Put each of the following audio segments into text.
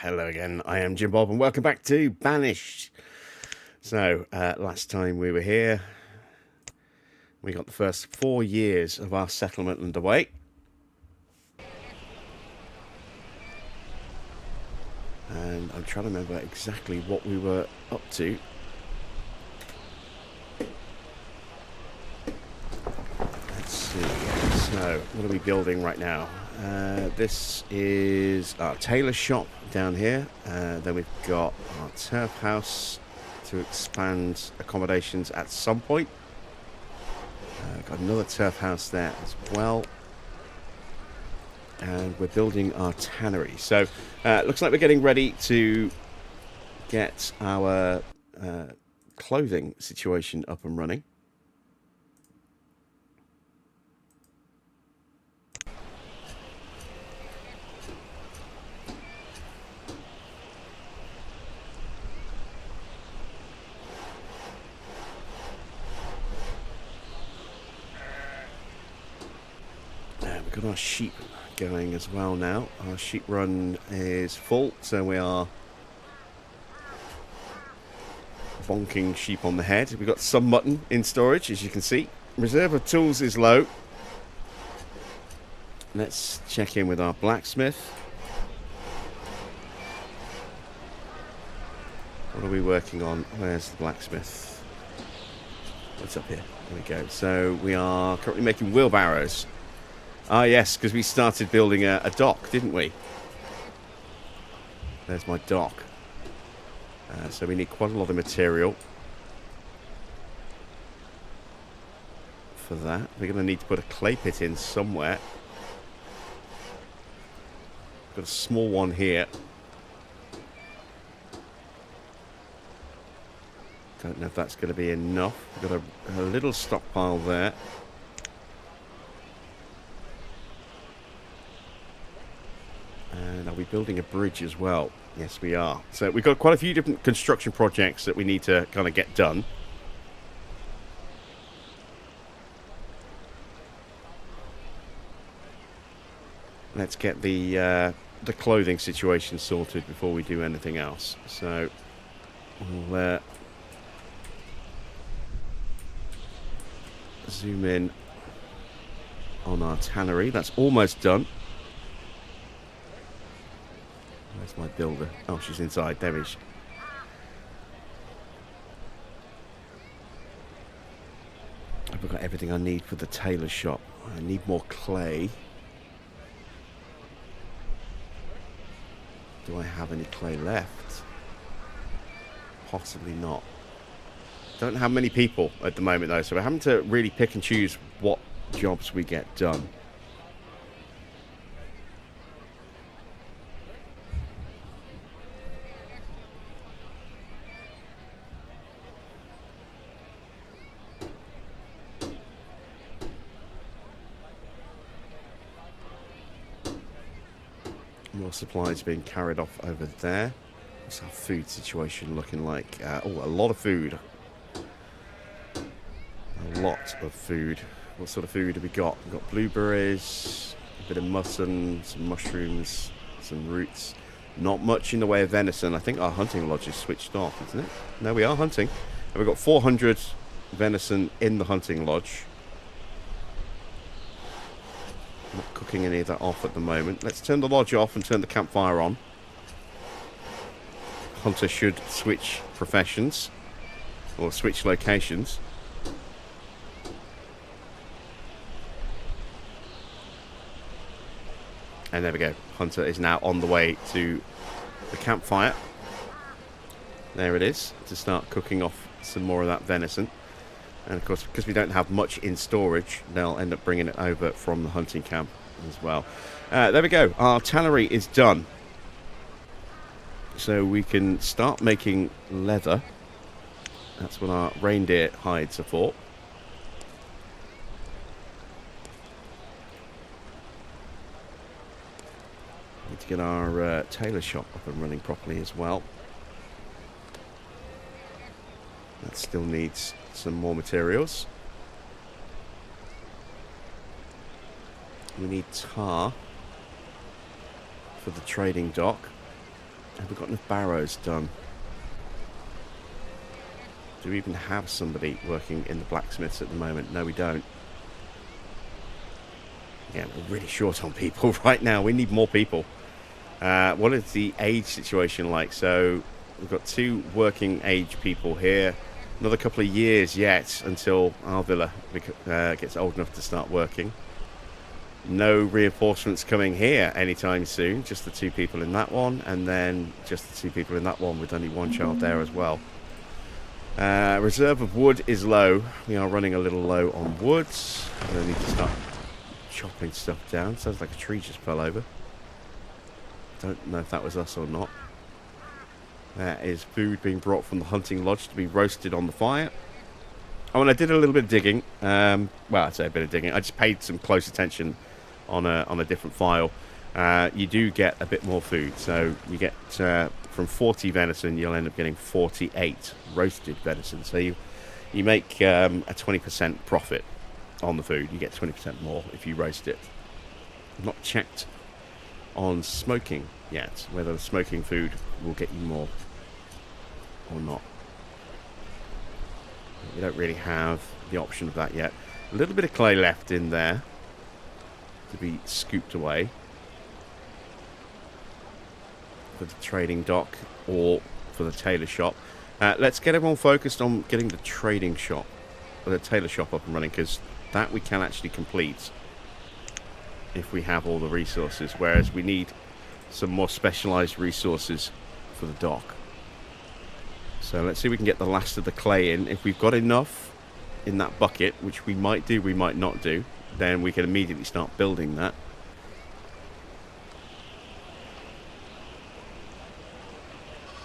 Hello again, I am Jim Bob and welcome back to Banished. So, last time we were here, we got the first 4 years of our settlement underway. And I'm trying to remember exactly what we were up to. Let's see. So, what are we building right now? This is our tailor shop down here. Then we've got our turf house to expand accommodations at some point. Got another turf house there as well. And we're building our tannery. So, looks like we're getting ready to get our clothing situation up and running. We've got our sheep going as well now. Our sheep run is full, so we are bonking sheep on the head. We've got some mutton in storage, as you can see. Reserve of tools is low. Let's check in with our blacksmith. What are we working on? Where's the blacksmith? What's up here? There we go. So we are currently making wheelbarrows. Ah, yes, because we started building a dock, didn't we? There's my dock. So we need quite a lot of material for that. We're going to need to put a clay pit in somewhere. Got a small one here. Don't know if that's going to be enough. We've got a little stockpile there. And are we building a bridge as well? Yes, we are. So we've got quite a few different construction projects that we need to kind of get done. Let's get the clothing situation sorted before we do anything else. So we'll zoom in on our tannery. That's almost done. Where's my builder? Oh, she's inside. There is. I've got everything I need for the tailor shop. I need more clay. Do I have any clay left? Possibly not. Don't have many people at the moment though, so we're having to really pick and choose what jobs we get done. More supplies being carried off over there. What's our food situation looking like? Oh, a lot of food. A lot of food. What sort of food have we got? We've got blueberries, a bit of mutton, some mushrooms, some roots. Not much in the way of venison. I think our hunting lodge is switched off, isn't it? No, we are hunting. And we've got 400 venison in the hunting lodge. Not cooking any of that off at the moment. Let's turn the lodge off and turn the campfire on. Hunter should switch professions or switch locations. And there we go. Hunter is now on the way to the campfire. There it is, to start cooking off some more of that venison. And of course, because we don't have much in storage, they'll end up bringing it over from the hunting camp as well. There we go. Our tannery is done. So we can start making leather. That's what our reindeer hides are for. Need to get our tailor shop up and running properly as well. That still needs some more materials. We need tar for the trading dock. Have we got enough barrows done? Do we even have somebody working in the blacksmiths at the moment? No, we don't. Yeah, we're really short on people right now. We need more people. What is the age situation like? So we've got 2 working age people here. Another couple of years yet until our villa gets old enough to start working. No reinforcements coming here anytime soon. Just the 2 people in that one, and then just the 2 people in that one with only 1 child there as well. Reserve of wood is low. We are running a little low on woods. I need to start chopping stuff down. Sounds like a tree just fell over. Don't know if that was us or not. There is food being brought from the hunting lodge to be roasted on the fire. Oh, and I did a little bit of digging. Well, I'd say a bit of digging. I just paid some close attention on a different file. You do get a bit more food. So you get from 40 venison, you'll end up getting 48 roasted venison. So you make a 20% profit on the food. You get 20% more if you roast it. I've not checked on smoking yet, whether the smoking food will get you more or not. You don't really have the option of that yet. A little bit of clay left in there to be scooped away for the trading dock or for the tailor shop. Let's get everyone focused on getting the trading shop or the tailor shop up and running, because that we can actually complete if we have all the resources, whereas we need some more specialized resources for the dock. So let's see if we can get the last of the clay in. If we've got enough in that bucket, which we might do, we might not do, then we can immediately start building that.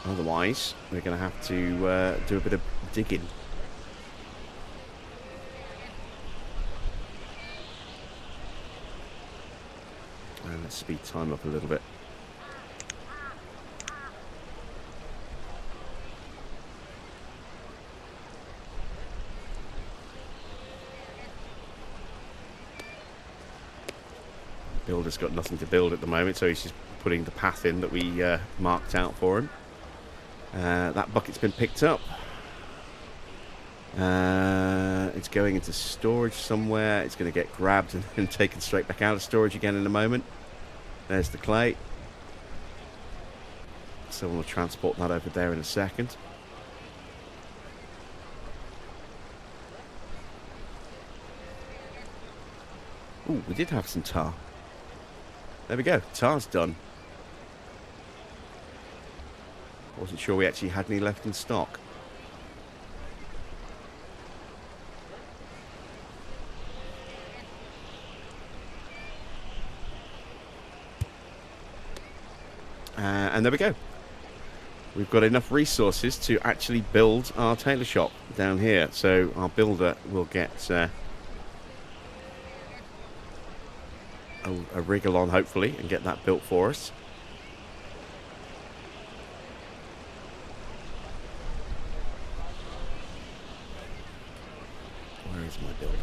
Otherwise, we're going to have to do a bit of digging. And let's speed time up a little bit. Builder's got nothing to build at the moment, so he's just putting the path in that we marked out for him. That bucket's been picked up. It's going into storage somewhere. It's going to get grabbed and taken straight back out of storage again in a moment. There's the clay. So we'll transport that over there in a second. Ooh, we did have some tar. There we go. Tar's done. Wasn't sure we actually had any left in stock. And there we go. We've got enough resources to actually build our tailor shop down here. So our builder will get a wriggle on, hopefully, and get that built for us. Where is my builder?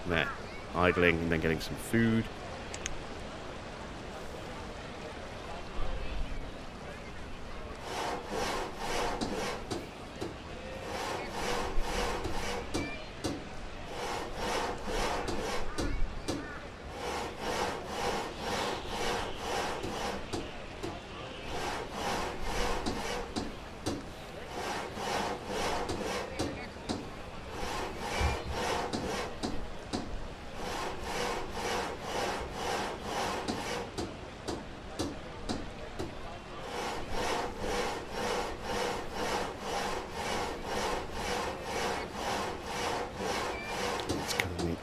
There. Idling and then getting some food.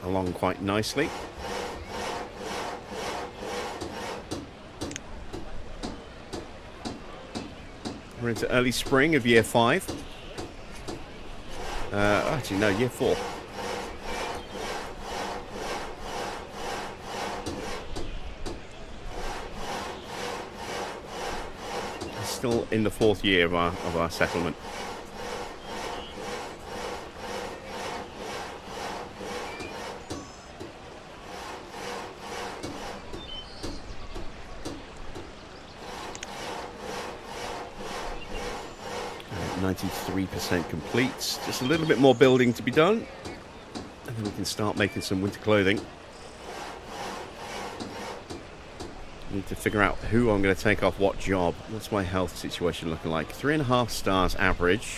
Along quite nicely. We're into early spring of year 5. Actually, no, year 4. Still in the 4th year of our settlement. 93% complete. Just a little bit more building to be done, and then we can start making some winter clothing. Need to figure out who I'm going to take off what job. What's my health situation looking like? 3.5 stars average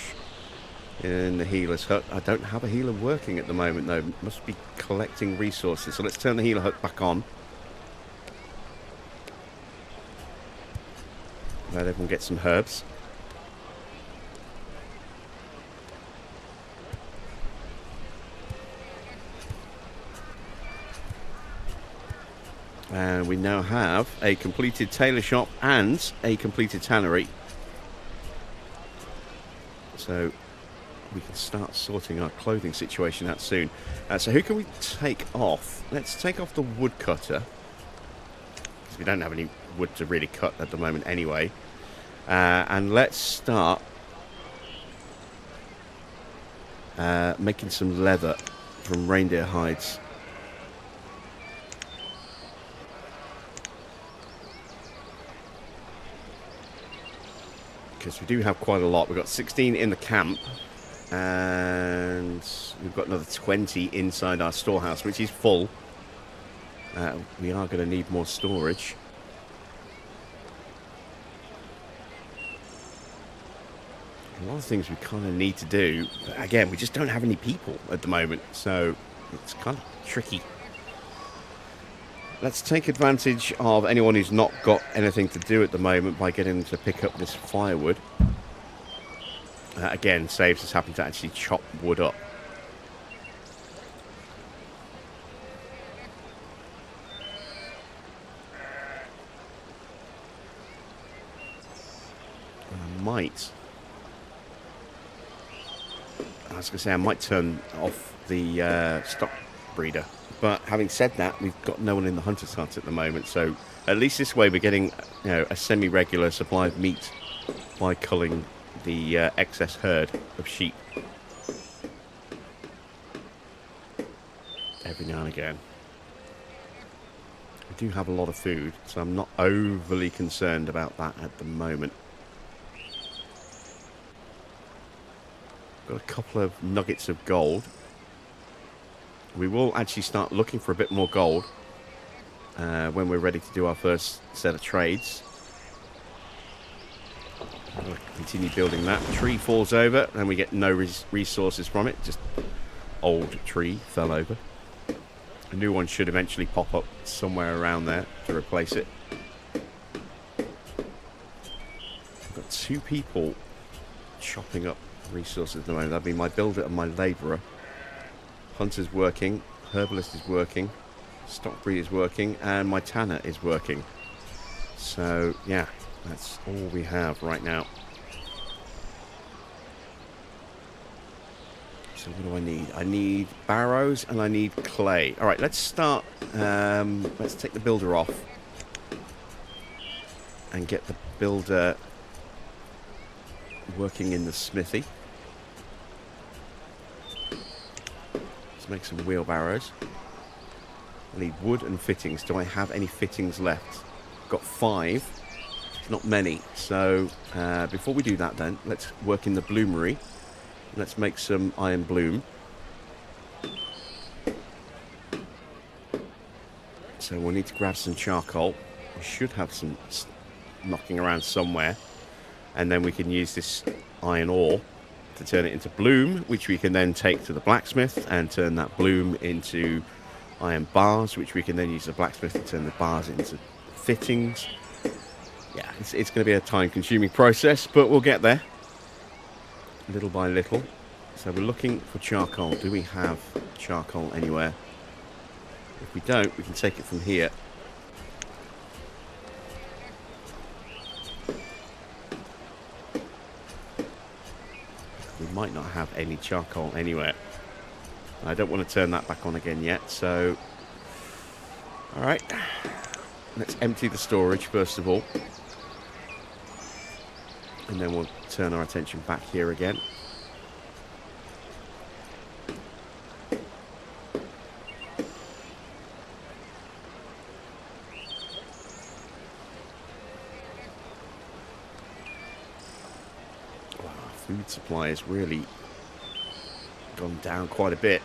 in the healer's hut. I don't have a healer working at the moment though. Must be collecting resources. So let's turn the healer hut back on. Let everyone get some herbs. And we now have a completed tailor shop and a completed tannery. So we can start sorting our clothing situation out soon. So who can we take off? Let's take off the woodcutter, because we don't have any wood to really cut at the moment anyway. And let's start making some leather from reindeer hides. Because we do have quite a lot. We've got 16 in the camp, and we've got another 20 inside our storehouse, which is full. We are going to need more storage. A lot of things we kind of need to do, but again, we just don't have any people at the moment, so it's kind of tricky. Let's take advantage of anyone who's not got anything to do at the moment by getting them to pick up this firewood. Again, saves us having to actually chop wood up. I was going to say I might turn off the stock breeder. But having said that, we've got no one in the hunter's hut at the moment, so at least this way we're getting, you know, a semi-regular supply of meat by culling the excess herd of sheep every now and again. We do have a lot of food, so I'm not overly concerned about that at the moment. Got a couple of nuggets of gold. We will actually start looking for a bit more gold when we're ready to do our first set of trades. We'll continue building that. Tree falls over and we get no resources from it. Just old tree fell over. A new one should eventually pop up somewhere around there to replace it. I've got 2 people chopping up resources at the moment. That'd be my builder and my labourer. Hunter's working, herbalist is working, stock breeder is working, and my tanner is working. So yeah, that's all we have right now. So what do I need? I need barrows and I need clay. All right, let's start. Let's take the builder off and get the builder working in the smithy. Make some wheelbarrows. I need wood and fittings. Do I have any fittings left? Got 5. Not many. So before we do that then, let's work in the bloomery. Let's make some iron bloom. So we'll need to grab some charcoal. We should have some knocking around somewhere. And then we can use this iron ore to turn it into bloom, which we can then take to the blacksmith and turn that bloom into iron bars, which we can then use the blacksmith to turn the bars into fittings. Yeah, it's going to be a time-consuming process, but we'll get there little by little. So we're looking for charcoal. Do we have charcoal anywhere? If we don't, we can take it from here. We might not have any charcoal anywhere. I don't want to turn that back on again yet, so alright, let's empty the storage first of all, and then we'll turn our attention back here again. food supply has really gone down quite a bit.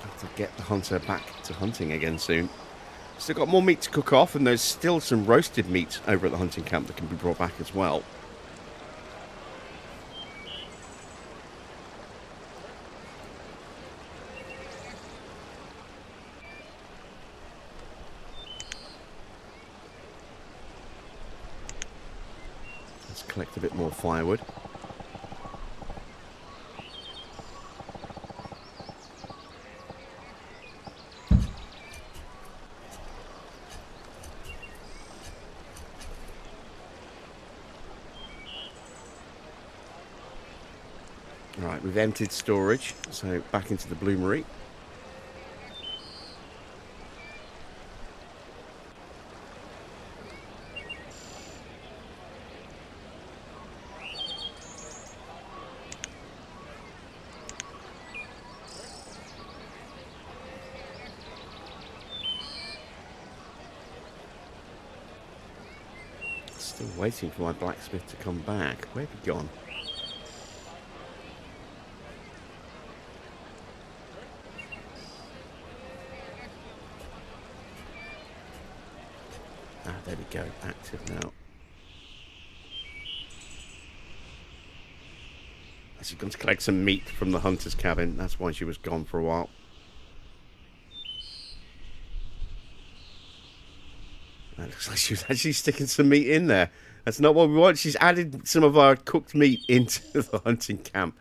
Have to get the hunter back to hunting again soon. Still got more meat to cook off, and there's still some roasted meat over at the hunting camp that can be brought back as well. Let's collect a bit more firewood. Right, we've emptied storage, so back into the bloomery. Still waiting for my blacksmith to come back. Where'd he gone? Ah, there we go. Active now. She's gone to collect some meat from the hunter's cabin. That's why she was gone for a while. That looks like she was actually sticking some meat in there. That's not what we want. She's added some of our cooked meat into the hunting camp.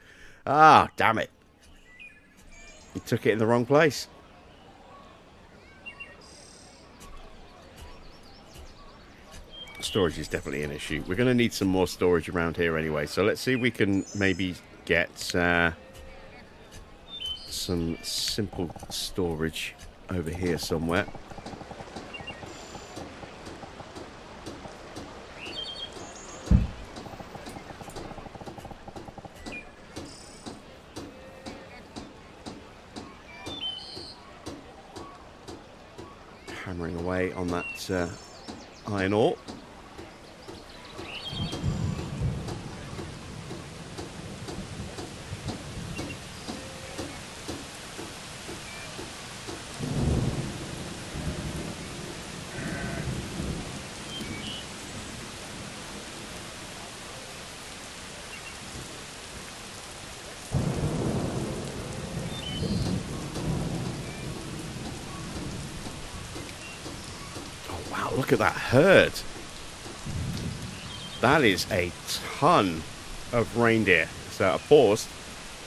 Ah, damn it. You took it in the wrong place. Storage is definitely an issue. We're going to need some more storage around here anyway. So let's see if we can maybe get some simple storage over here somewhere. Hammering away on that iron ore. Look at that herd. That is a ton of reindeer. So I paused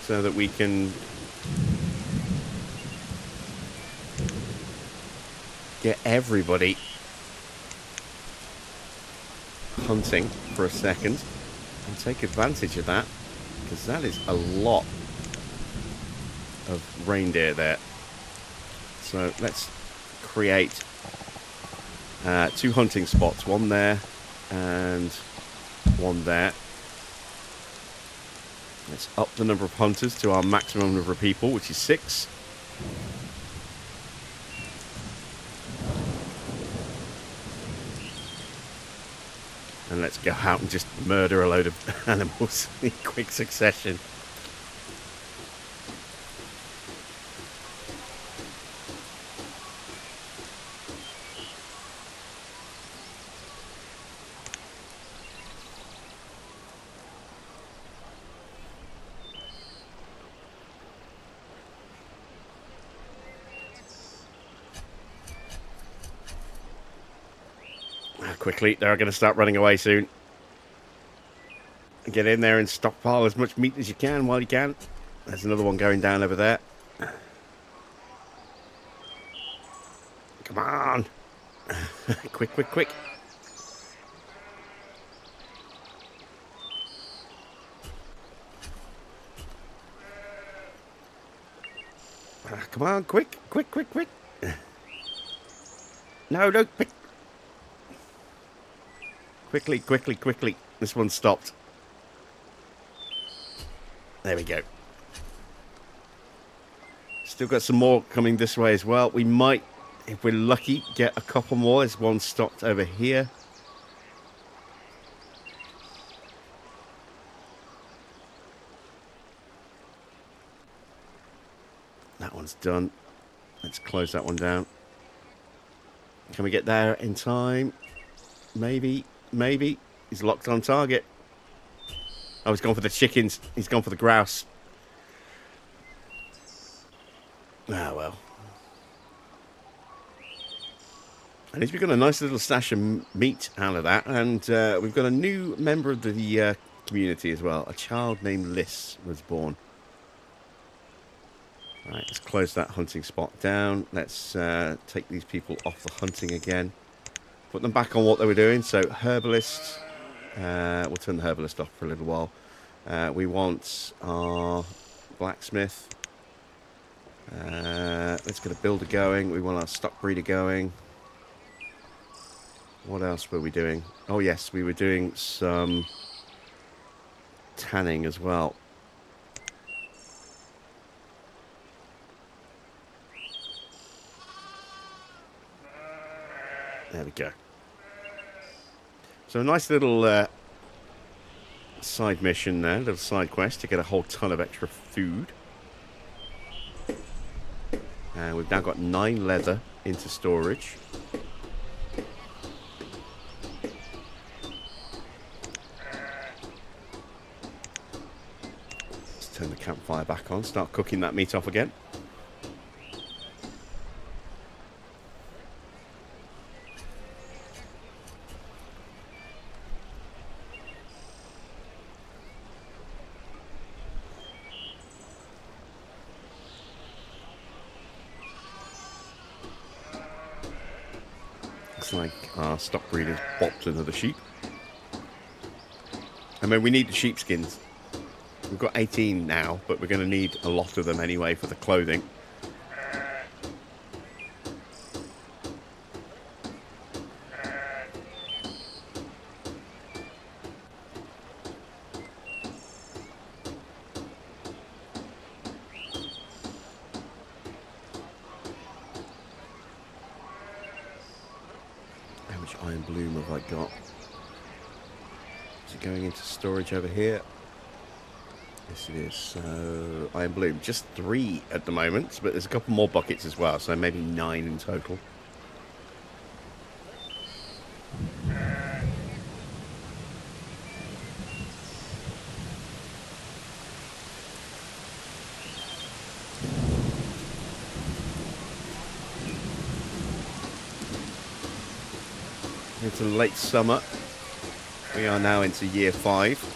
so that we can get everybody hunting for a second and take advantage of that, because that is a lot of reindeer there. So let's create 2 hunting spots, one there and one there. Let's up the number of hunters to our maximum number of people, which is 6. And let's go out and just murder a load of animals in quick succession. Quickly, they're going to start running away soon. Get in there and stockpile as much meat as you can while you can. There's another one going down over there. Come on. Quick, quick, quick. Come on, quick, quick, quick, quick. No, no, quick. Quickly, quickly, quickly. This one stopped. There we go. Still got some more coming this way as well. We might If we're lucky, get a couple more. There's one stocked over here. That one's done. Let's close that one down. Can we get there in time? Maybe. Maybe. He's locked on target. Oh, he's gone for the chickens. He's gone for the grouse. Ah, well. At least we've got a nice little stash of meat out of that. And we've got a new member of the community as well. A child named Liz was born. Right, let's close that hunting spot down. Let's take these people off the hunting again. Put them back on what they were doing. So, herbalist. We'll turn the herbalist off for a little while. We want our blacksmith. Let's get a builder going. We want our stock breeder going. What else were we doing? Oh, yes, we were doing some tanning as well. There we go. So a nice little side mission there, little side quest to get a whole ton of extra food. And we've now got 9 leather into storage. Let's turn the campfire back on, start cooking that meat off again. Looks like our stock breeder's bopped another sheep. I mean, we need the sheepskins. We've got 18 now, but we're going to need a lot of them anyway for the clothing. How much iron bloom have I got? Is it going into storage over here? Yes, it is. So, iron bloom. Just 3 at the moment, but there's a couple more buckets as well, so maybe 9 in total. Into late summer. We are now into year 5.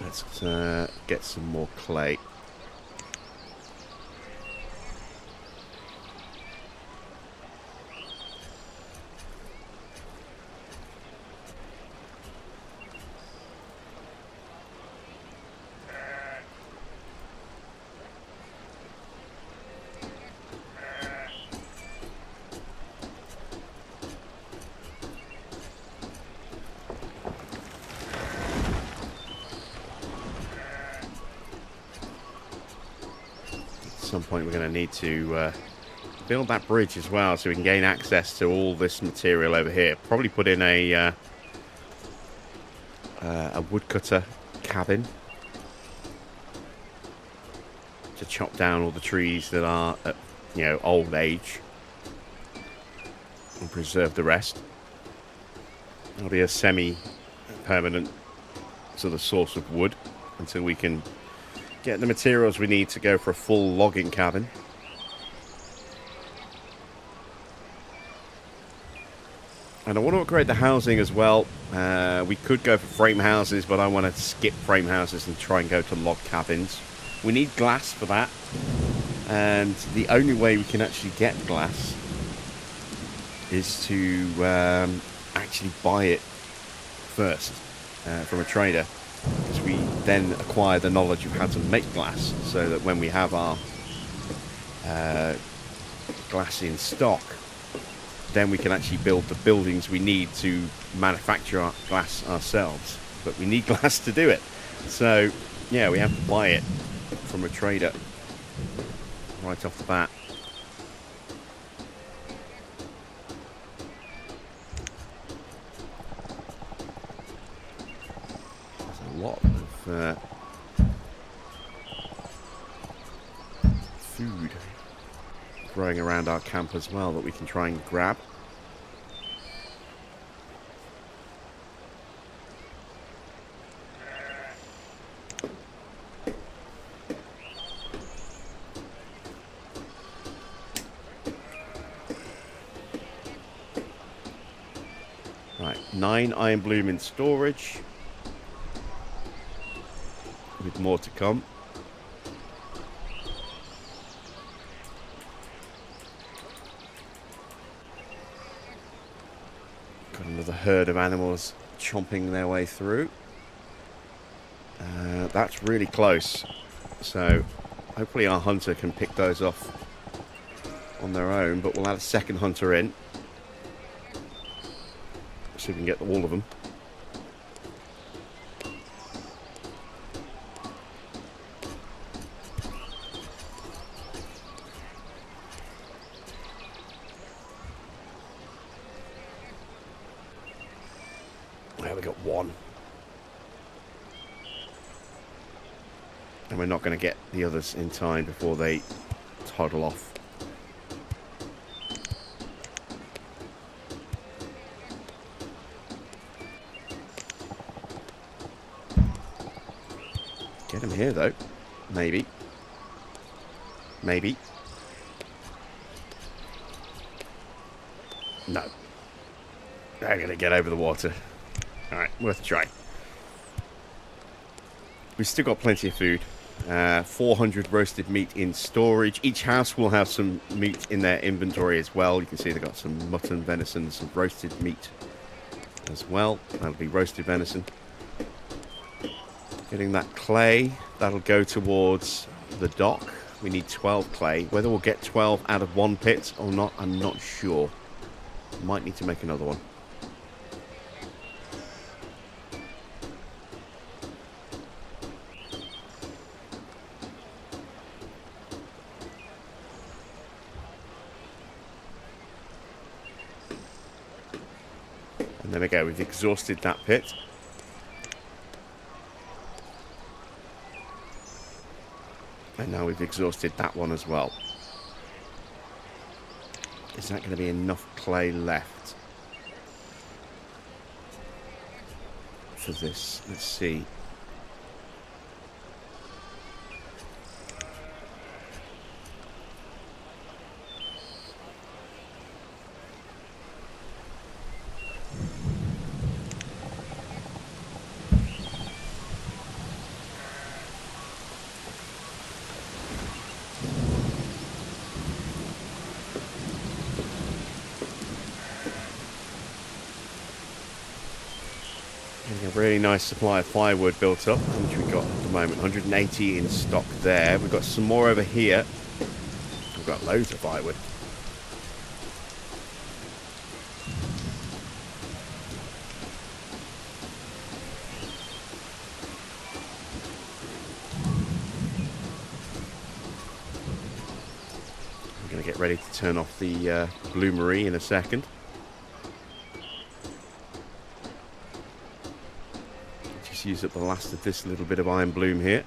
Let's get some more clay. At some point we're going to need to build that bridge as well so we can gain access to all this material over here. Probably put in a woodcutter cabin to chop down all the trees that are at, old age and preserve the rest. That'll be a semi-permanent sort of source of wood until we can get the materials we need to go for a full logging cabin. And I want to upgrade the housing as well. We could go for frame houses, but I want to skip frame houses and try and go to log cabins. We need glass for that. And the only way we can actually get glass is to actually buy it first from a trader. Because then acquire the knowledge of how to make glass, so that when we have our glass in stock, then we can actually build the buildings we need to manufacture our glass ourselves. But we need glass to do it. So, yeah, we have to buy it from a trader right off the bat. There's a lot of food growing around our camp as well that we can try and grab. Right, 9 iron bloom in storage, with more to come. Got another herd of animals chomping their way through. That's really close, so hopefully our hunter can pick those off on their own, but we'll add a second hunter in. See if we can get all of them. There we got one. And we're not going to get the others in time before they toddle off. Get him here, though. Maybe. Maybe. No. They're going to get over the water. Alright, worth a try. We've still got plenty of food. 400 roasted meat in storage. Each house will have some meat in their inventory as well. You can see they've got some mutton, venison, some roasted meat as well. That'll be roasted venison. Getting that clay, that'll go towards the dock. We need 12 clay. Whether we'll get 12 out of one pit or not, I'm not sure. Might need to make another one. And there we go, we've exhausted that pit. And now we've exhausted that one as well. Is that going to be enough clay left for this? Let's see. A really nice supply of firewood built up. How much we got at the moment? 180 in stock there. We've got some more over here. We've got loads of firewood. I'm going to get ready to turn off the bloomery in a second. Use up the last of this little bit of iron bloom here.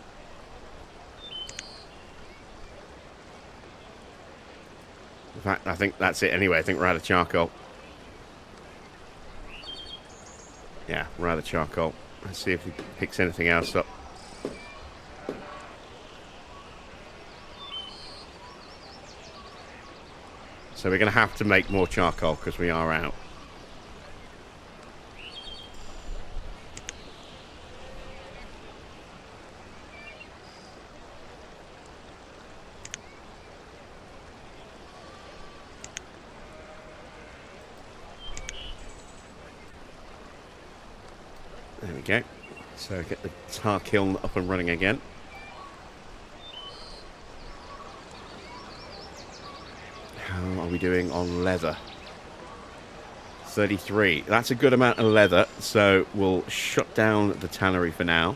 In fact, I think that's it anyway. I think we're out of charcoal. Yeah, we're out of charcoal. Let's see if he picks anything else up. So we're going to have to make more charcoal because we are out. There we go. So get the tar kiln up and running again. How are we doing on leather? 33. That's a good amount of leather, so we'll shut down the tannery for now.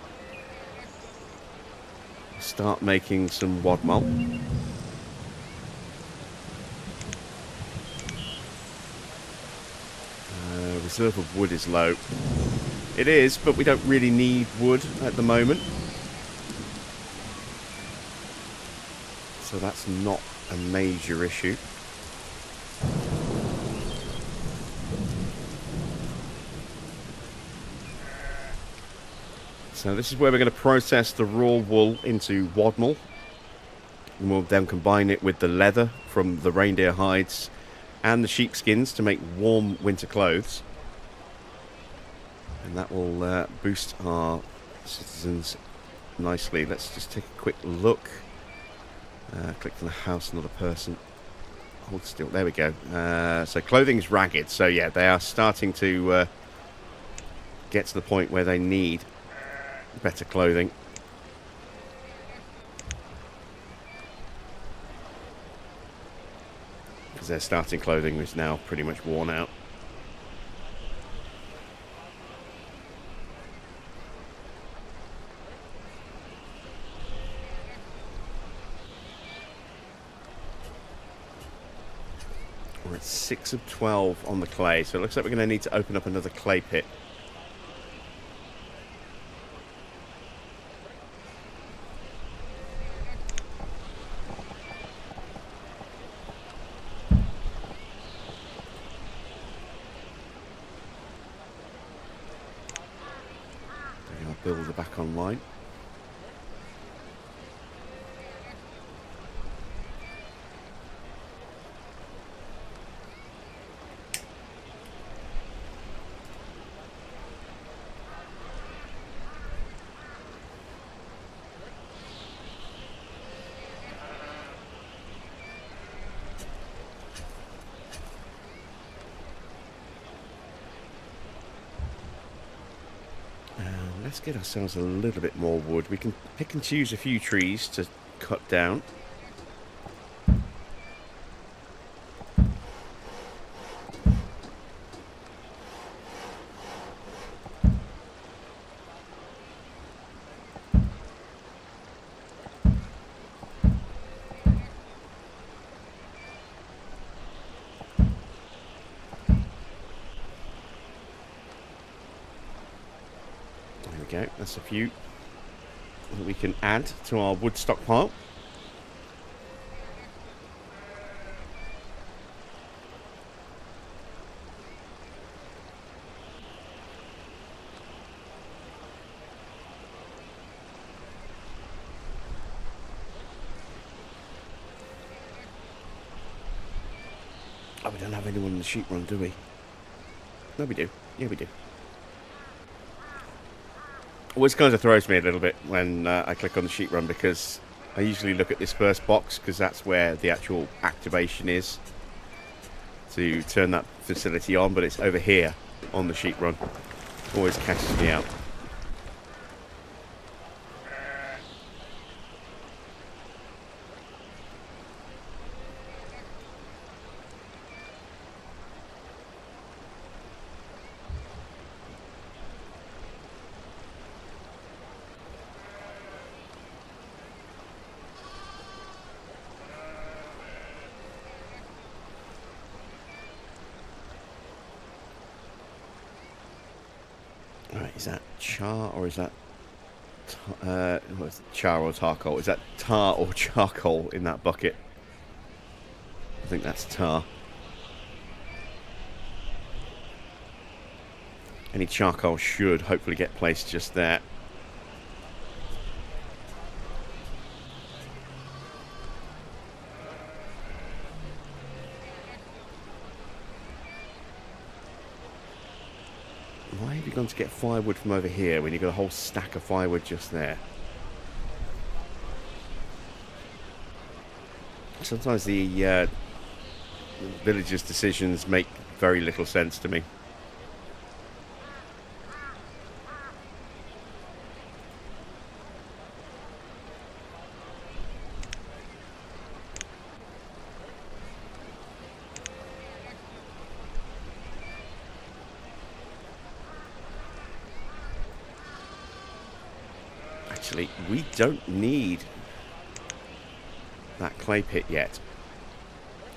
Start making some wadmal. Reserve of wood is low. It is, but we don't really need wood at the moment. So that's not a major issue. So this is where we're going to process the raw wool into wadmal. And we'll then combine it with the leather from the reindeer hides and the sheepskins to make warm winter clothes. And that will boost our citizens nicely. Let's just take a quick look. Click on the house, not a person. Hold still. There we go. So clothing's ragged. So yeah, they are starting to get to the point where they need better clothing. Because their starting clothing is now pretty much worn out. We're at 6 of 12 on the clay, so it looks like we're going to need to open up another clay pit. Bring our builder back online. Let's get ourselves a little bit more wood. We can pick and choose a few trees to cut down. Okay, that's a few that we can add to our wood stockpile. Oh, we don't have anyone in the sheep run, do we? No, we do. Yeah, we do. Always kind of throws me a little bit when I click on the sheet run, because I usually look at this first box because that's where the actual activation is to turn that facility on, but it's over here on the sheet run. Always catches me out. Right, is that char or is that char or charcoal? Is that tar or charcoal in that bucket? I think that's tar. Any charcoal should hopefully get placed just there. Why have you gone to get firewood from over here when you've got a whole stack of firewood just there? Sometimes the villagers' decisions make very little sense to me. actually, we don't need that clay pit yet.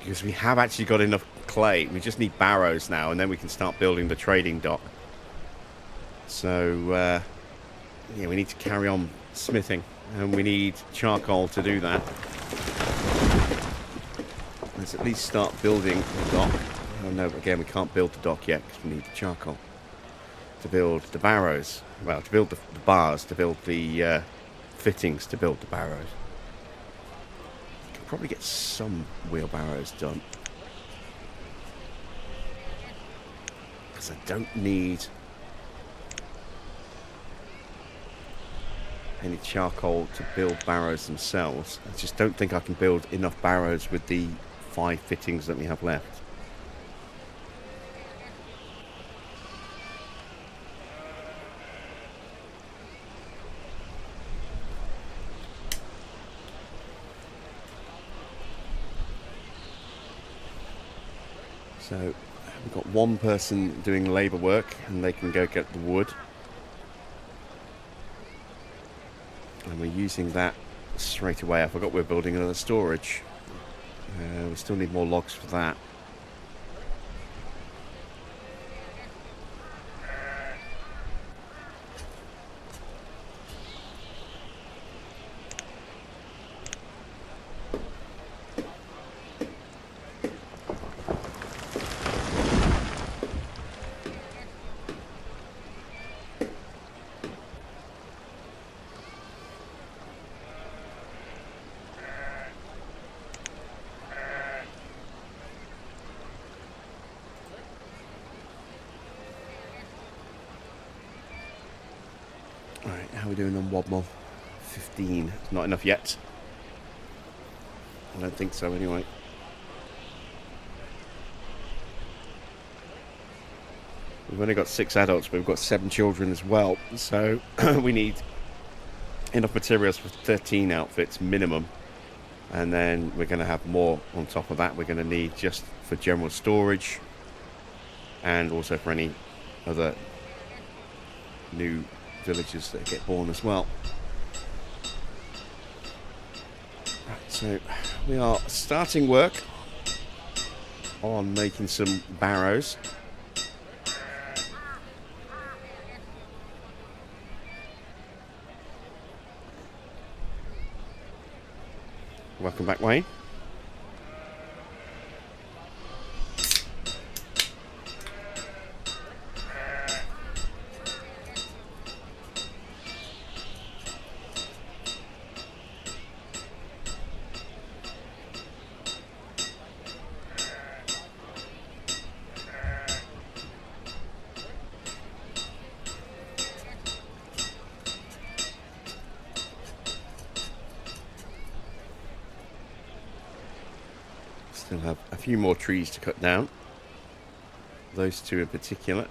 Because we have actually got enough clay. We just need barrows now, and then we can start building the trading dock. So, yeah, we need to carry on smithing, and we need charcoal to do that. Let's at least start building the dock. Oh no, again, we can't build the dock yet because we need the charcoal to build the barrows. Well, to build the bars, to build the fittings, to build the barrows. Can probably get some wheelbarrows done. Because I don't need any charcoal to build barrows themselves. I just don't think I can build enough barrows with the 5 fittings that we have left. So we've got one person doing labour work, and they can go get the wood. And we're using that straight away. I forgot we're building another storage. We still need more logs for that. Alright, how are we doing on Wadmall? 15. Not enough yet. I don't think so anyway. We've only got 6 adults, but we've got 7 children as well. So we need enough materials for 13 outfits minimum. And then we're going to have more on top of that. We're going to need just for general storage. And also for any other new villages that get born as well. Right, so we are starting work on making some barrows. Welcome back, Wayne. Still have a few more trees to cut down. Those 2 in particular.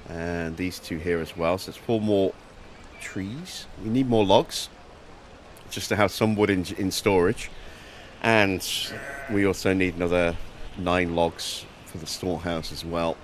And these 2 here as well. So it's 4 more trees. We need more logs. Just to have some wood in storage. And we also need another 9 logs for the storehouse as well.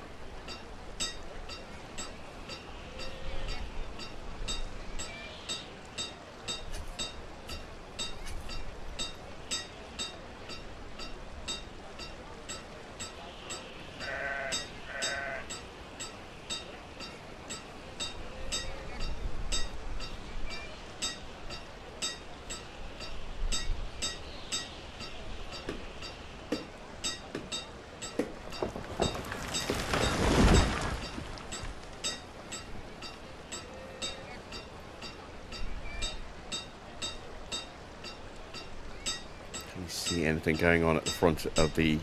See anything going on at the front of the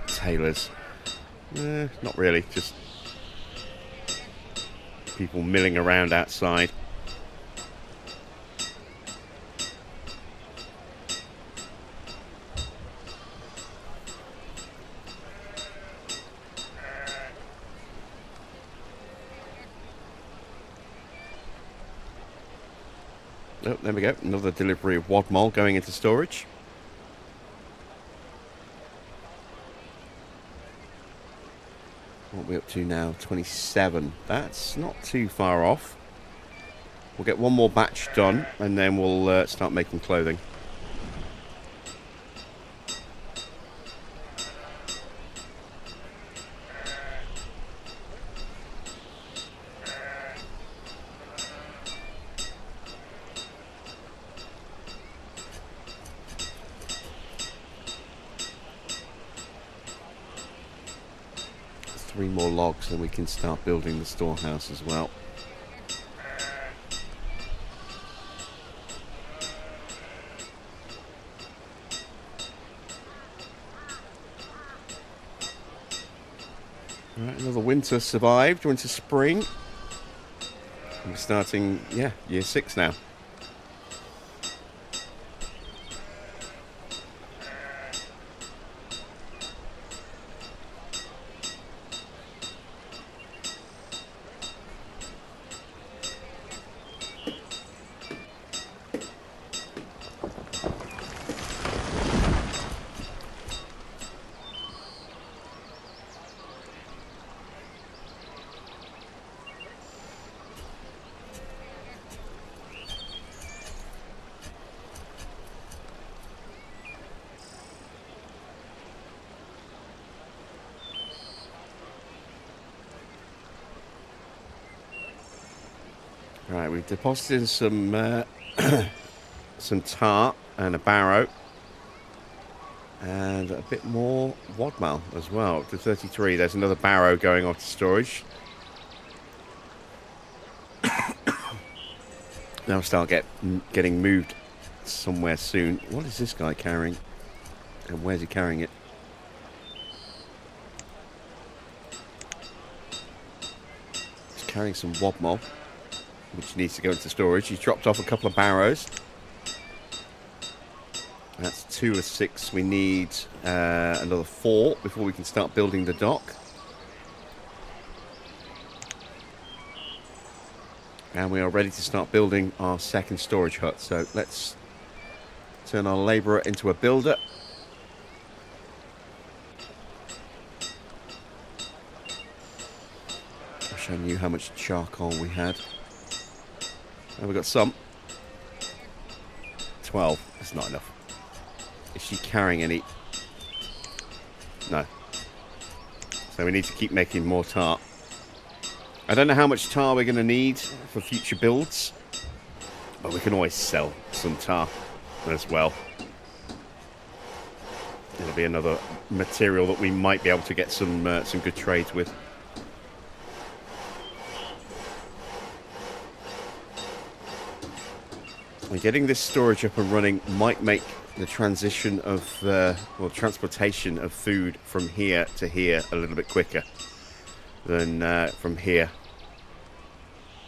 tailors? Not really, just people milling around outside. Oh, there we go. Another delivery of wadmol going into storage. What are we up to now? 27. That's not too far off. We'll get one more batch done, and then we'll start making clothing. Three more logs, and we can start building the storehouse as well. Alright, another winter survived, winter spring. We're starting, yeah, year 6 now. Right, we've deposited some some tar and a barrow, and a bit more wadmal as well. Up to 33. There's another barrow going off to storage. Now start getting moved somewhere soon. What is this guy carrying? And where's he carrying it? He's carrying some wadmal, which needs to go into storage. He's dropped off a couple of barrows. That's 2 of 6. We need another 4 before we can start building the dock. And we are ready to start building our second storage hut. So let's turn our labourer into a builder. Wish I knew how much charcoal we had. And we got some. 12. That's not enough. Is she carrying any? No. So we need to keep making more tar. I don't know how much tar we're going to need for future builds, but we can always sell some tar as well. It'll be another material that we might be able to get some good trades with. And getting this storage up and running might make the transition of, transportation of food from here to here a little bit quicker than from here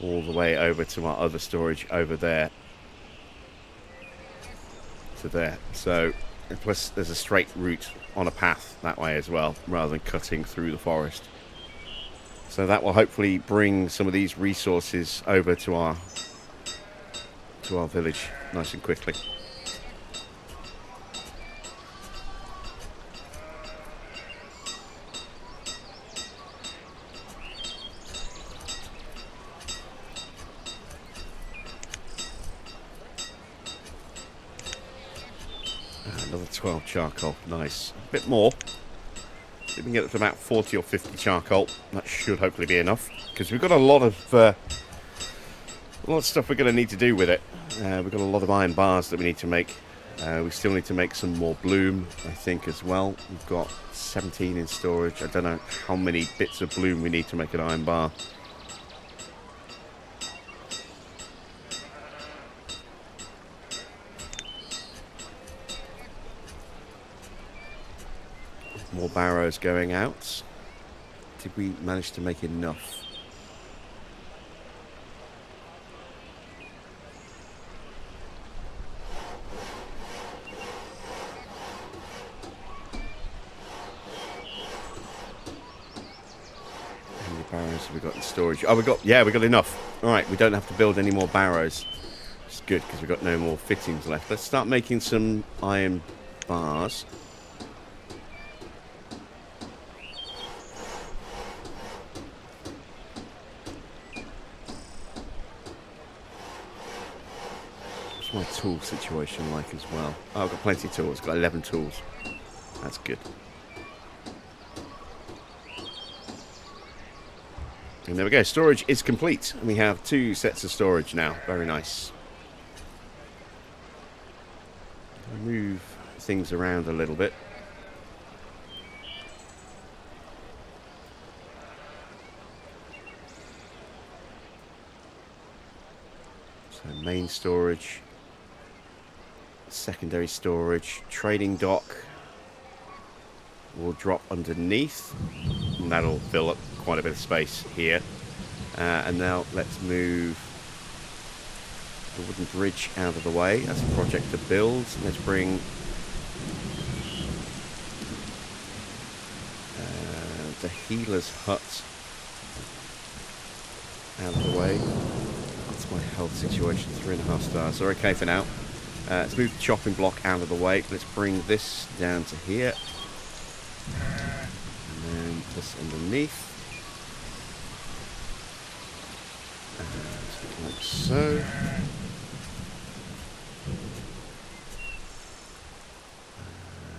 all the way over to our other storage over there to there. So, plus there's a straight route on a path that way as well, rather than cutting through the forest. So that will hopefully bring some of these resources over to our village nice and quickly. Another 12 charcoal, nice. A bit more. See if we can get up to about 40 or 50 charcoal. That should hopefully be enough, because we've got a lot of stuff we're going to need to do with it. We've got a lot of iron bars that we need to make. We still need to make some more bloom, I think, as well. We've got 17 in storage. I don't know how many bits of bloom we need to make an iron bar. More barrows going out. Did we manage to make enough? How many barrows have we got in storage? Oh, we got enough. All right, we don't have to build any more barrows. It's good because we've got no more fittings left. Let's start making some iron bars. What's my tool situation like as well? Oh, I've got plenty of tools. Got 11 tools. That's good. And there we go. Storage is complete. And we have 2 sets of storage now. Very nice. Move things around a little bit. So main storage, secondary storage, trading dock will drop underneath, and that'll fill up quite a bit of space here. And now let's move the wooden bridge out of the way. That's a project to build. Let's bring the healer's hut out of the way. What's my health situation? 3.5 stars. So okay for now. Let's move the chopping block out of the way. Let's bring this down to here. And then this underneath. And like so.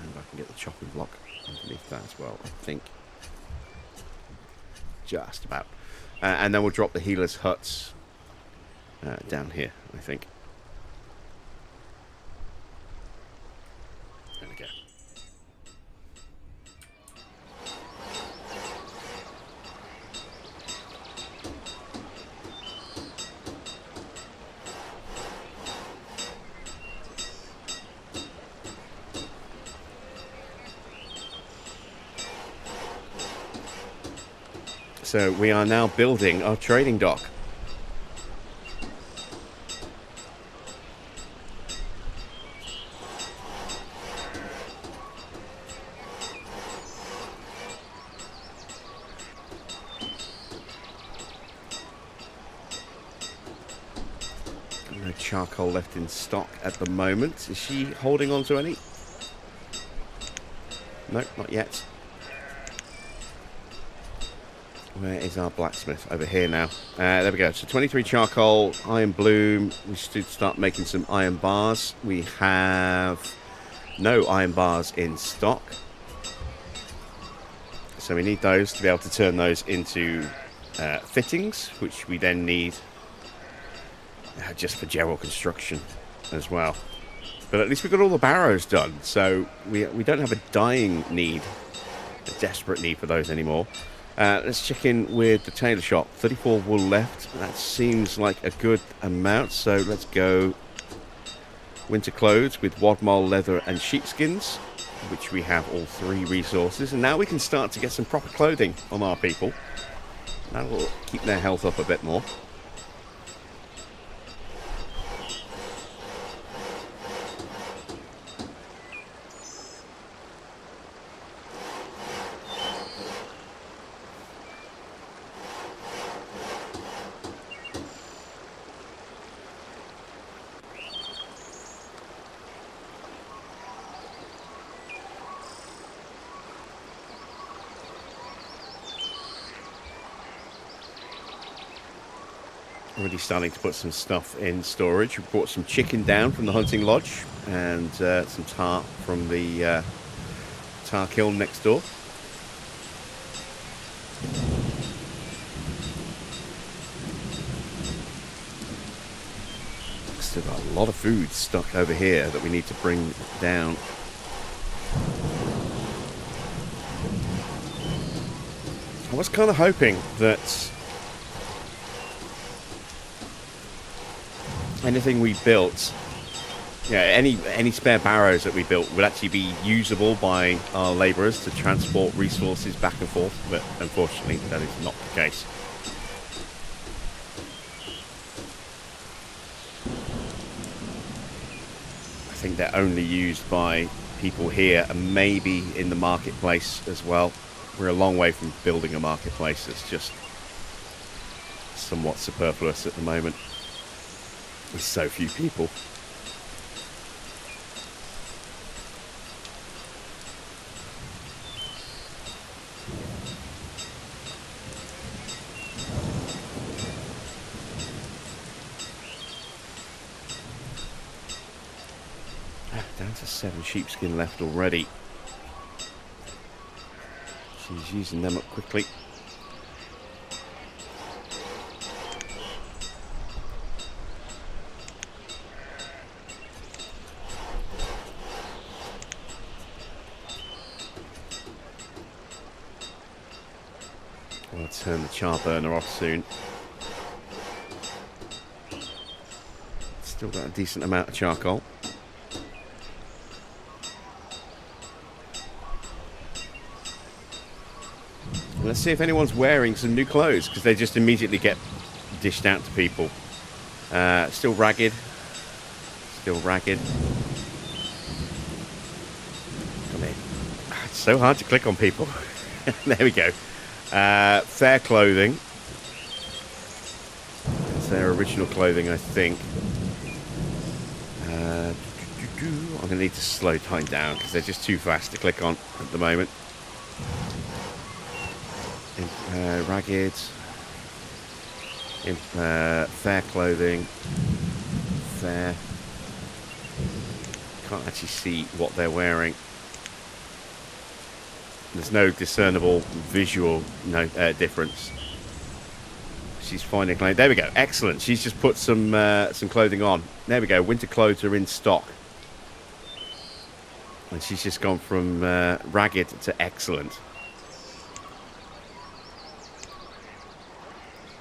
And I can get the chopping block underneath that as well, I think. Just about. And then we'll drop the healer's huts down here, I think. There we go. So we are now building our trading dock. No charcoal left in stock at the moment. Is she holding on to any? No, not yet. Where is our blacksmith? Over here now. There we go. So 23 charcoal, iron bloom. We should start making some iron bars. We have no iron bars in stock. So we need those to be able to turn those into fittings, which we then need just for general construction as well. But at least we've got all the barrows done. So we don't have a dying need, a desperate need for those anymore. Let's check in with the tailor shop. 34 wool left. That seems like a good amount. So let's go winter clothes with wadmole leather and sheepskins, which we have all 3 resources. And now we can start to get some proper clothing on our people. That will keep their health up a bit more. Already starting to put some stuff in storage. We brought some chicken down from the hunting lodge and some tar from the tar kiln next door. Still got a lot of food stuck over here that we need to bring down. I was kind of hoping that anything we built, any spare barrows that we built would actually be usable by our labourers to transport resources back and forth, but unfortunately that is not the case. I think they're only used by people here and maybe in the marketplace as well. We're a long way from building a marketplace. It's just somewhat superfluous at the moment. With so few people. 7 sheepskin left already. She's using them up quickly. I'll turn the char burner off soon. Still got a decent amount of charcoal. Let's see if anyone's wearing some new clothes, because they just immediately get dished out to people. Still ragged. Still ragged. Come in. It's so hard to click on people. There we go. Fair clothing. It's their original clothing, I think. I'm going to need to slow time down because they're just too fast to click on at the moment. Ragged. Fair clothing. Fair. Can't actually see what they're wearing. There's no discernible visual difference. She's finding clothing. There we go. Excellent. She's just put some clothing on. There we go. Winter clothes are in stock. And she's just gone from ragged to excellent.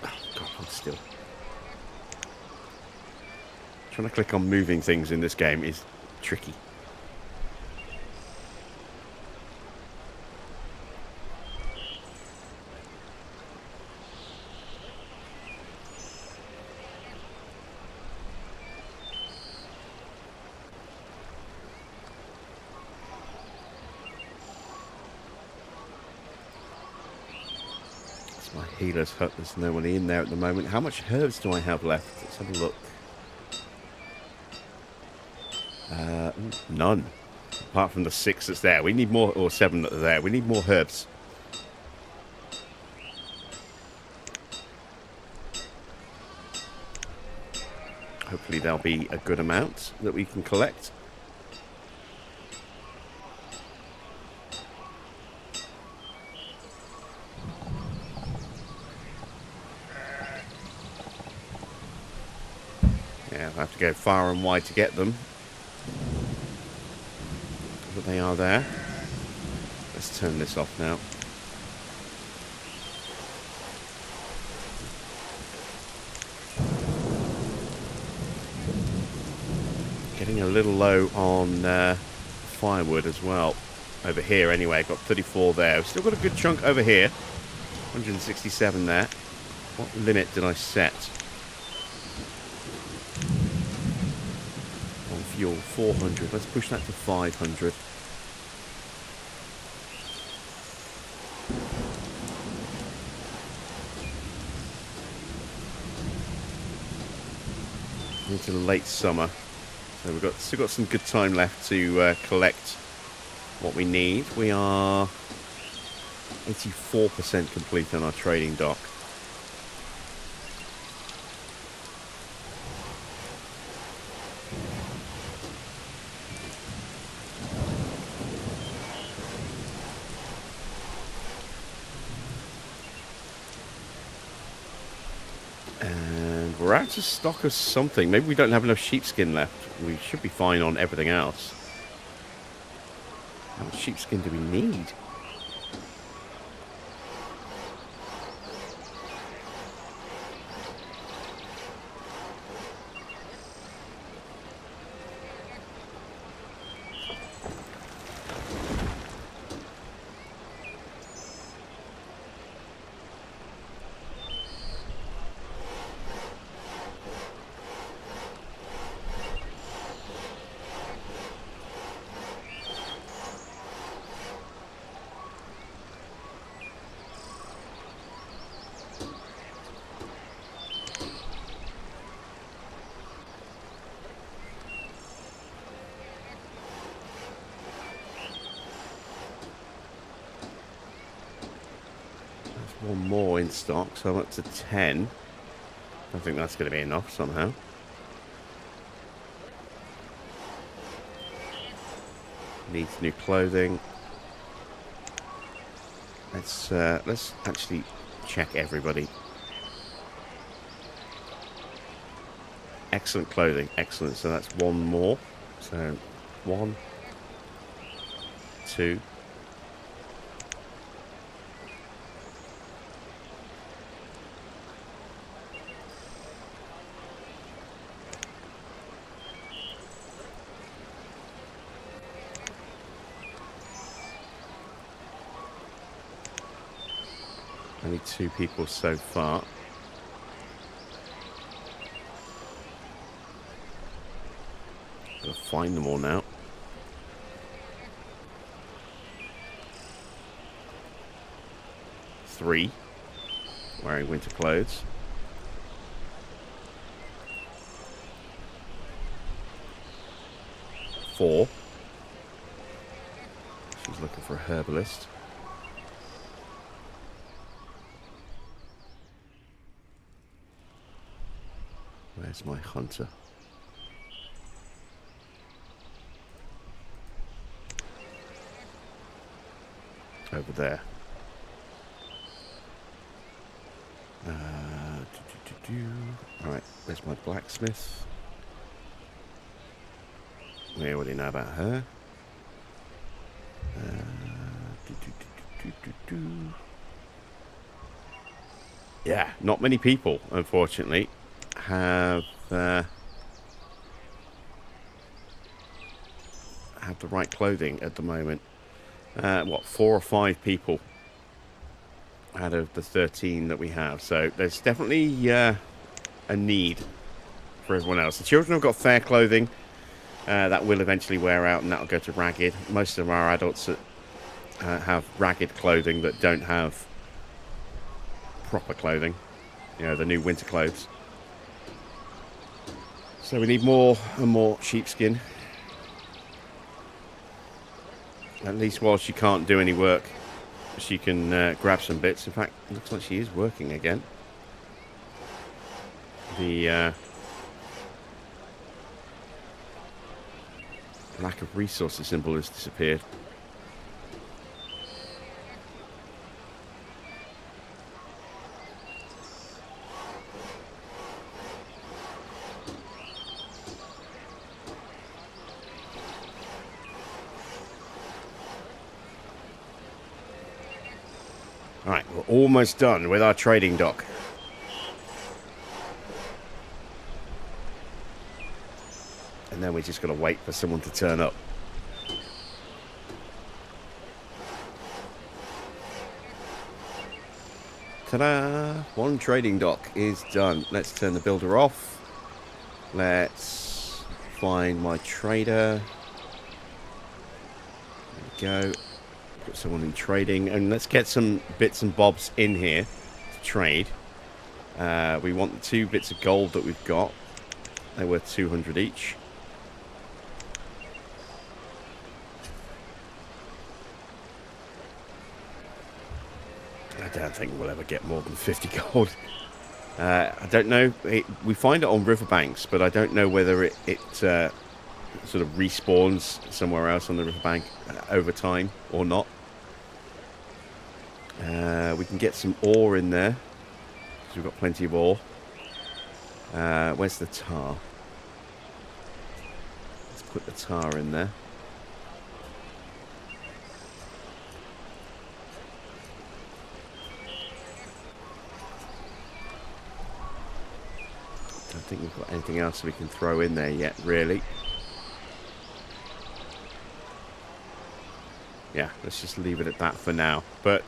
Oh, God, hold still. Trying to click on moving things in this game is tricky. My healer's hut, there's no one in there at the moment. How much herbs do I have left? Let's have a look. None. Apart from the 6 that's there. We need more, or 7 that are there. We need more herbs. Hopefully there'll be a good amount that we can collect. Yeah, I have to go far and wide to get them. But they are there. Let's turn this off now. Getting a little low on firewood as well. Over here anyway, got 34 there. We've still got a good chunk over here. 167 there. What limit did I set? On fuel, 400. Let's push that to 500. Into the late summer. So we've still got some good time left to collect what we need. We are 84% complete on our trading dock. And we're out of stock of something. Maybe we don't have enough sheepskin left. We should be fine on everything else. How much sheepskin do we need? One more in stock, so I'm up to 10. I think that's going to be enough somehow. Needs new clothing. Let's actually check everybody. Excellent clothing, excellent. So that's one more. So 1, 2. Only 2 people so far. Gotta find them all now. Three wearing winter clothes. Four. She's looking for a herbalist. Where's my hunter? Over there. Alright, there's my blacksmith. We already know about her. Yeah, not many people, unfortunately, have the right clothing at the moment. What, 4 or 5 people out of the 13 that we have. So there's definitely a need for everyone else. The children have got fair clothing. That will eventually wear out and that'll go to ragged. Most of our adults have ragged clothing that don't have proper clothing. You know, the new winter clothes. So we need more and more sheepskin. At least while she can't do any work, she can grab some bits. In fact, it looks like she is working again. The lack of resources symbol has disappeared. Alright, we're almost done with our trading dock. And then we just got to wait for someone to turn up. Ta-da! One trading dock is done. Let's turn the builder off. Let's find my trader. There we go. Put someone in trading. And let's get some bits and bobs in here to trade. We want the 2 bits of gold that we've got. They're worth 200 each. I don't think we'll ever get more than 50 gold. I don't know. We find it on riverbanks, but I don't know whether it sort of respawns somewhere else on the riverbank over time or not. We can get some ore in there, because we've got plenty of ore. Where's the tar? Let's put the tar in there. Don't think we've got anything else we can throw in there yet, really. Yeah, let's just leave it at that for now. But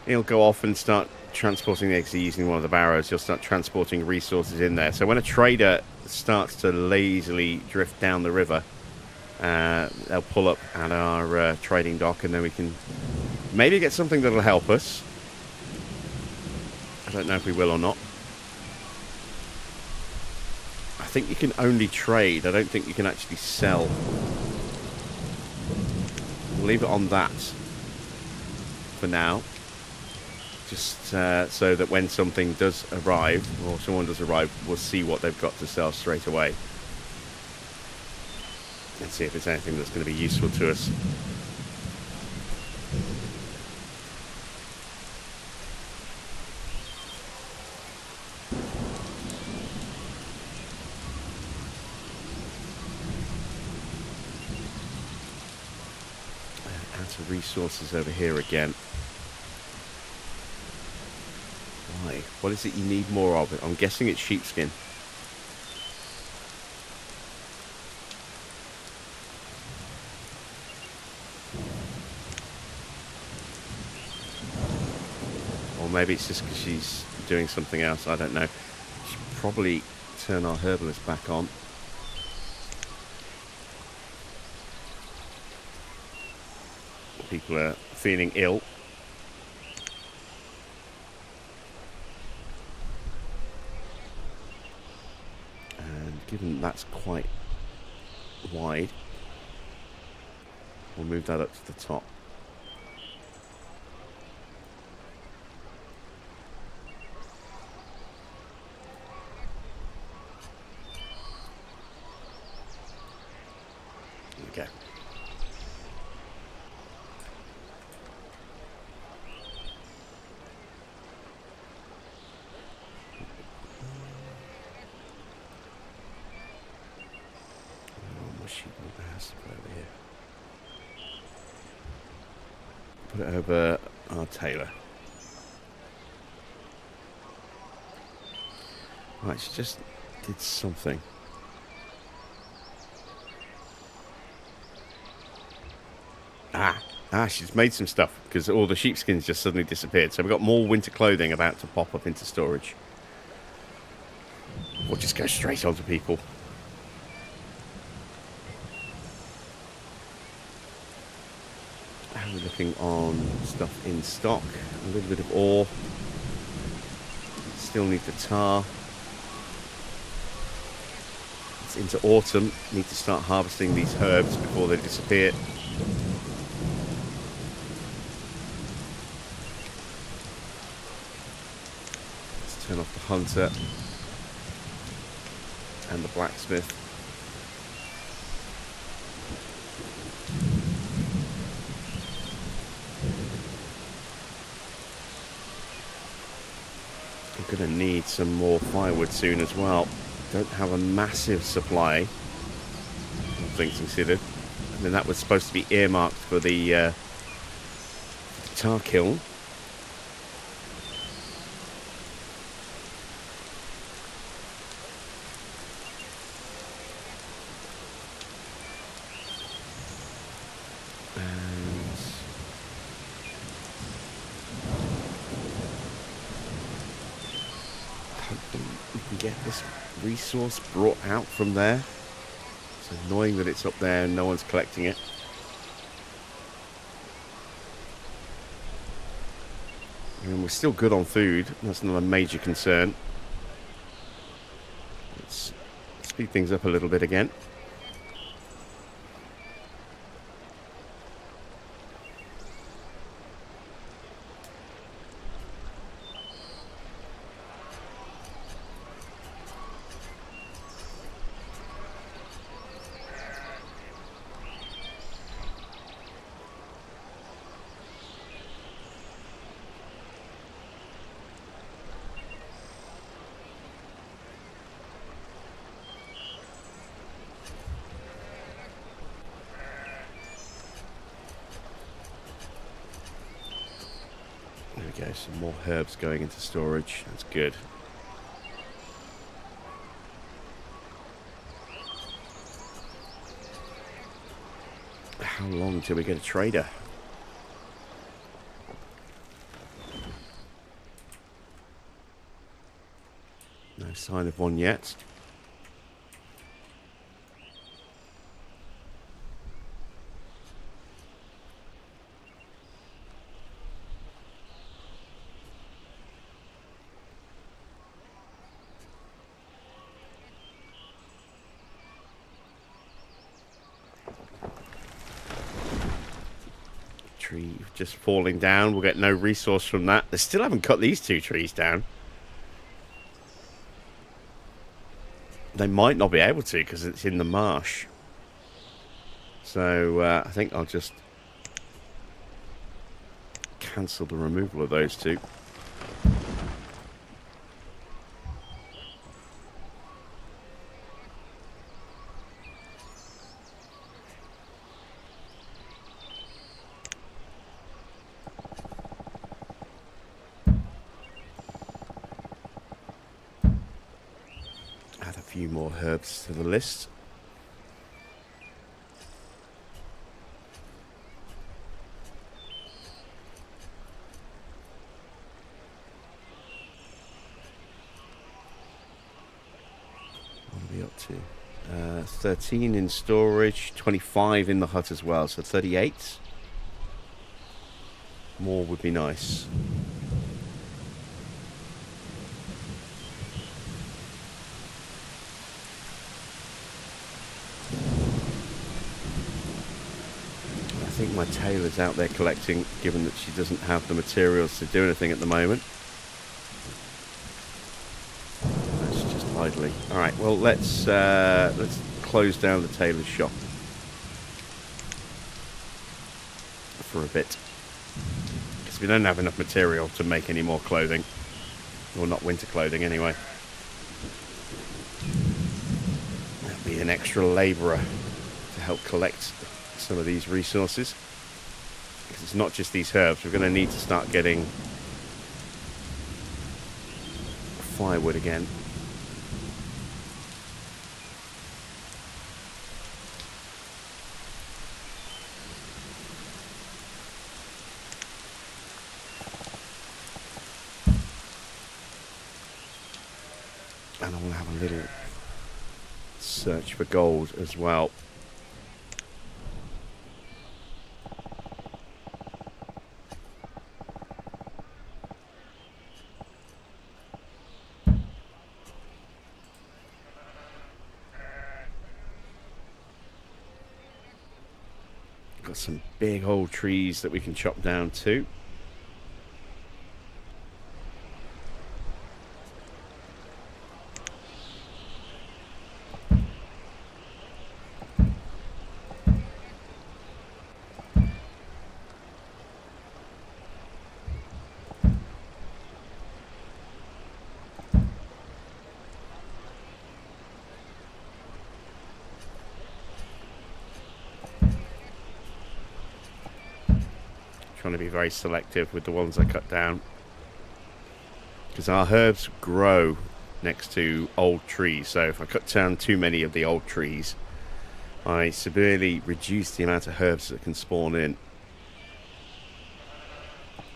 he'll go off and start transporting the eggs using one of the barrows. He'll start transporting resources in there. So when a trader starts to lazily drift down the river, they'll pull up at our trading dock, and then we can maybe get something that'll help us. I don't know if we will or not. I think you can only trade. I don't think you can actually sell. We'll leave it on that for now. Just so that when something does arrive, or someone does arrive, we'll see what they've got to sell straight away. Let's see if there's anything that's going to be useful to us. Out of resources over here again. Why? What is it you need more of? I'm guessing it's sheepskin. Or maybe it's just because she's doing something else. I don't know. Should probably turn our herbalist back on. People are feeling ill. And given that's quite wide, we'll move that up to the top. Okay. Put it over our tailor. Right, she just did something. She's made some stuff because all the sheepskins just suddenly disappeared. So we've got more winter clothing about to pop up into storage. Or just go straight onto people. How are we looking on stuff in stock? A little bit of ore. Still need the tar. It's into autumn. Need to start harvesting these herbs before they disappear. Let's turn off the hunter and the blacksmith. I'm going to need some more firewood soon as well. Don't have a massive supply, all things considered. And then that was supposed to be earmarked for the tar kiln. Get this resource brought out from there. It's annoying that it's up there and no one's collecting it. And we're still good on food. That's not a major concern. Let's speed things up a little bit again. There we go, some more herbs going into storage. That's good. How long till we get a trader? No sign of one yet. Tree just falling down. We'll get no resource from that. They still haven't cut these two trees down. They might not be able to because it's in the marsh. So I think I'll just cancel the removal of those two. Add a few more herbs to the list. What are we up to? 13 in storage, 25 in the hut as well, so 38. More would be nice. I think my tailor's out there collecting, given that she doesn't have the materials to do anything at the moment. That's just idly. All right, well let's close down the tailor's shop for a bit, because we don't have enough material to make any more clothing, or not winter clothing anyway. That'll be an extra labourer to help collect some of these resources, because it's not just these herbs. We're going to need to start getting firewood again. And I want to have a little search for gold as well. Got some big old trees that we can chop down too. Trying to be very selective with the ones I cut down, because our herbs grow next to old trees. So if I cut down too many of the old trees, I severely reduce the amount of herbs that can spawn in.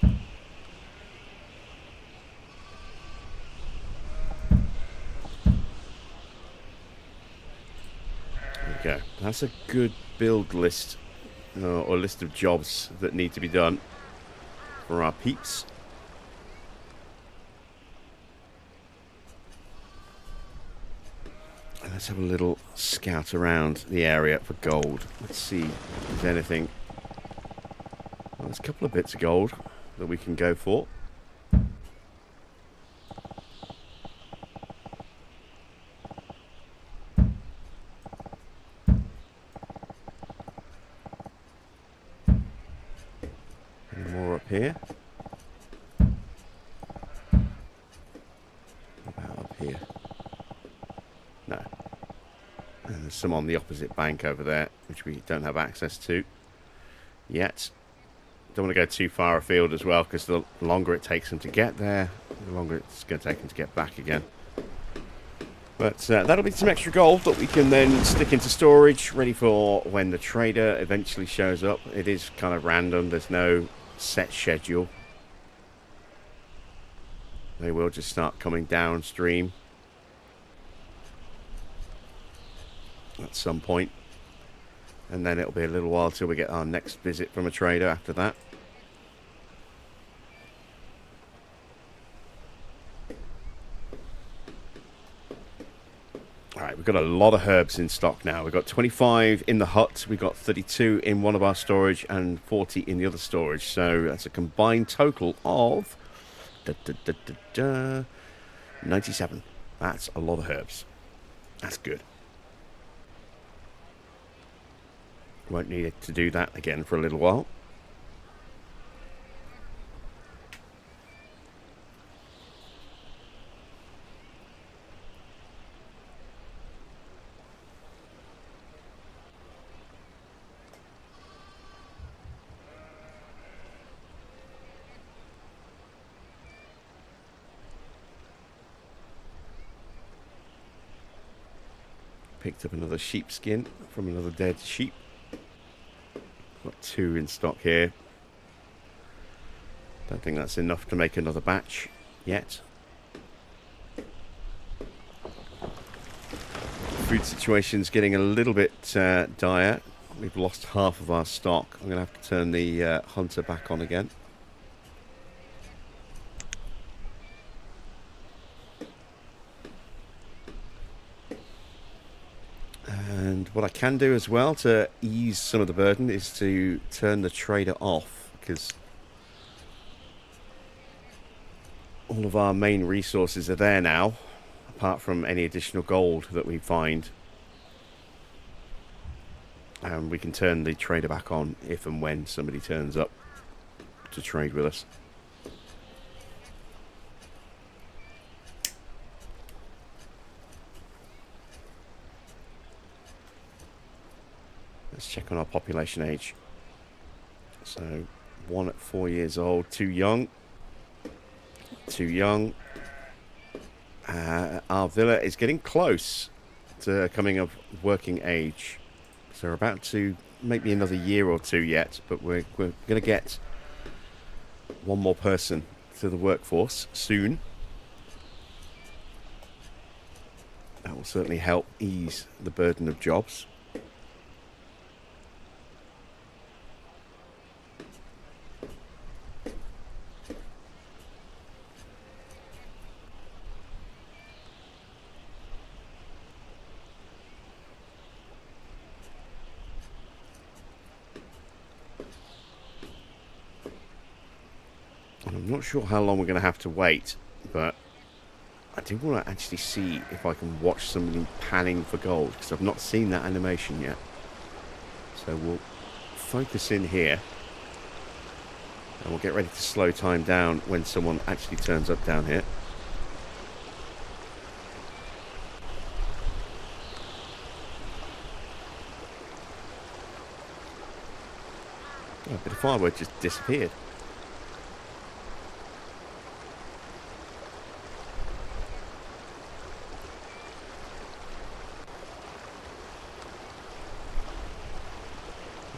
There we go. That's a good build list, or list of jobs that need to be done for our peeps. And let's have a little scout around the area for gold. Let's see if there's anything. Well, there's a couple of bits of gold that we can go for. Here. About up here. No. And there's some on the opposite bank over there, which we don't have access to yet. Don't want to go too far afield as well, because the longer it takes them to get there, the longer it's going to take them to get back again. But that'll be some extra gold that we can then stick into storage, ready for when the trader eventually shows up. It is kind of random. There's no set schedule. They will just start coming downstream at some point, and then it'll be a little while till we get our next visit from a trader after that. Alright, we've got a lot of herbs in stock now. We've got 25 in the hut, we've got 32 in one of our storage, and 40 in the other storage. So that's a combined total of 97. That's a lot of herbs. That's good. Won't need to do that again for a little while. Picked up another sheepskin from another dead sheep. Got 2 in stock here. Don't think that's enough to make another batch yet. Food situation's getting a little bit dire. We've lost half of our stock. I'm going to have to turn the hunter back on again. And what I can do as well to ease some of the burden is to turn the trader off, because all of our main resources are there now, apart from any additional gold that we find. And we can turn the trader back on if and when somebody turns up to trade with us. Let's check on our population age. So 1 at 4 years old, too young. Too young. Our villa is getting close to coming of working age. So we're about to maybe another year or 2 yet, but we're going to get 1 more person to the workforce soon. That will certainly help ease the burden of jobs. I'm not sure how long we're going to have to wait, but I do want to actually see if I can watch somebody panning for gold, because I've not seen that animation yet. So we'll focus in here, and we'll get ready to slow time down when someone actually turns up down here. Oh, a bit of firewood just disappeared.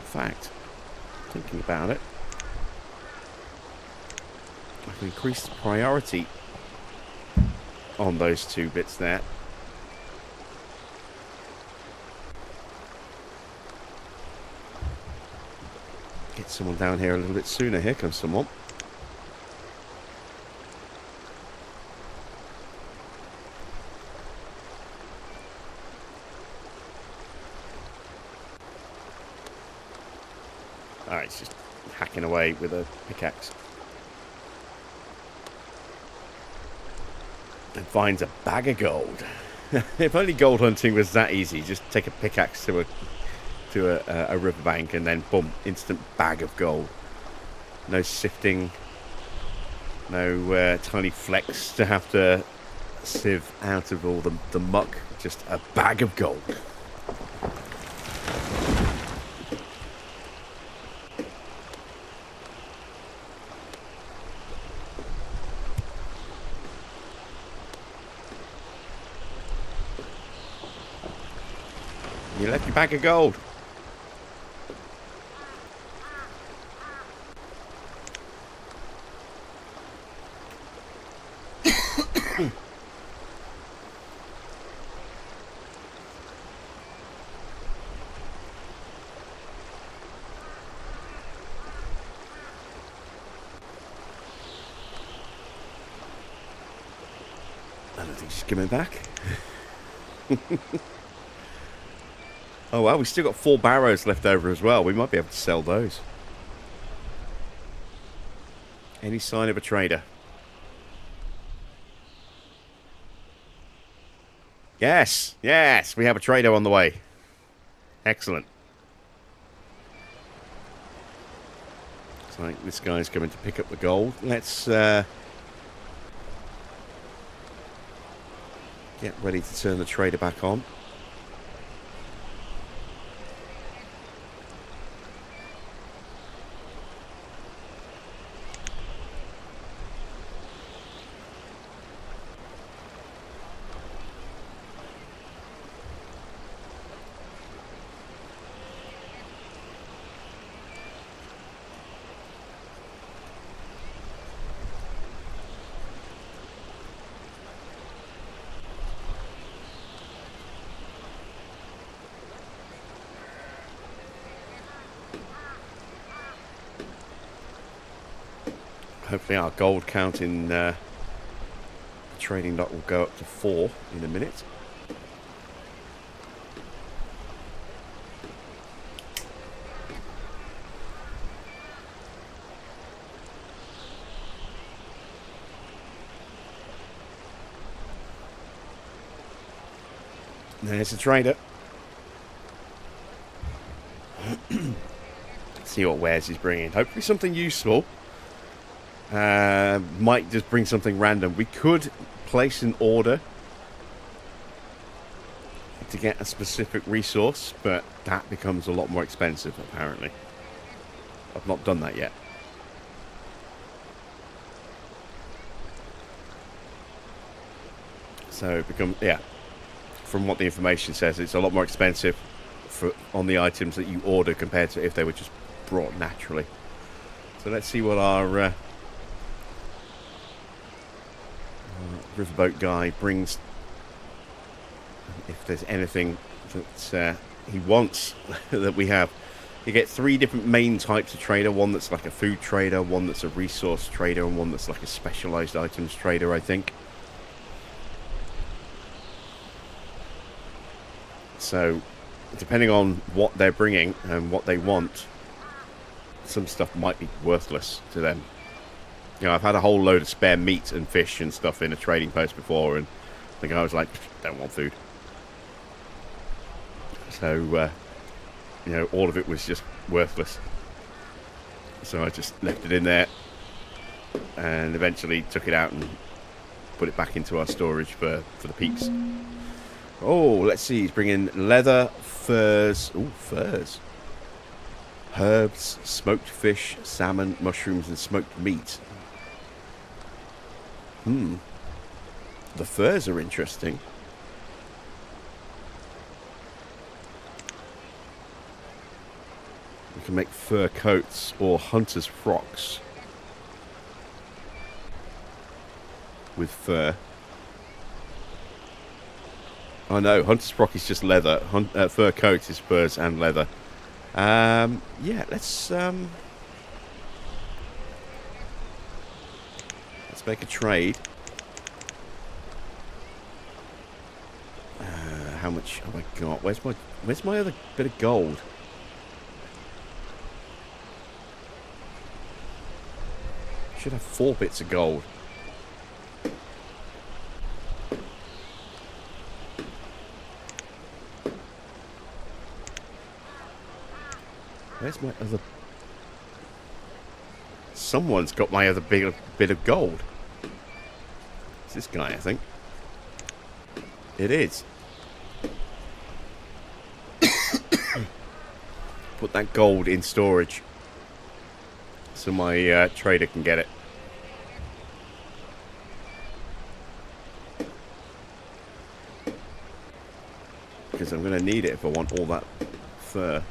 Fact, thinking about it, I can increase the priority on those 2 bits there. Get someone down here a little bit sooner. Here comes someone. Alright, it's just hacking away with a pickaxe. And finds a bag of gold. If only gold hunting was that easy. Just take a pickaxe to a riverbank and then boom, instant bag of gold. No sifting, no tiny flecks to have to sieve out of all the muck. Just a bag of gold. You left your bag of gold. I don't think she's coming back. Oh well, we've still got 4 barrows left over as well. We might be able to sell those. Any sign of a trader? Yes, yes, we have a trader on the way. Excellent. Looks like this guy's coming to pick up the gold. Let's get ready to turn the trader back on. Hopefully our gold count in the trading dock will go up to 4 in a minute. There's the trader. See what wares he's bringing. Hopefully something useful. Might just bring something random. We could place an order to get a specific resource, but that becomes a lot more expensive apparently. I've not done that yet. So it becomes, yeah, from what the information says, it's a lot more expensive on the items that you order compared to if they were just brought naturally. So let's see what our riverboat guy brings, if there's anything that he wants that we have. You get 3 different main types of trader. One that's like a food trader, one that's a resource trader, and one that's like a specialized items trader, I think. So depending on what they're bringing and what they want, some stuff might be worthless to them. You know, I've had a whole load of spare meat and fish and stuff in a trading post before, and the guy was like, don't want food. So, you know, all of it was just worthless. So I just left it in there and eventually took it out and put it back into our storage for the peeps. Oh, let's see, he's bringing leather, furs. Ooh, furs. Herbs, smoked fish, salmon, mushrooms, and smoked meat. The furs are interesting. We can make fur coats or hunter's frocks with fur. Oh no, hunter's frock is just leather. Fur coat is furs and leather. Yeah, let's make a trade. How much have I got? Where's my other bit of gold? Should have 4 bits of gold. Where's my other... Someone's got my other bit of gold. It's this guy, I think. It is. Put that gold in storage so my trader can get it. Because I'm going to need it if I want all that fur.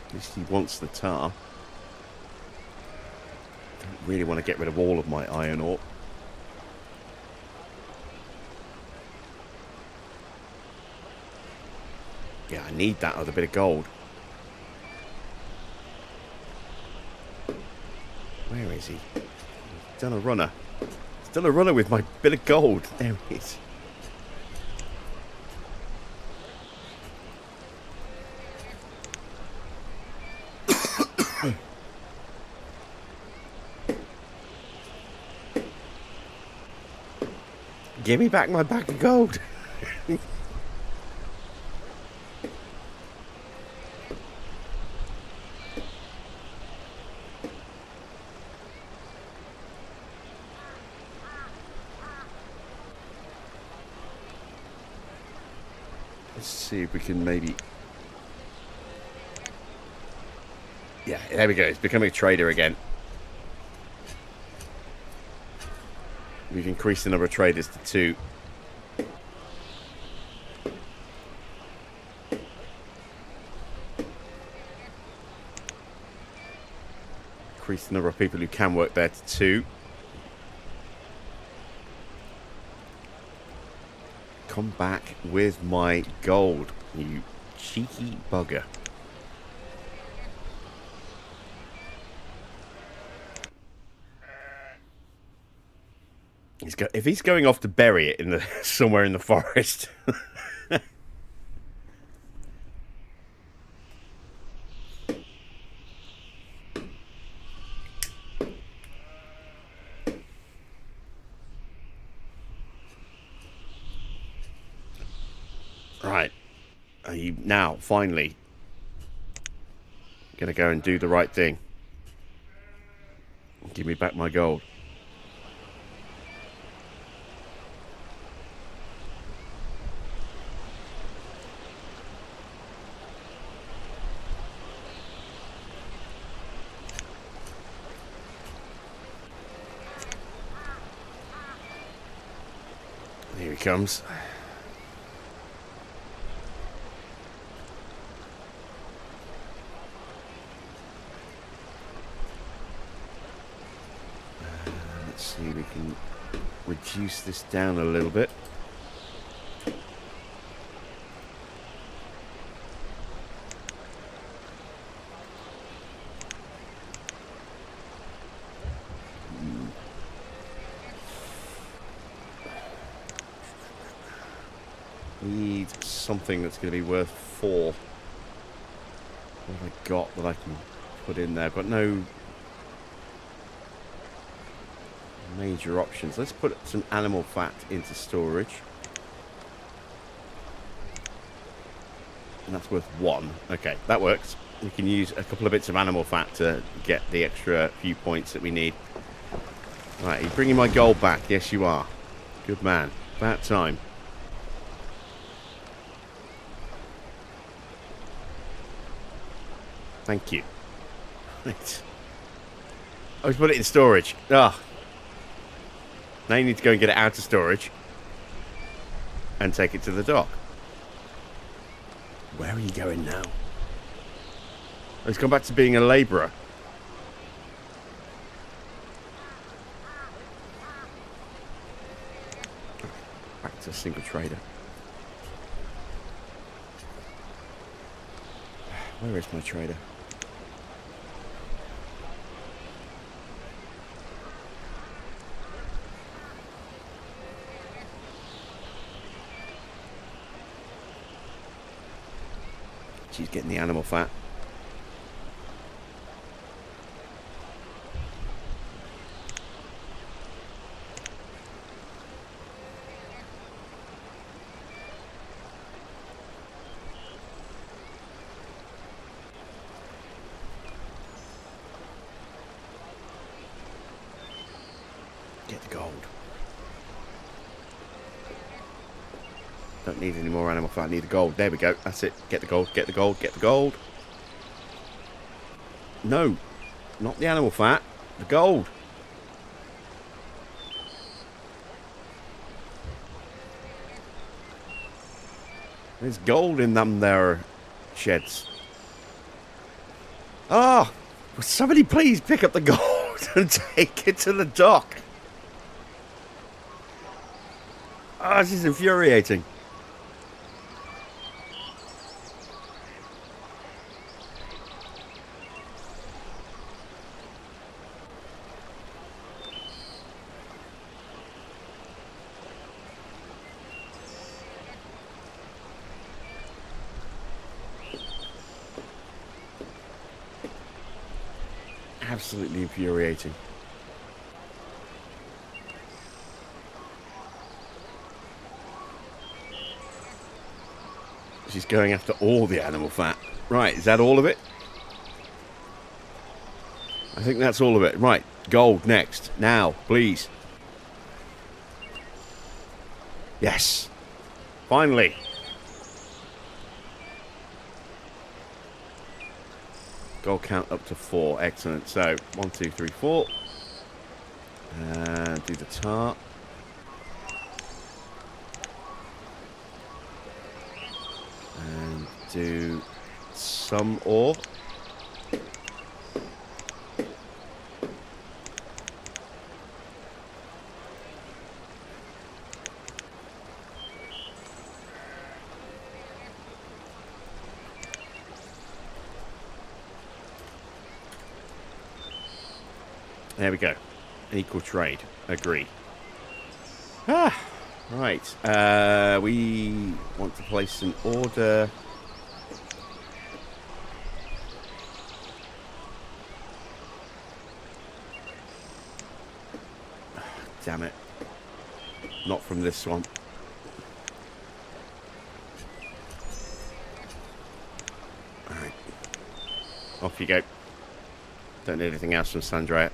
At least he wants the tar. Don't really want to get rid of all of my iron ore. Yeah, I need that other bit of gold. Where is he? He's done a runner. He's done a runner with my bit of gold. There he is. Give me back my bag of gold. Let's see if we can maybe... Yeah, there we go. It's becoming a trader again. We've increased the number of traders to 2. Increased the number of people who can work there to 2. Come back with my gold, you cheeky bugger. If he's going off to bury it in the somewhere in the forest. Right. Are you now finally gonna go and do the right thing? Give me back my gold. Here he comes. Let's see if we can reduce this down a little bit. Need something that's going to be worth 4. What have I got that I can put in there? I've got no major options. Let's put some animal fat into storage. And that's worth 1. Okay, that works. We can use a couple of bits of animal fat to get the extra few points that we need. Right, are you bringing my gold back? Yes, you are. Good man. About time. Thank you. Right. I was put it in storage. Ah. Now you need to go and get it out of storage and take it to the dock. Where are you going now? Oh, he's gone back to being a labourer. Back to a single trader. Where is my trader? She's getting the animal fat. Get the gold. Don't need any more animal fat. I need the gold. There we go. That's it. Get the gold. Get the gold. Get the gold. No. Not the animal fat. The gold. There's gold in them there sheds. Ah! Will somebody please pick up the gold and take it to the dock? Ah, this is infuriating. Absolutely infuriating. She's going after all the animal fat. Right, is that all of it? I think that's all of it. Right, gold next. Now, please. Yes. Finally. Gold count up to 4. Excellent. So, 1, 2, 3, 4. And do the tar. And do some ore. There we go. Equal trade. Agree. Ah, right. We want to place an order. Damn it. Not from this one. Alright. Off you go. Don't need anything else from Sandra.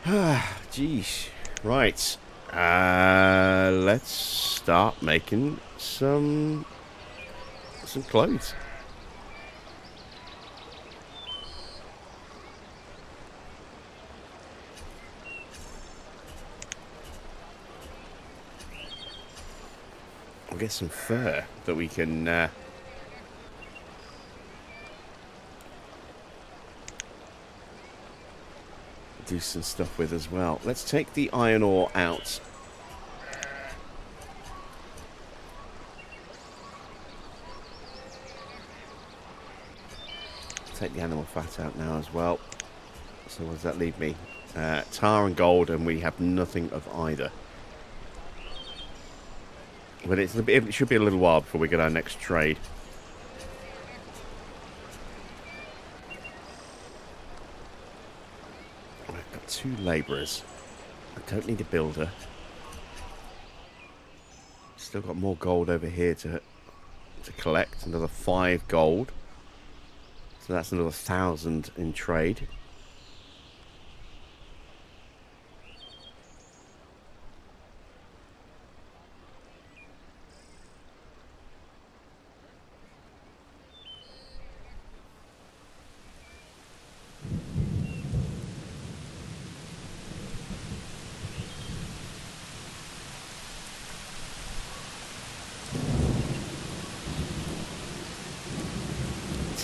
Ah, jeez. Right. Let's start making some clothes. We'll get some fur that we can do some stuff with as well. Let's take the iron ore out. Take the animal fat out now as well. So what does that leave me? Tar and gold, and we have nothing of either. But it should be a little while before we get our next trade. I've got 2 labourers. I don't need a builder. Still got more gold over here to collect. Another 5 gold. So that's another 1,000 in trade.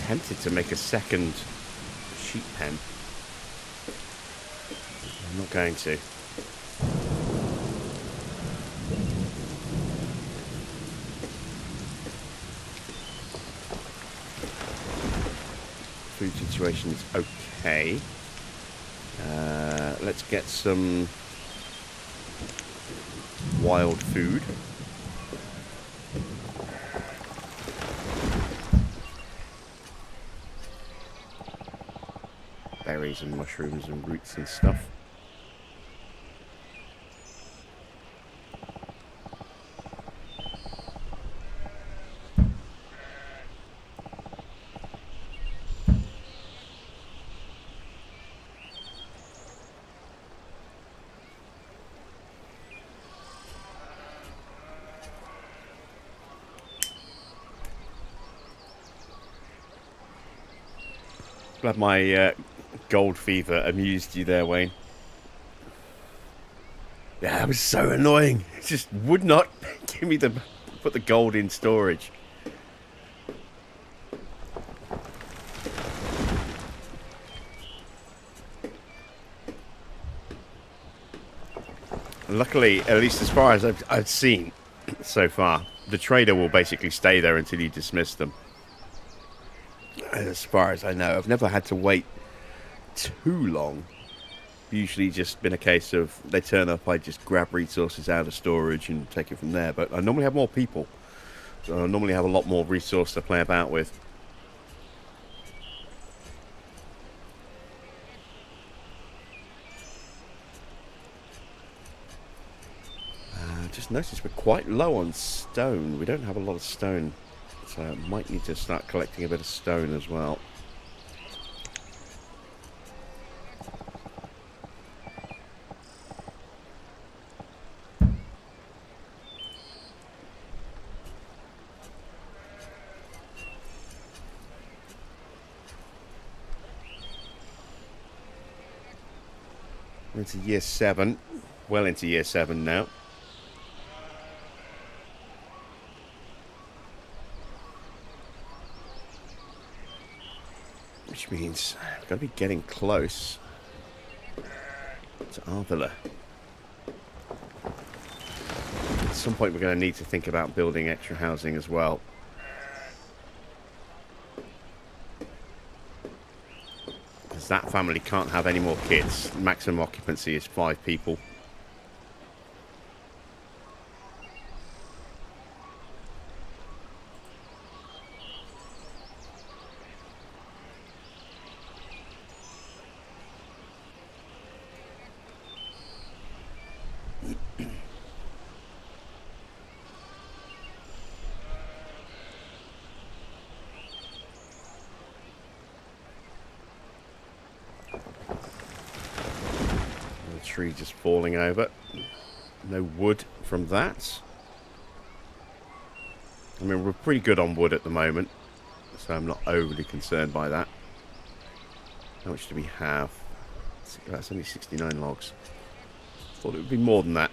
Tempted to make a second sheep pen. I'm not going to. Food situation is okay. Let's get some wild food. Berries and mushrooms and roots and stuff. Glad my gold fever amused you there, Wayne. Yeah, that was so annoying. It just would not give me put the gold in storage. Luckily, at least as far as I've seen so far, the trader will basically stay there until you dismiss them. As far as I know, I've never had to wait too long. Usually just been a case of they turn up, I just grab resources out of storage and take it from there. But I normally have more people, so I normally have a lot more resource to play about with. just noticed we're quite low on stone. We don't have a lot of stone, so I might need to start collecting a bit of stone as well. We're into year 7, well into year 7 now. Which means we've got to be getting close to Arvilla. At some point we're going to need to think about building extra housing as well. Because that family can't have any more kids. Maximum occupancy is 5 people. Tree just falling over. No wood from that. I mean, we're pretty good on wood at the moment, so I'm not overly concerned by that. How much do we have? That's only 69 logs. Thought it would be more than that.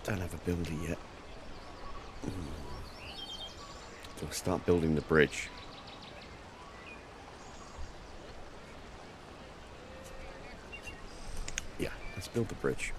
Don't have a builder yet. So we'll start building the bridge. Yeah, let's build the bridge.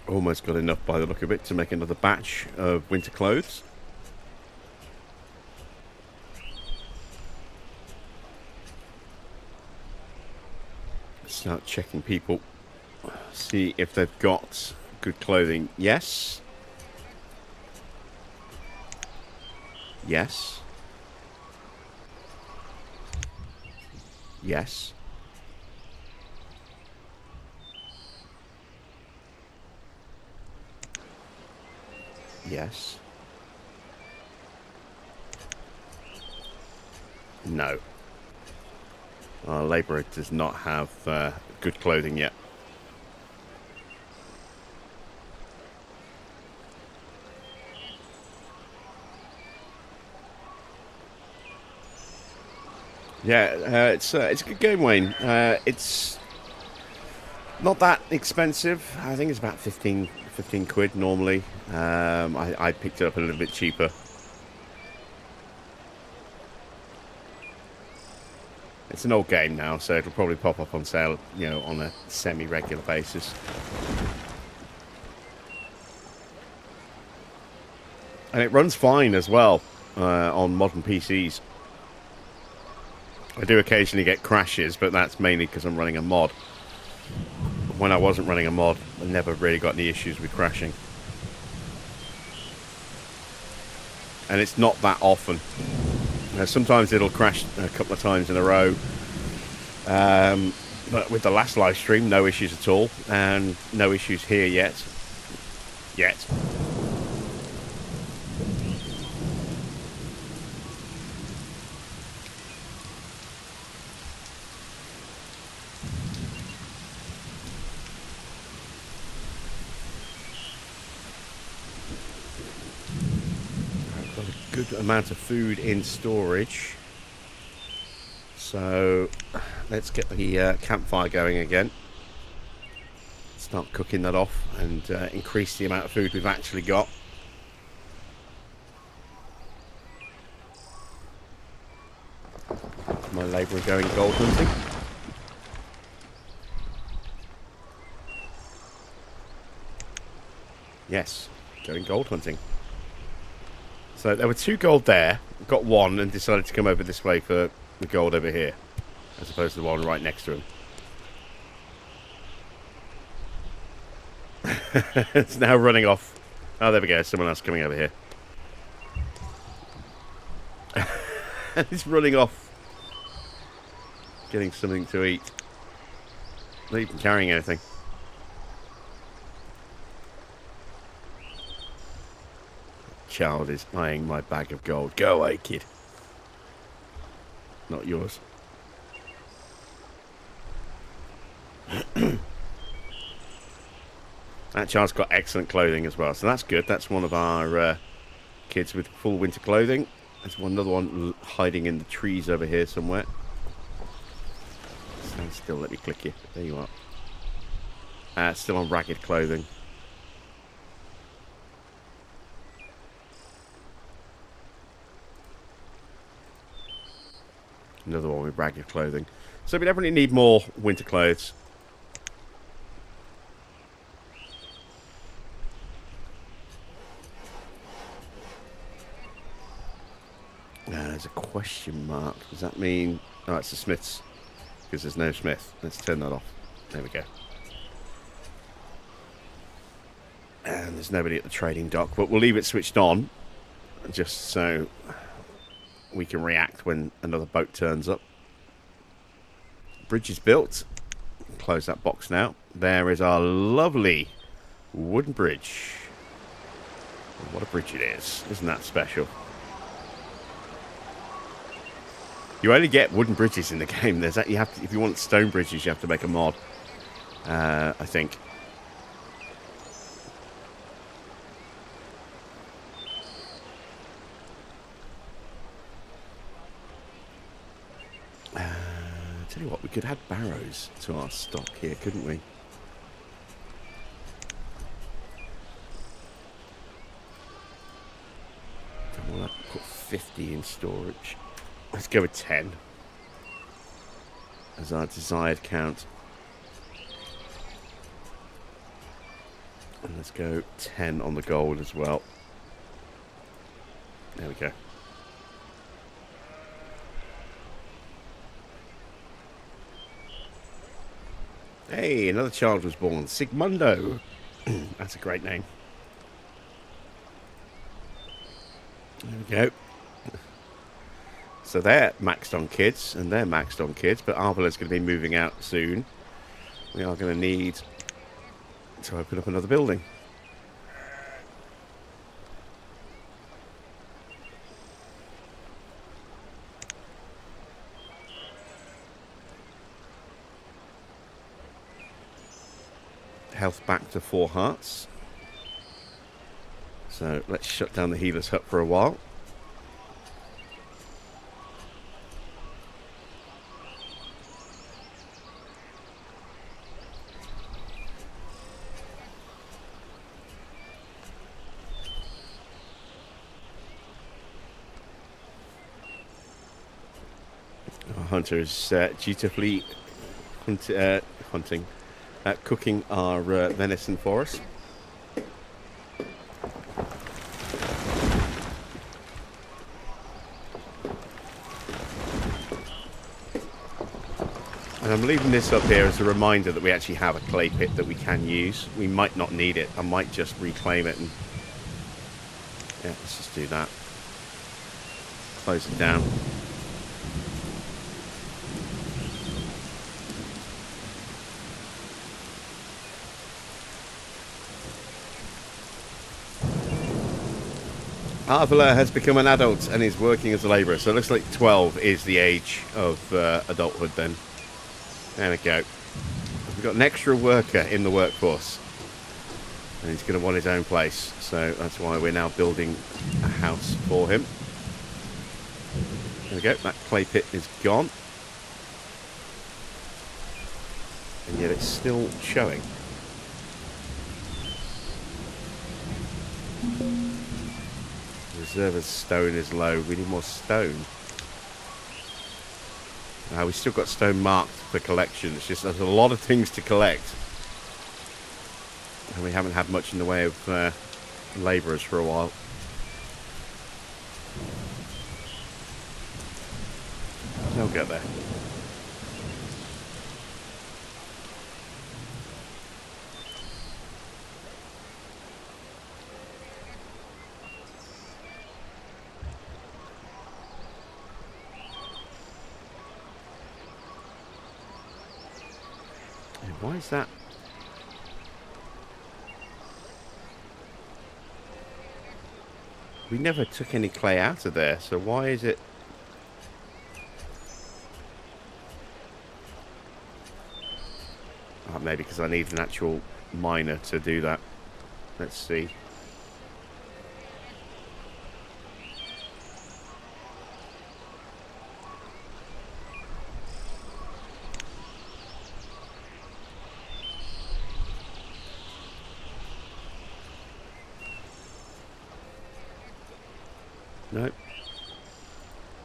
Almost got enough by the look of it to make another batch of winter clothes. Start checking people. See if they've got good clothing. Yes. Yes. Yes. Yes. No. Our labourer does not have good clothing yet. Yeah, it's a good game, Wayne. It's not that expensive. I think it's about 15 quid normally. I picked it up a little bit cheaper. It's an old game now, so it'll probably pop up on sale, you know, on a semi-regular basis. And it runs fine as well on modern PCs. I do occasionally get crashes, but that's mainly because I'm running a mod. When I wasn't running a mod, I never really got any issues with crashing. And it's not that often. Sometimes it'll crash a couple of times in a row. But with the last live stream, no issues at all. And no issues here yet. Good amount of food in storage, so let's get the campfire going again, start cooking that off and increase the amount of food we've actually got. My labourer going gold hunting. Yes, going gold hunting. So there were 2 gold there. Got 1 and decided to come over this way for the gold over here, as opposed to the one right next to him. It's now running off. Oh, there we go. Someone else coming over here. He's running off, getting something to eat. Not even carrying anything. Child is eyeing my bag of gold. Go away, kid. Not yours. That child's got excellent clothing as well, so that's good. That's one of our kids with full winter clothing. There's another one hiding in the trees over here somewhere. Stand still, let me click you. There you are. Still on ragged clothing. Another one with ragged clothing. So we definitely need more winter clothes. There's a question mark. Does that mean... Oh, it's the smith's. Because there's no smith. Let's turn that off. There we go. And there's nobody at the trading dock. But we'll leave it switched on. Just so we can react when another boat turns up. Bridge is built. Close that box now. There is our lovely wooden bridge. What a bridge it is. Isn't that special? You only get wooden bridges in the game. There's that you have to, if you want stone bridges, you have to make a mod. I think. Tell you what, we could add barrows to our stock here, couldn't we? Don't want to put 50 in storage. Let's go with 10 as our desired count. And let's go 10 on the gold as well. There we go. Hey, another child was born. Sigmundo. That's a great name. There we go. So they're maxed on kids, and they're maxed on kids, but Arvela's going to be moving out soon. We are going to need to open up another building. Health back to 4 hearts. So let's shut down the healer's hut for a while. Our hunter is dutifully hunting. Cooking our venison for us. And I'm leaving this up here as a reminder that we actually have a clay pit that we can use. We might not need it. I might just reclaim it and... Yeah, let's just do that. Close it down. Arvela has become an adult and is working as a labourer. So it looks like 12 is the age of adulthood then. There we go. We've got an extra worker in the workforce. And he's going to want his own place. So that's why we're now building a house for him. There we go. That clay pit is gone. And yet it's still showing. Reserve of stone is low. We need more stone. We've still got stone marked for collection. It's just there's a lot of things to collect. And we haven't had much in the way of labourers for a while. They'll get there. Why is that? We never took any clay out of there, so why is it? Oh, maybe because I need an actual miner to do that. Let's see. Nope.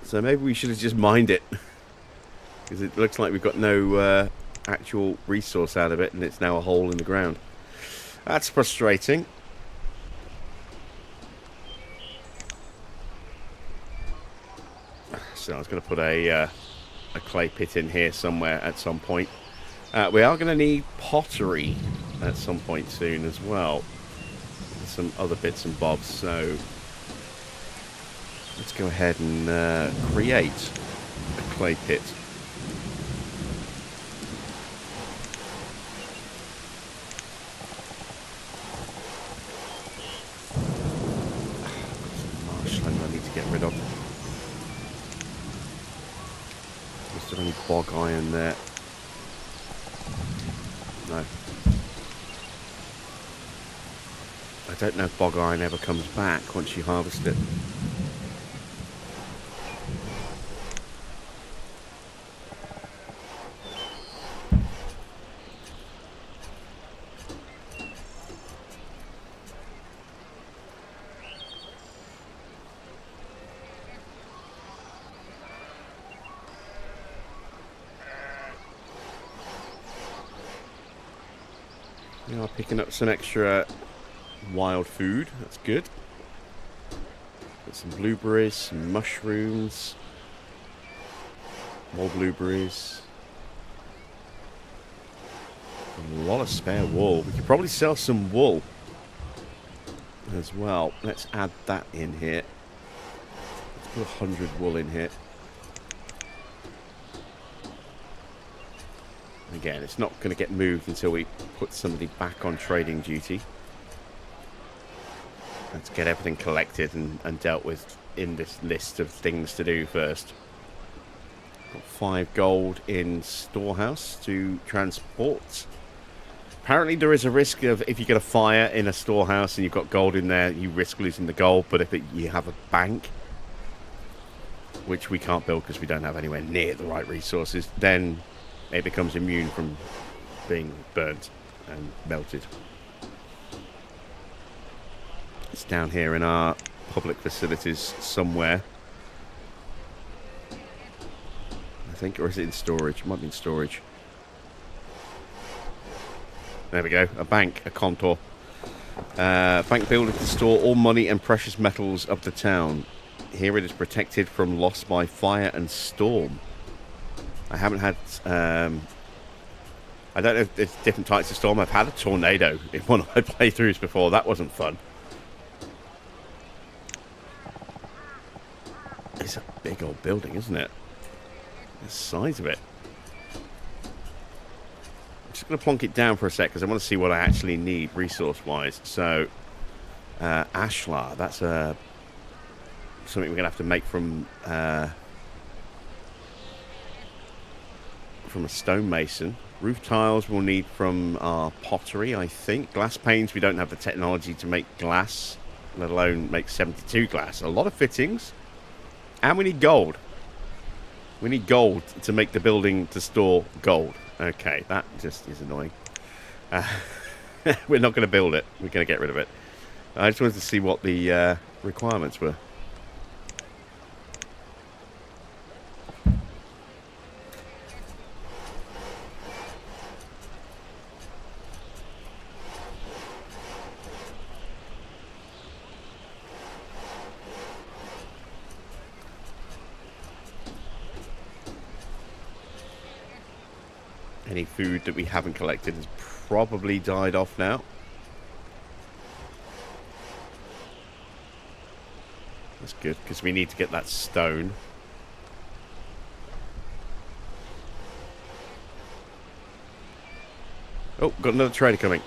So maybe we should have just mined it. Because it looks like we've got no actual resource out of it, and it's now a hole in the ground. That's frustrating. So I was going to put a clay pit in here somewhere at some point. We are going to need pottery at some point soon as well. Some other bits and bobs, so let's go ahead and create a clay pit. Some marshland I need to get rid of. Is there any bog iron there? No. I don't know if bog iron ever comes back once you harvest it. We are picking up some extra wild food. That's good. Got some blueberries, some mushrooms, more blueberries. A lot of spare wool. We could probably sell some wool as well. Let's add that in here. Let's put 100 wool in here. Again, it's not going to get moved until we put somebody back on trading duty. Let's get everything collected and dealt with in this list of things to do first. Got 5 gold in storehouse to transport. Apparently there is a risk of if you get a fire in a storehouse and you've got gold in there, you risk losing the gold. But if you have a bank, which we can't build because we don't have anywhere near the right resources, then it becomes immune from being burnt and melted. It's down here in our public facilities somewhere, I think, or is it in storage? It might be in storage. There we go, a bank, a contour. Bank builder to store all money and precious metals of the town. Here it is protected from loss by fire and storm. I haven't had, I don't know if there's different types of storm. I've had a tornado in one of my playthroughs before. That wasn't fun. It's a big old building, isn't it? The size of it. I'm just going to plonk it down for a sec because I want to see what I actually need resource-wise. So, ashlar, that's something we're going to have to make from a stonemason. Roof tiles we'll need from our pottery, I think. Glass panes, we don't have the technology to make glass, let alone make 72 glass. A lot of fittings. And we need gold. We need gold to make the building to store gold. Okay, that just is annoying. We're not going to build it. We're going to get rid of it. I just wanted to see what the requirements were. Any food that we haven't collected has probably died off now. That's good, because we need to get that stone. Oh, got another trader coming.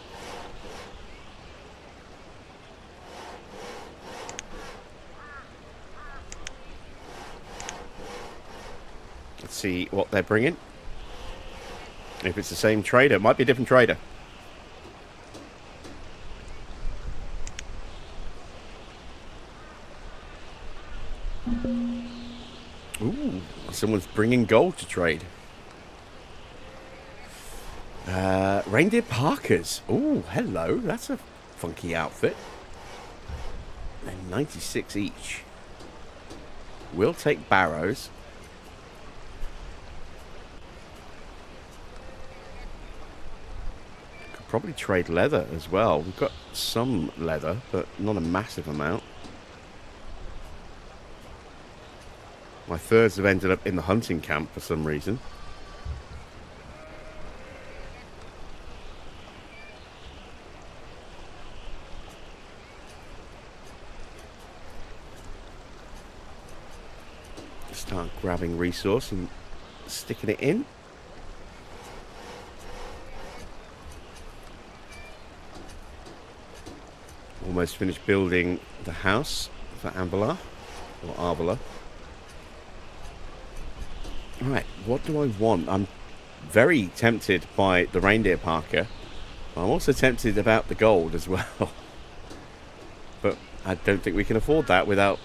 Let's see what they're bringing. If it's the same trader, it might be a different trader. Ooh, someone's bringing gold to trade. Reindeer Parkers. Ooh, hello. That's a funky outfit. And 96 each. We'll take barrows. Could probably trade leather as well. We've got some leather, but not a massive amount. My thirds have ended up in the hunting camp for some reason. Start grabbing resource and sticking it in. Almost finished building the house for Ambala, or Arvala. Right, what do I want? I'm very tempted by the reindeer parker. I'm also tempted about the gold as well. But I don't think we can afford that without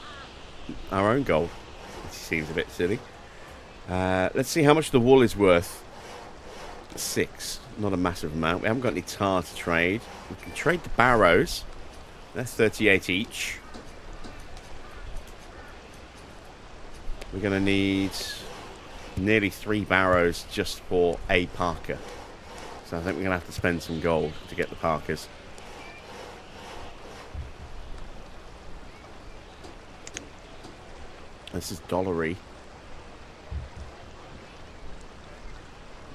our own gold. Which seems a bit silly. Let's see how much the wool is worth. 6. Not a massive amount. We haven't got any tar to trade. We can trade the barrows. That's 38 each. We're going to need nearly 3 barrows just for a parker. So I think we're going to have to spend some gold to get the parkers. This is dollary.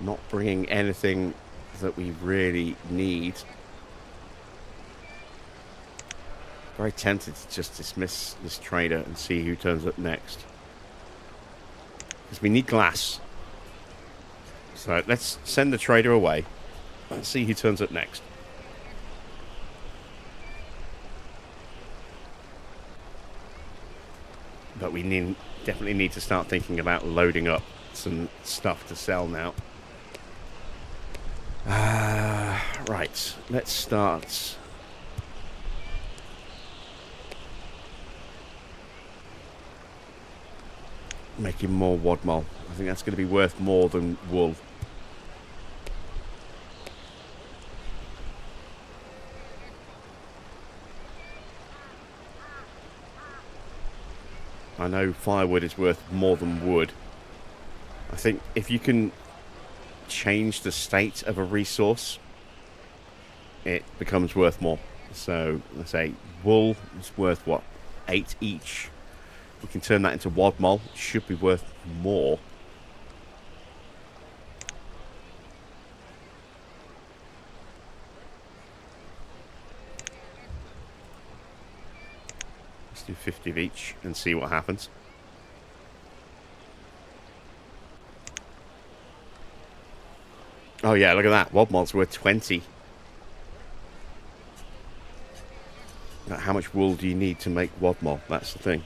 Not bringing anything that we really need. Very tempted to just dismiss this trader and see who turns up next. Because we need glass. So let's send the trader away and see who turns up next. But we definitely need to start thinking about loading up some stuff to sell now. Right, let's start. Making more wadmal. I think that's going to be worth more than wool. I know firewood is worth more than wood. I think if you can change the state of a resource, it becomes worth more. So let's say wool is worth what? 8 each. We can turn that into wadmal. It should be worth more. Let's do 50 of each and see what happens. Oh yeah, look at that. Wadmal's worth 20. How much wool do you need to make wadmal? That's the thing.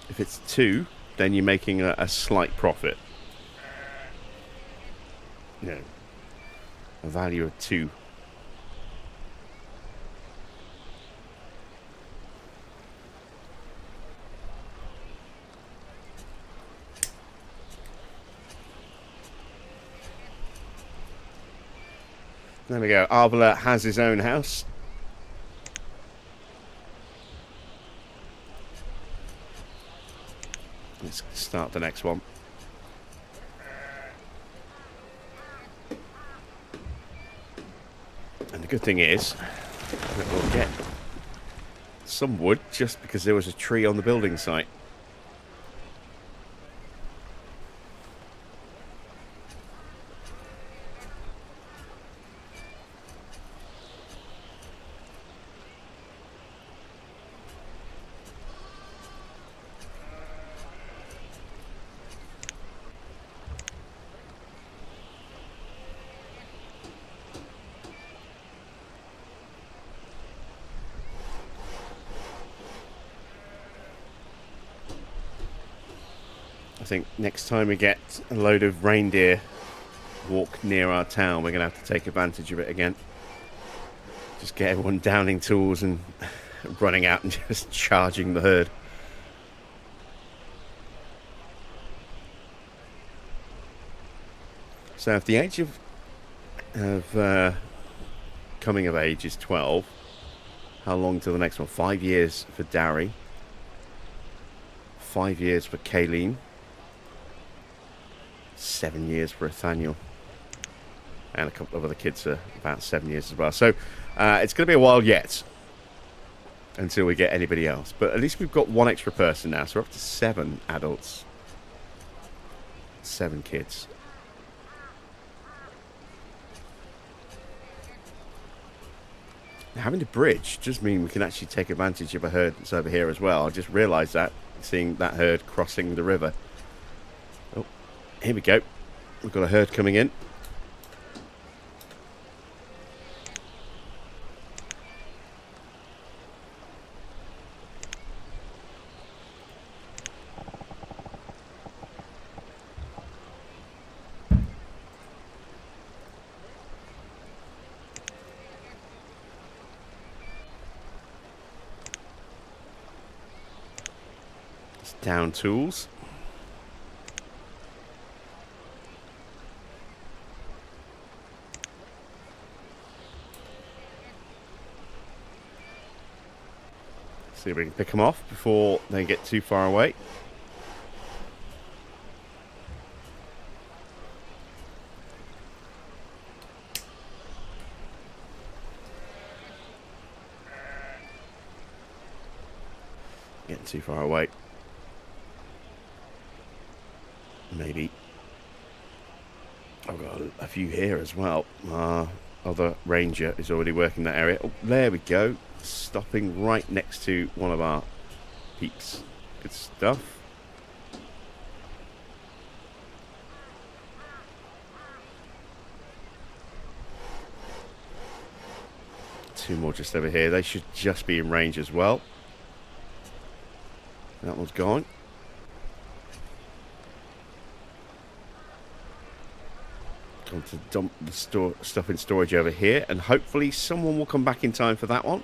If it's 2, then you're making a slight profit. No. A value of 2. There we go. Arvala has his own house. Let's start the next one. And the good thing is that we'll get some wood just because there was a tree on the building site. I think next time we get a load of reindeer walk near our town, we're going to have to take advantage of it again. Just get everyone downing tools and running out and just charging the herd. So if the age of coming of age is 12, how long till the next one? 5 years for Darry. 5 years for Kayleen. 7 years for Nathaniel, and a couple of other kids are about 7 years as well. So it's going to be a while yet until we get anybody else, but at least we've got one extra person now, so we're up to 7 adults, 7 kids. Now, having a bridge does mean we can actually take advantage of a herd that's over here as well. I just realised that, seeing that herd crossing the river. Here we go. We've got a herd coming in. It's down tools. See if we can pick them off before they get too far away. Getting too far away. Maybe. I've got a few here as well. Other ranger is already working that area. Oh, there we go. Stopping right next to one of our peeps. Good stuff. Two more just over here. They should just be in range as well. That one's gone. Time to dump the stuff in storage over here, and hopefully someone will come back in time for that one.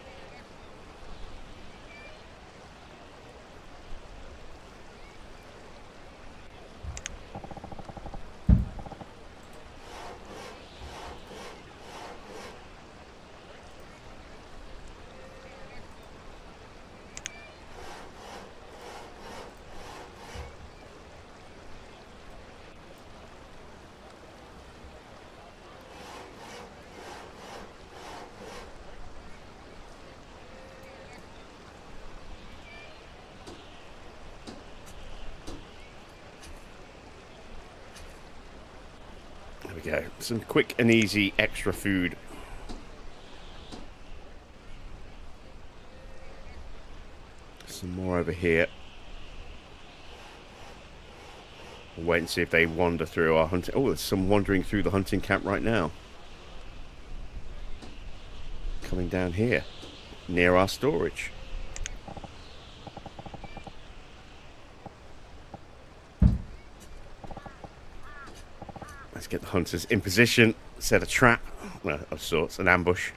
There we go. Some quick and easy extra food. Some more over here. We'll wait and see if they wander through our hunting. Oh, there's some wandering through the hunting camp right now. Coming down here, near our storage. Let's get the hunters in position, set a trap, well, of sorts, an ambush.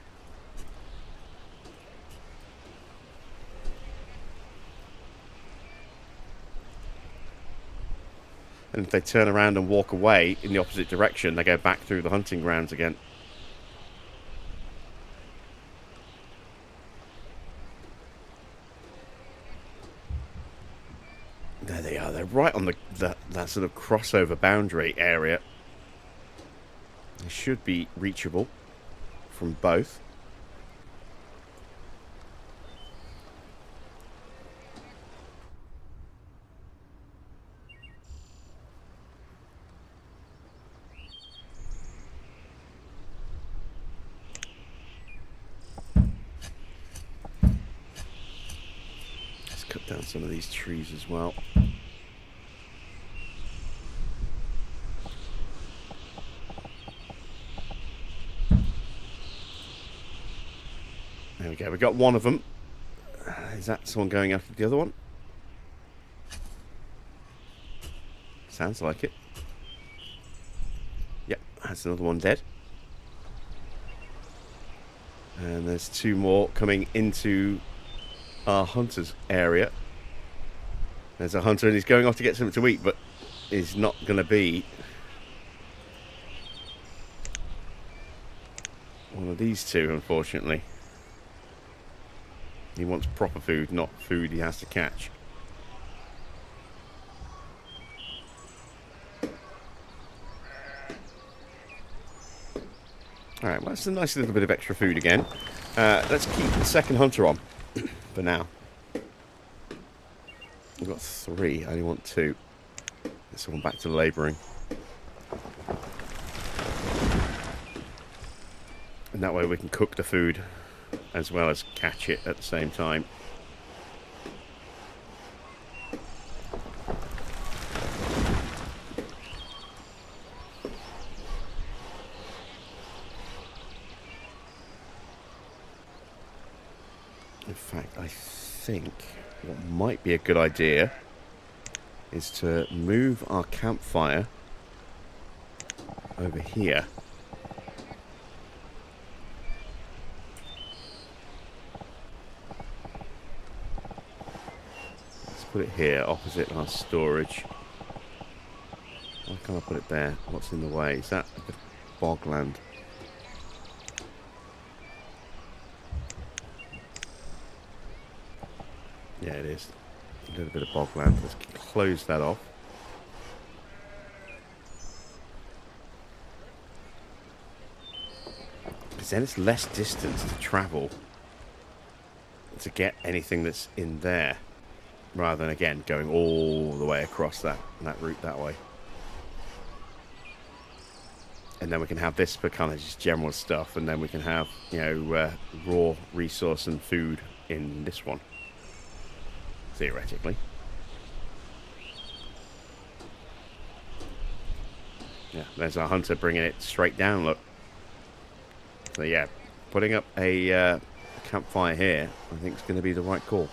And if they turn around and walk away in the opposite direction, they go back through the hunting grounds again. There they are. They're right on that sort of crossover boundary area. They should be reachable from both. plant some of these trees as well. There we go. We got one of them. Is that someone going after the other one? Sounds like it. Yep, that's another one dead. And there's two more coming into our hunter's area. There's a hunter and he's going off to get something to eat, but is not going to be one of these two, unfortunately. He wants proper food, not food he has to catch. Alright, well, that's a nice little bit of extra food again. Let's keep the second hunter on for now. We've got 3. I only want 2. Get someone back to labouring. And that way we can cook the food as well as catch it at the same time. In fact, I think what might be a good idea is to move our campfire over here. Let's put it here, opposite our storage. Why can't I put it there? What's in the way? Is that a bit of bogland? Yeah, it is. A little bit of bogland. Let's close that off. Because then it's less distance to travel to get anything that's in there, rather than, again, going all the way across that route that way. And then we can have this for kind of just general stuff, and then we can have, you know, raw resource and food in this one. Theoretically. Yeah, there's our hunter bringing it straight down, look. So yeah, putting up a campfire here, I think is going to be the right call.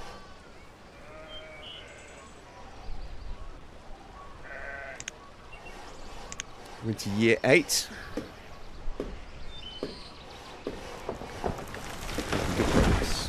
We're into year 8. Good progress.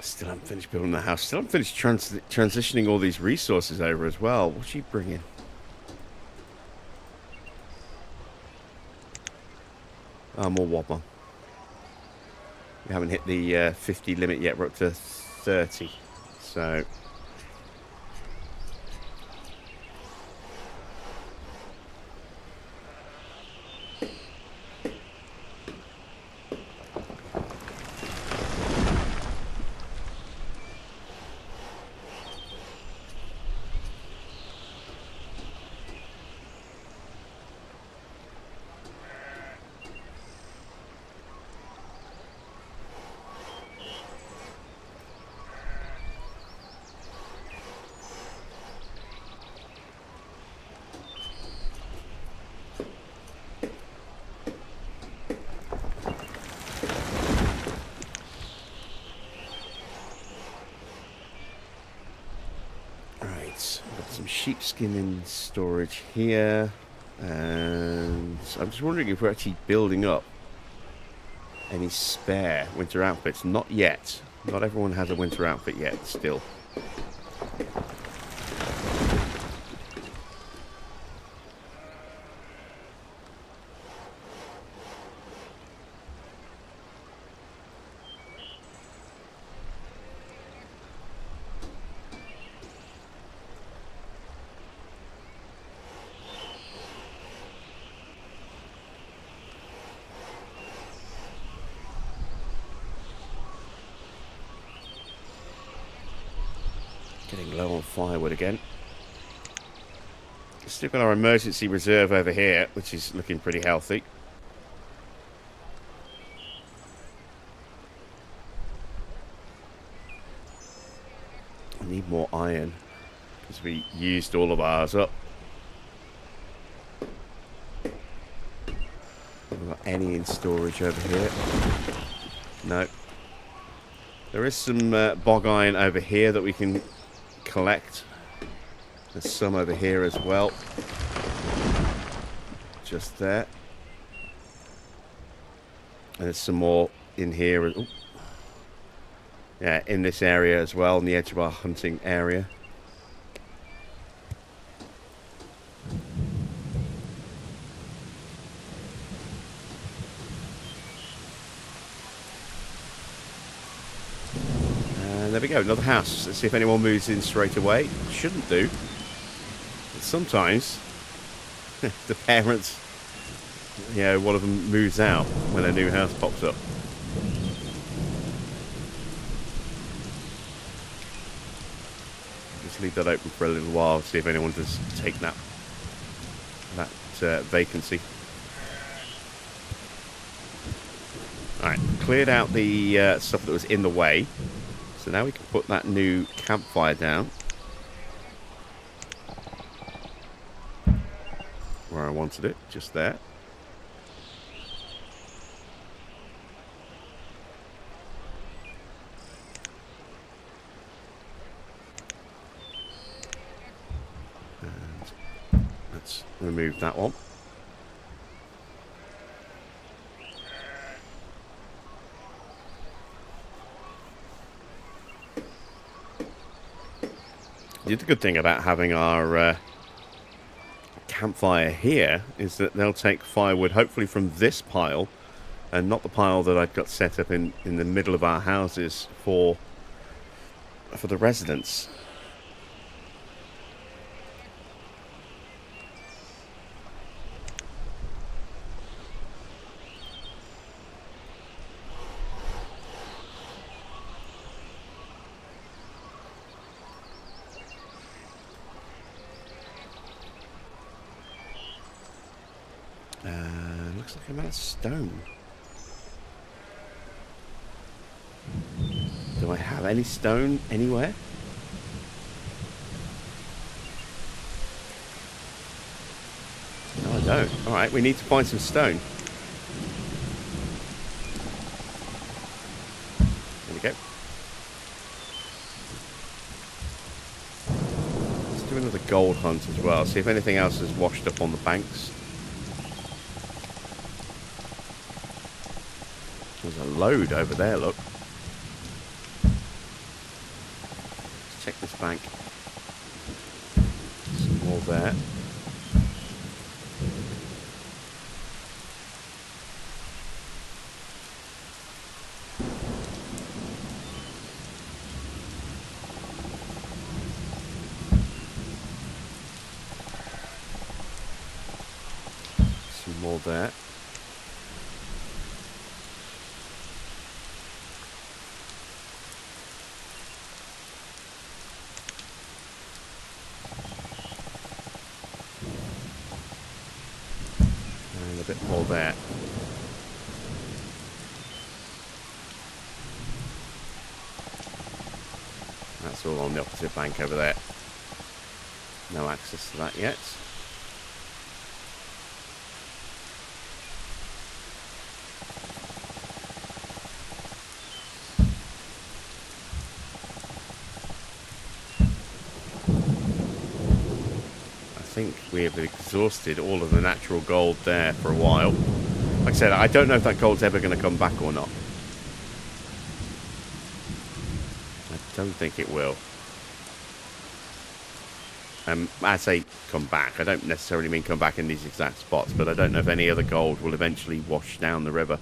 Still haven't finished building the house. Still haven't finished transitioning all these resources over as well. What's she bringing? More wobbler. We haven't hit the 50 limit yet. We're up to 30. So... sheepskin in storage here. And I'm just wondering if we're actually building up any spare winter outfits. Not yet. Not everyone has a winter outfit yet, still. Getting low on firewood again. Still got our emergency reserve over here, which is looking pretty healthy. I need more iron because we used all of ours up. Haven't got any in storage over here. No. There is some bog iron over here that we can collect. There's some over here as well. Just there. And there's some more in here. Ooh. Yeah, in this area as well, on the edge of our hunting area. And there we go, another house. Let's see if anyone moves in straight away. Shouldn't do. But sometimes the parents, you know, one of them moves out when a new house pops up. Just leave that open for a little while, see if anyone does take that vacancy. Alright, cleared out the stuff that was in the way. So now we can put that new campfire down where I wanted it, just there. And let's remove that one. The good thing about having our campfire here is that they'll take firewood hopefully from this pile and not the pile that I've got set up in the middle of our houses for the residents. Looks like I'm out of stone. Do I have any stone anywhere? No, I don't. Alright, we need to find some stone. There we go. Let's do another gold hunt as well. See if anything else is washed up on the banks. There's a load over there, look. Let's check this bank. Some more there. Some more there. A bit more there. That's all on the opposite bank over there. No access to that yet. think we have exhausted all of the natural gold there for a while. Like I said, I don't know if that gold's ever going to come back or not. I don't think it will. I say come back. I don't necessarily mean come back in these exact spots, but I don't know if any other gold will eventually wash down the river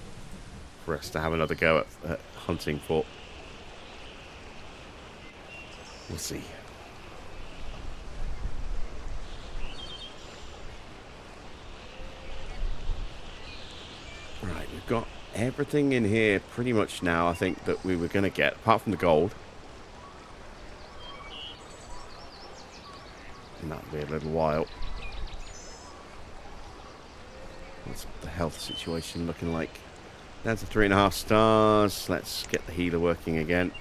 for us to have another go at hunting for. We'll see. Right, we've got everything in here pretty much now, I think, that we were going to get, apart from the gold. And that'll be a little while. What's the health situation looking like? That's a 3.5 stars. Let's get the healer working again.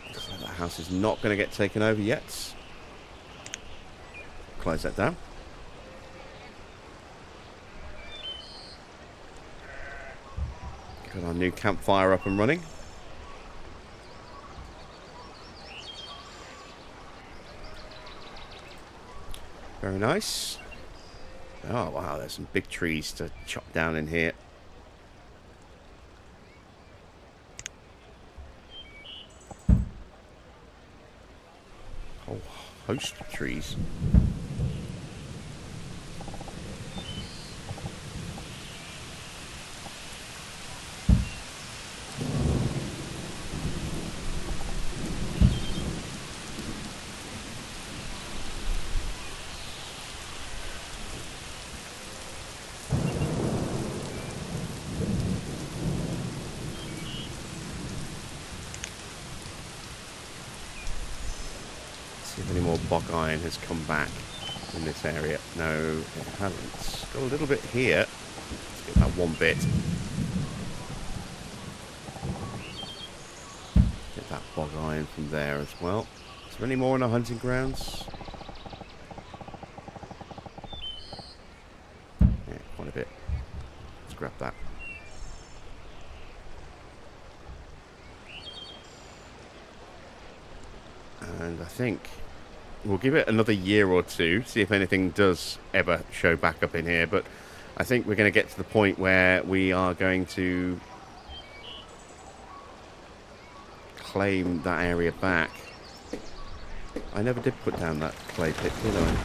Looks like that house is not going to get taken over yet. Close that down. Got our new campfire up and running. Very nice. Oh, wow, there's some big trees to chop down in here. Whole host of trees. See if any more bog iron has come back in this area. No, it hasn't. Got a little bit here. Let's get that one bit. Get that bog iron from there as well. Is there any more in our hunting grounds? Yeah, quite a bit. Let's grab that. And I think we'll give it another year or two, see if anything does ever show back up in here. But I think we're going to get to the point where we are going to claim that area back. I never did put down that clay pit, did I?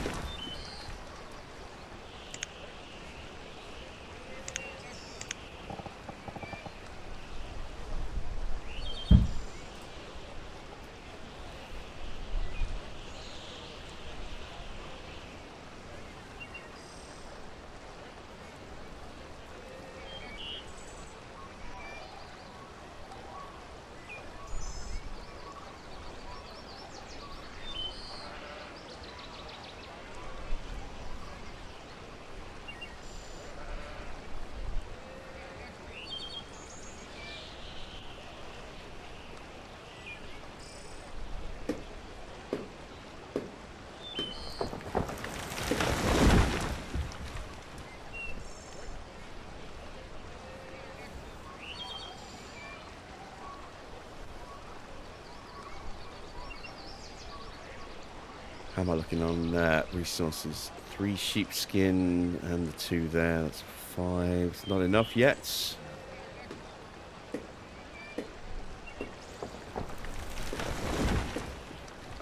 How am I looking on resources? 3 sheepskin and the 2 there. That's 5. It's not enough yet.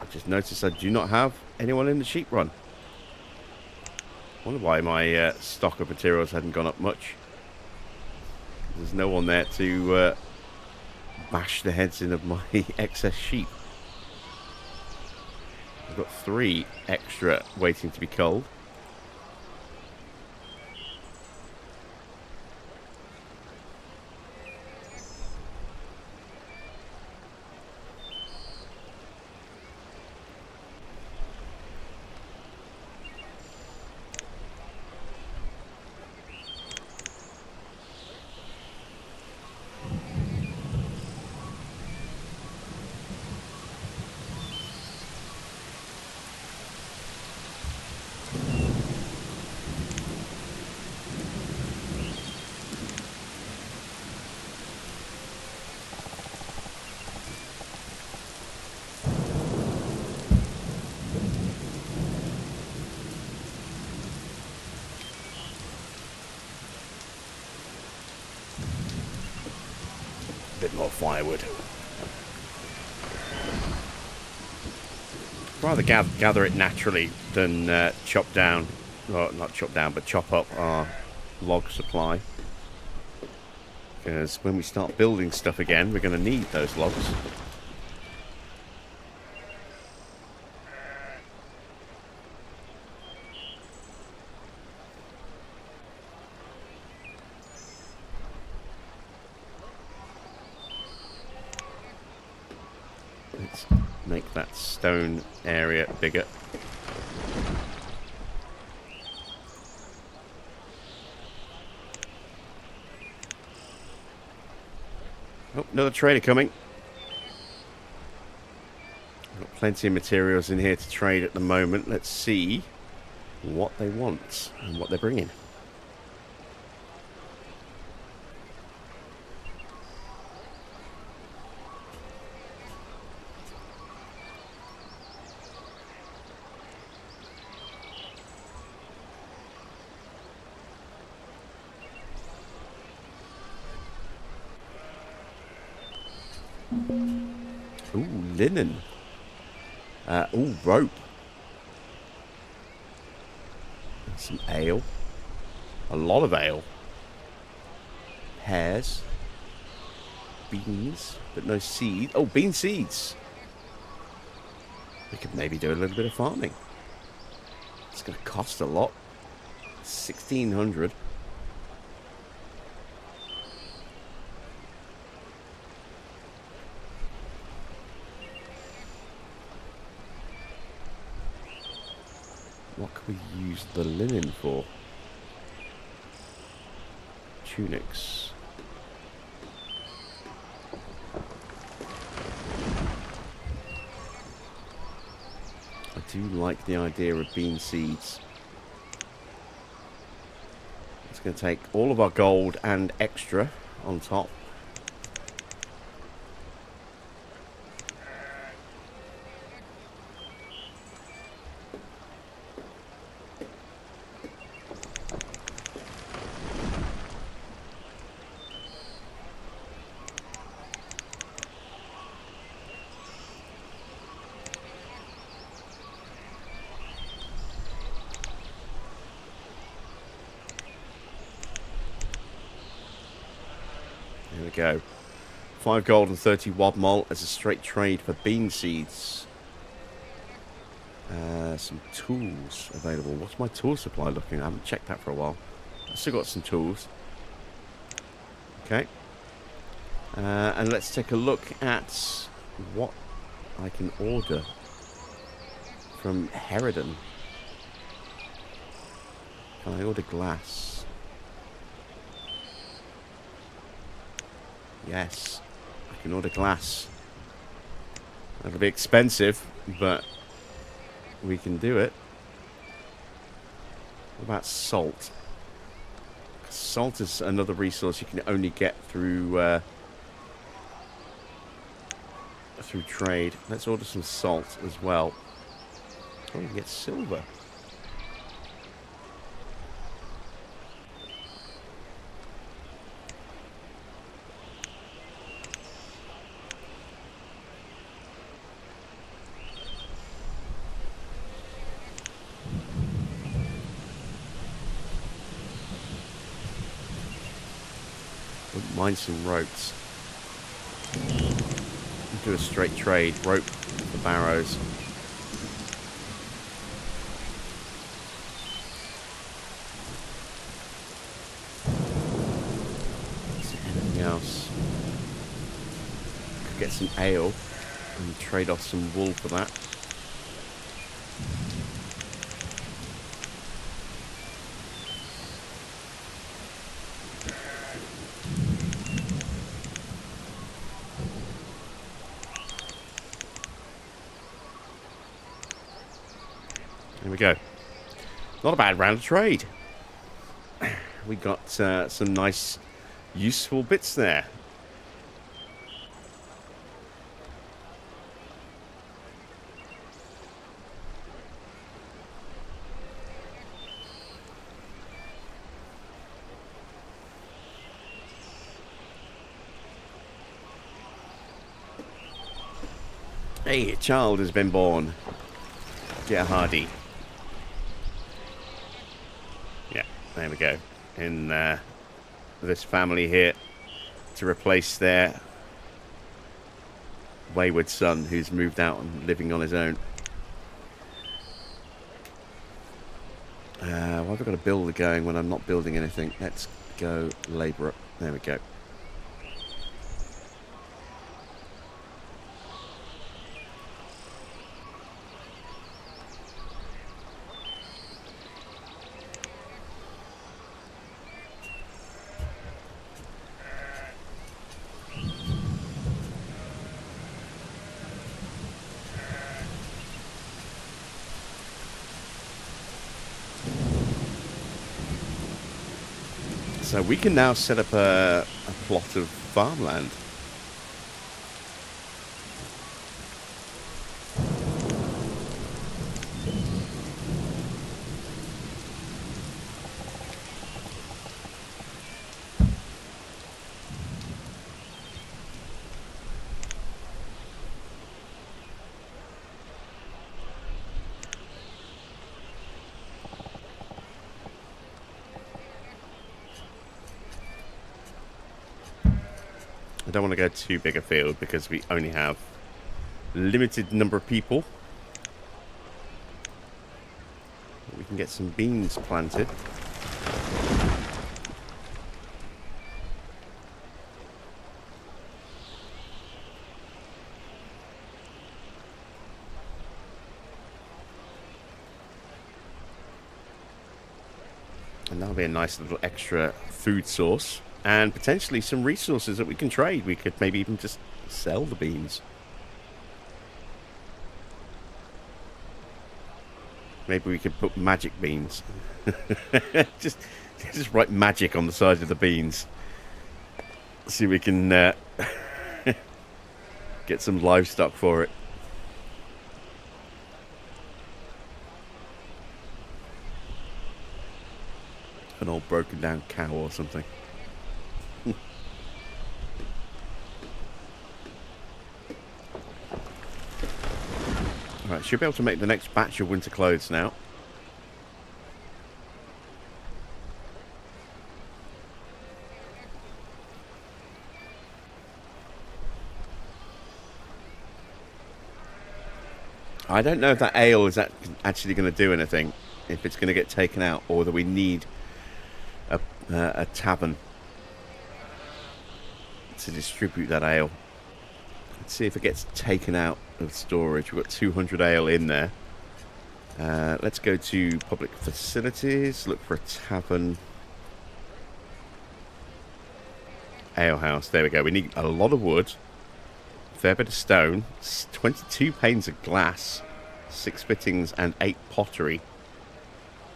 I've just noticed I do not have anyone in the sheep run. I wonder why my stock of materials hadn't gone up much. There's no one there to bash the heads in of my excess sheep. I've got 3 extra waiting to be culled. A bit more firewood. Rather gather it naturally than chop down, well, not chop down, but chop up our log supply. Because when we start building stuff again, we're going to need those logs. Let's make that stone area bigger. Oh, another trader coming. Got plenty of materials in here to trade at the moment. Let's see what they want and what they're bringing. Ooh, linen. Ooh, rope. Some ale. A lot of ale. Pears. Beans, but no seed. Oh, bean seeds. We could maybe do a little bit of farming. It's going to cost a lot. 1,600. What can we use the linen for? Tunics. I do like the idea of bean seeds. It's going to take all of our gold and extra on top. There we go. 5 gold and 30 wobmol as a straight trade for bean seeds. Some tools available. What's my tool supply looking? I haven't checked that for a while. I've still got some tools. Okay. And let's take a look at what I can order from Herodon. Can I order glass? Yes, I can order glass. That'll be expensive, but we can do it. What about salt? Salt is another resource you can only get through through trade. Let's order some salt as well. Oh, you can get silver. Wouldn't mind some ropes. Do a straight trade. Rope for barrows. Anything else? Could get some ale and trade off some wool for that. There we go. Not a bad round of trade. We got some nice, useful bits there. Hey, a child has been born. Get hardy. Yeah, there we go. In this family here to replace their wayward son who's moved out and living on his own. Why have I got a builder going when I'm not building anything? Let's go labourer. There we go. So we can now set up a plot of farmland. I don't want to go too big a field because we only have a limited number of people. We can get some beans planted. And that'll be a nice little extra food source. And potentially some resources that we can trade. We could maybe even just sell the beans. Maybe we could put magic beans. just write magic on the side of the beans. See if we can get some livestock for it. An old broken down cow or something. Alright, should be able to make the next batch of winter clothes now. I don't know if that ale is actually going to do anything, if it's going to get taken out, or whether we need a tavern to distribute that ale. Let's see if it gets taken out of storage. We've got 200 ale in there. Let's go to public facilities, look for a tavern. Ale house, there we go. We need a lot of wood, a fair bit of stone, 22 panes of glass, 6 fittings and 8 pottery.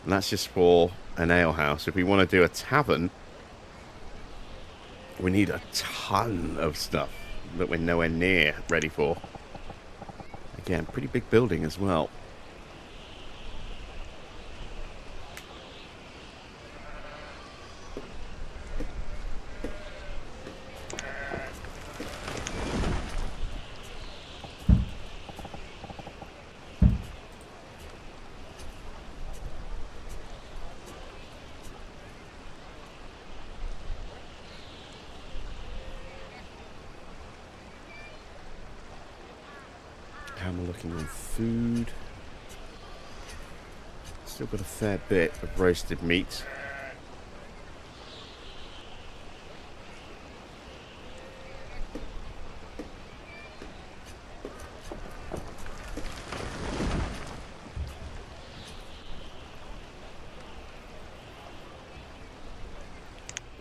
And that's just for an ale house. If we want to do a tavern, we need a ton of stuff that we're nowhere near ready for. Again, pretty big building as well. How am I looking on food? Still got a fair bit of roasted meat.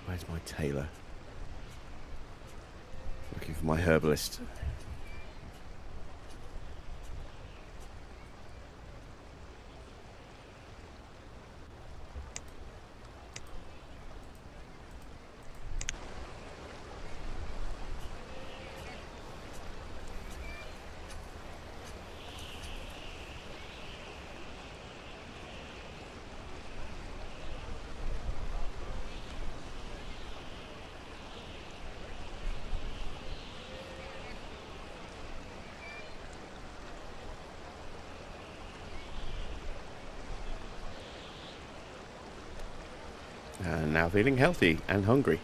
Where's my tailor? Looking for my herbalist. And now feeling healthy and hungry.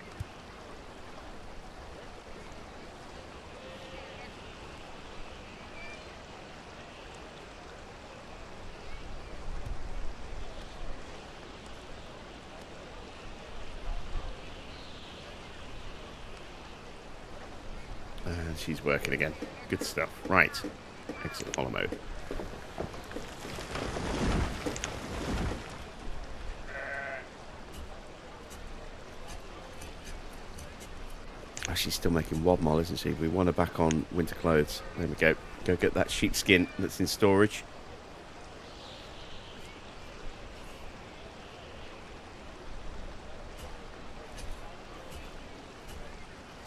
And she's working again. Good stuff. Right. Exit follow mode. Oh, she's still making wobmol, isn't she? We want her back on winter clothes. There we go. Go get that sheepskin that's in storage.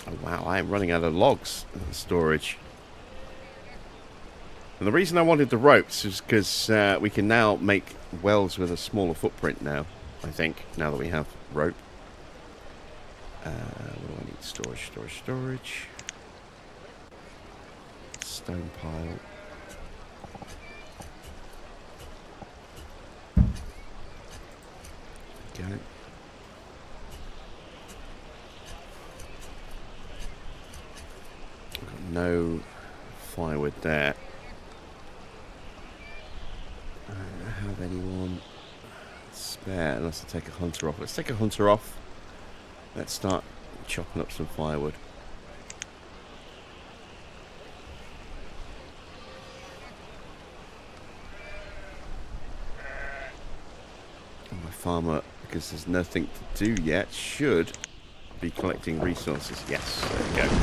Oh, wow, I am running out of logs in storage. And the reason I wanted the ropes is because we can now make wells with a smaller footprint now, I think, now that we have rope. What do I need? Storage. Stone pile. Go. I've got no firewood there. I don't have anyone spare unless I take a hunter off. Let's take a hunter off. Let's start chopping up some firewood. And my farmer, because there's nothing to do yet, should be collecting resources. Yes, there we go.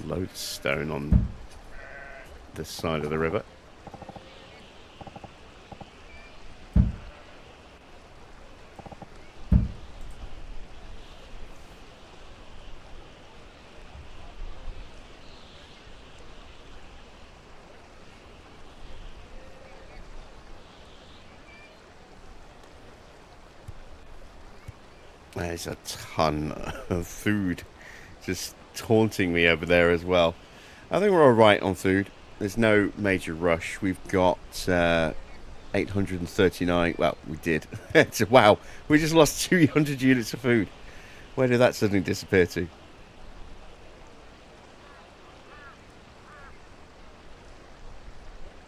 Load of stone on this side of the river. There's a ton of food just taunting me over there as well. I think we're alright on food. There's no major rush. We've got 839. Well, we did. Wow, we just lost 200 units of food. Where did that suddenly disappear to?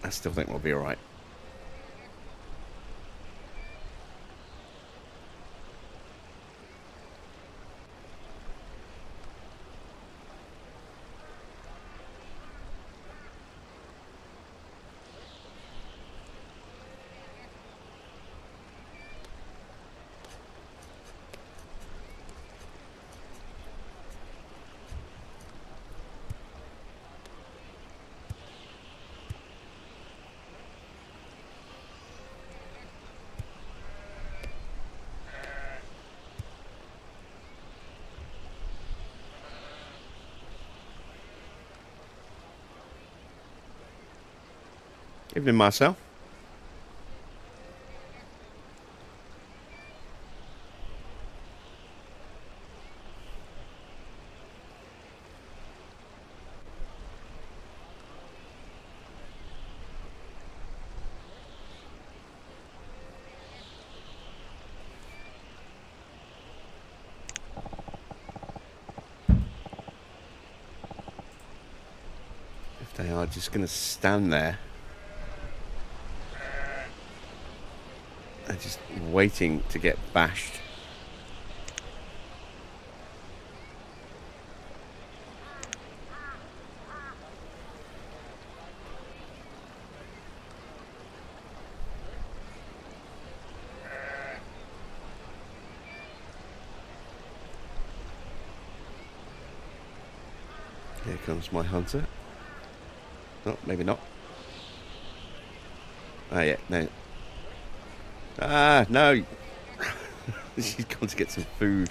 I still think we'll be alright. Evening, Marcel. If they are just going to stand there, they're just waiting to get bashed. Here comes my hunter. Oh, maybe not. Ah, yeah, no. Ah, no. She's gone to get some food.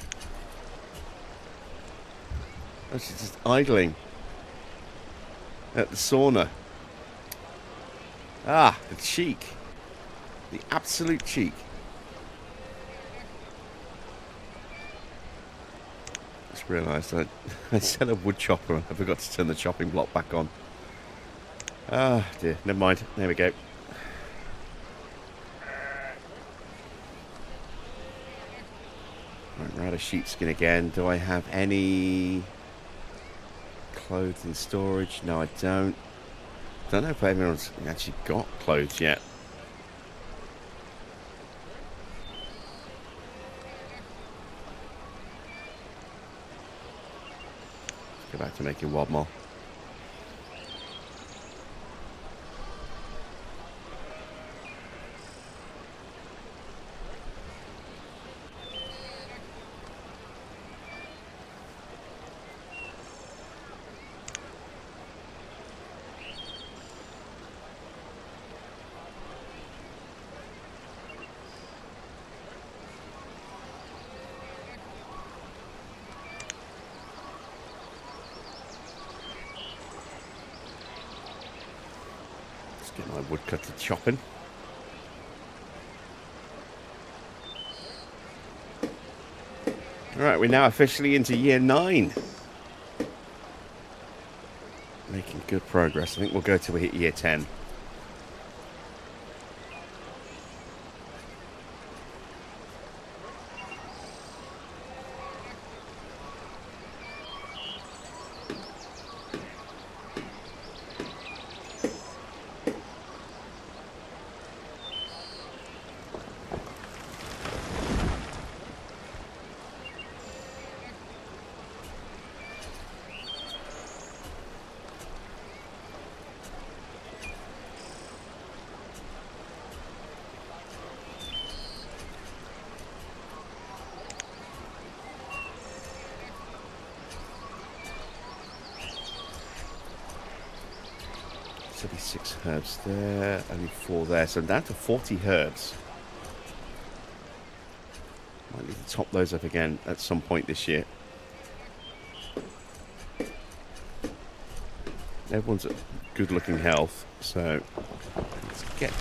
Oh, she's just idling at the sauna. Ah, the cheek. The absolute cheek. Just realised I set a wood chopper and I forgot to turn the chopping block back on. Ah, dear. Never mind. There we go. Right, we're out of sheepskin again. Do I have any clothes in storage? No, I don't. Don't know if anyone's actually got clothes yet. Let's go back to making wadmal. Get my woodcutter chopping. Alright, we're now officially into year 9. Making good progress. I think we'll go till we hit year 10. So be 6 herbs there, only 4 there, so I'm down to 40 herbs. Might need to top those up again at some point this year. Everyone's at good looking health, so let's get...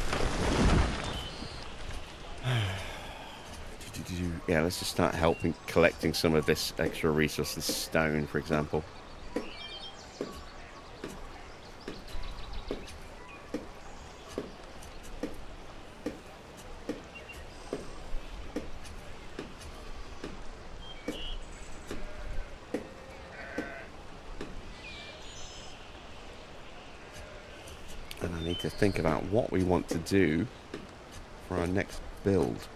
Yeah, let's just start helping collecting some of this extra resource, this stone, for example. And I need to think about what we want to do for our next build.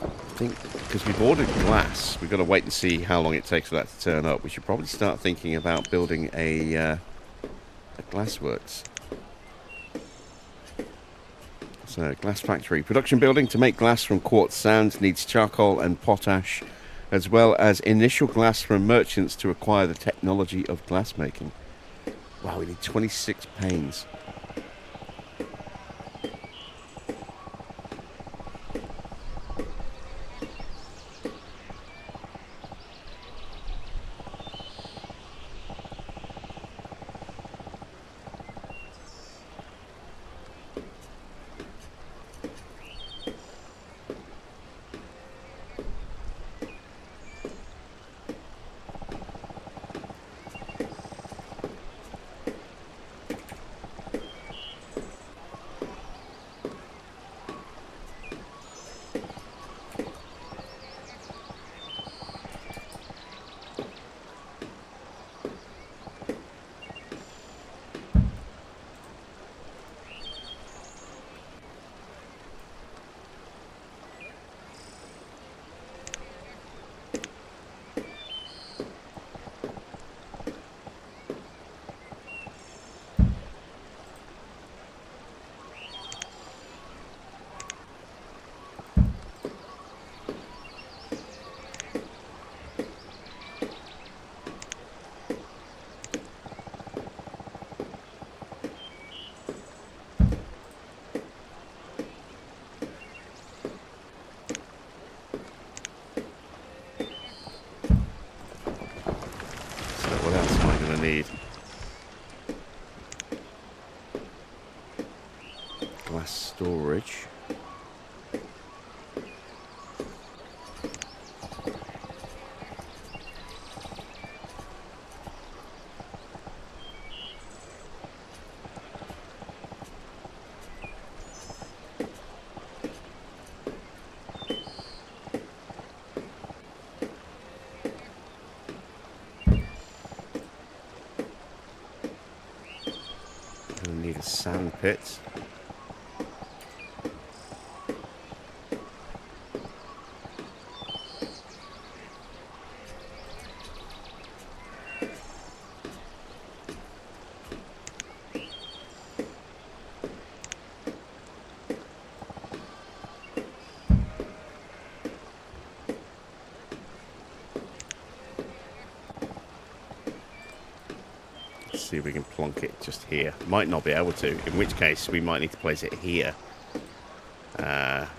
I think because we've ordered glass, we've got to wait and see how long it takes for that to turn up. We should probably start thinking about building a glassworks. So, glass factory. Production building to make glass from quartz sand needs charcoal and potash, as well as initial glass from merchants to acquire the technology of glass making. Wow, we need 26 panes. sand pits. See if we can plonk it just here. Might not be able to, in which case we might need to place it here. Yeah,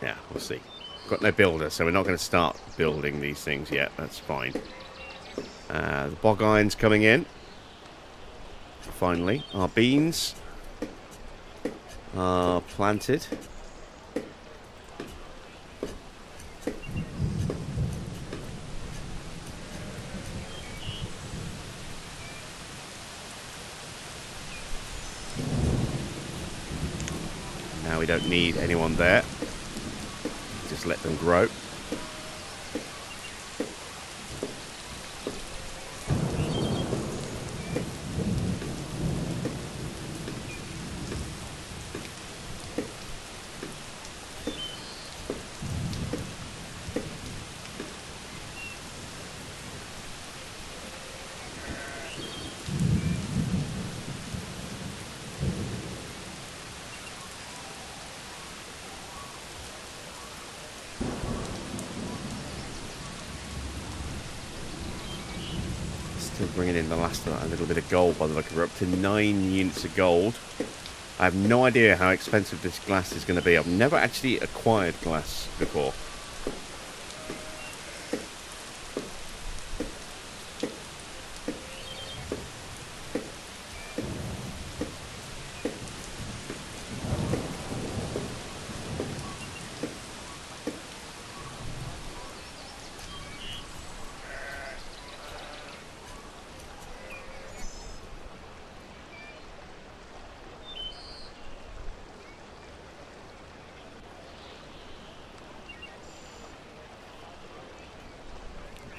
we'll see. Got no builder, so we're not going to start building these things yet. That's fine. The bog iron's coming in. Finally, our beans are planted. Now we don't need anyone there. Just let them grow. Still bringing in the last of that, a little bit of gold by the look. We're up to 9 units of gold. I have no idea how expensive this glass is going to be. I've never actually acquired glass before.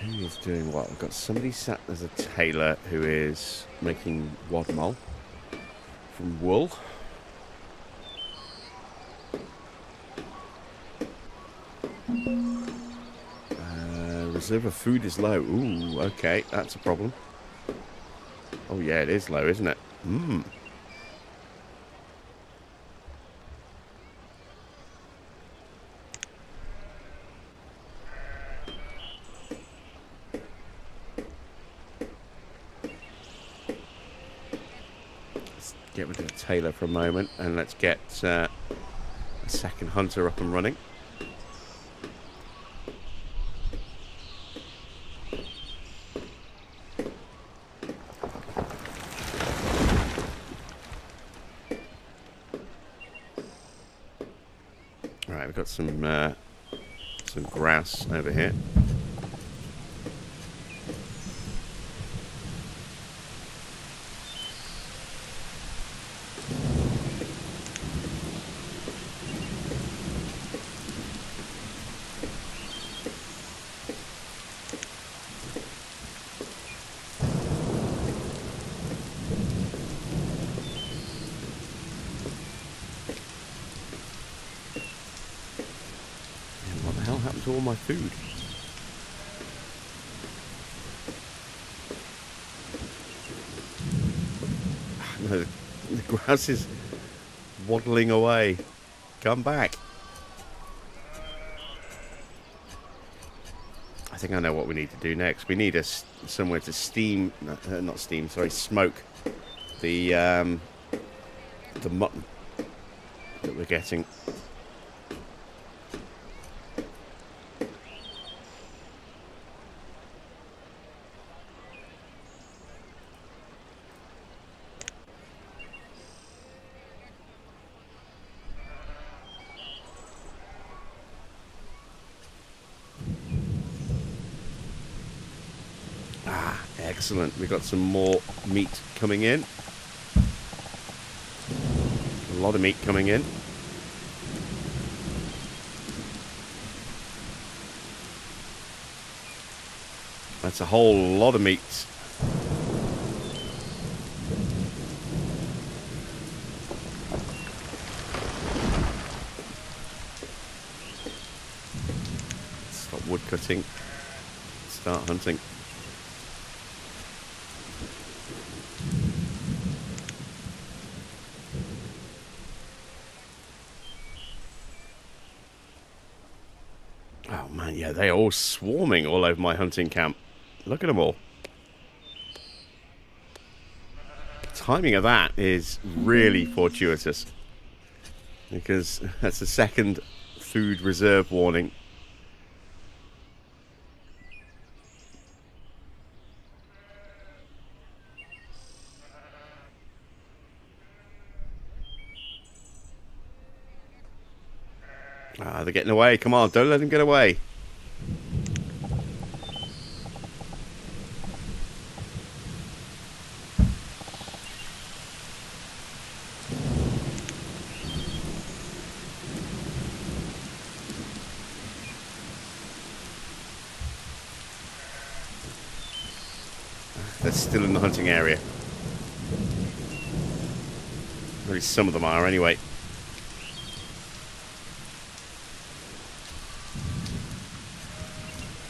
Who is doing what? I've got somebody sat as a tailor who is making wadmal from wool. Reserve of food is low. Ooh, okay, that's a problem. Oh yeah, it is low, isn't it? Mmm. Get rid of the tailor for a moment, and let's get a second hunter up and running. Right, we've got some grass over here. Happened to all my food? No, the grass is waddling away. Come back. I think I know what we need to do next. We need somewhere to steam, not steam, sorry, smoke the mutton that we're getting. Excellent. We've got some more meat coming in. A lot of meat coming in. That's a whole lot of meat. Stop wood cutting. Start hunting. Oh man, yeah, they're all swarming all over my hunting camp. Look at them all. The timing of that is really fortuitous, because that's the second food reserve warning. Ah, they're getting away. Come on, don't let them get away. They're still in the hunting area. At least some of them are, anyway.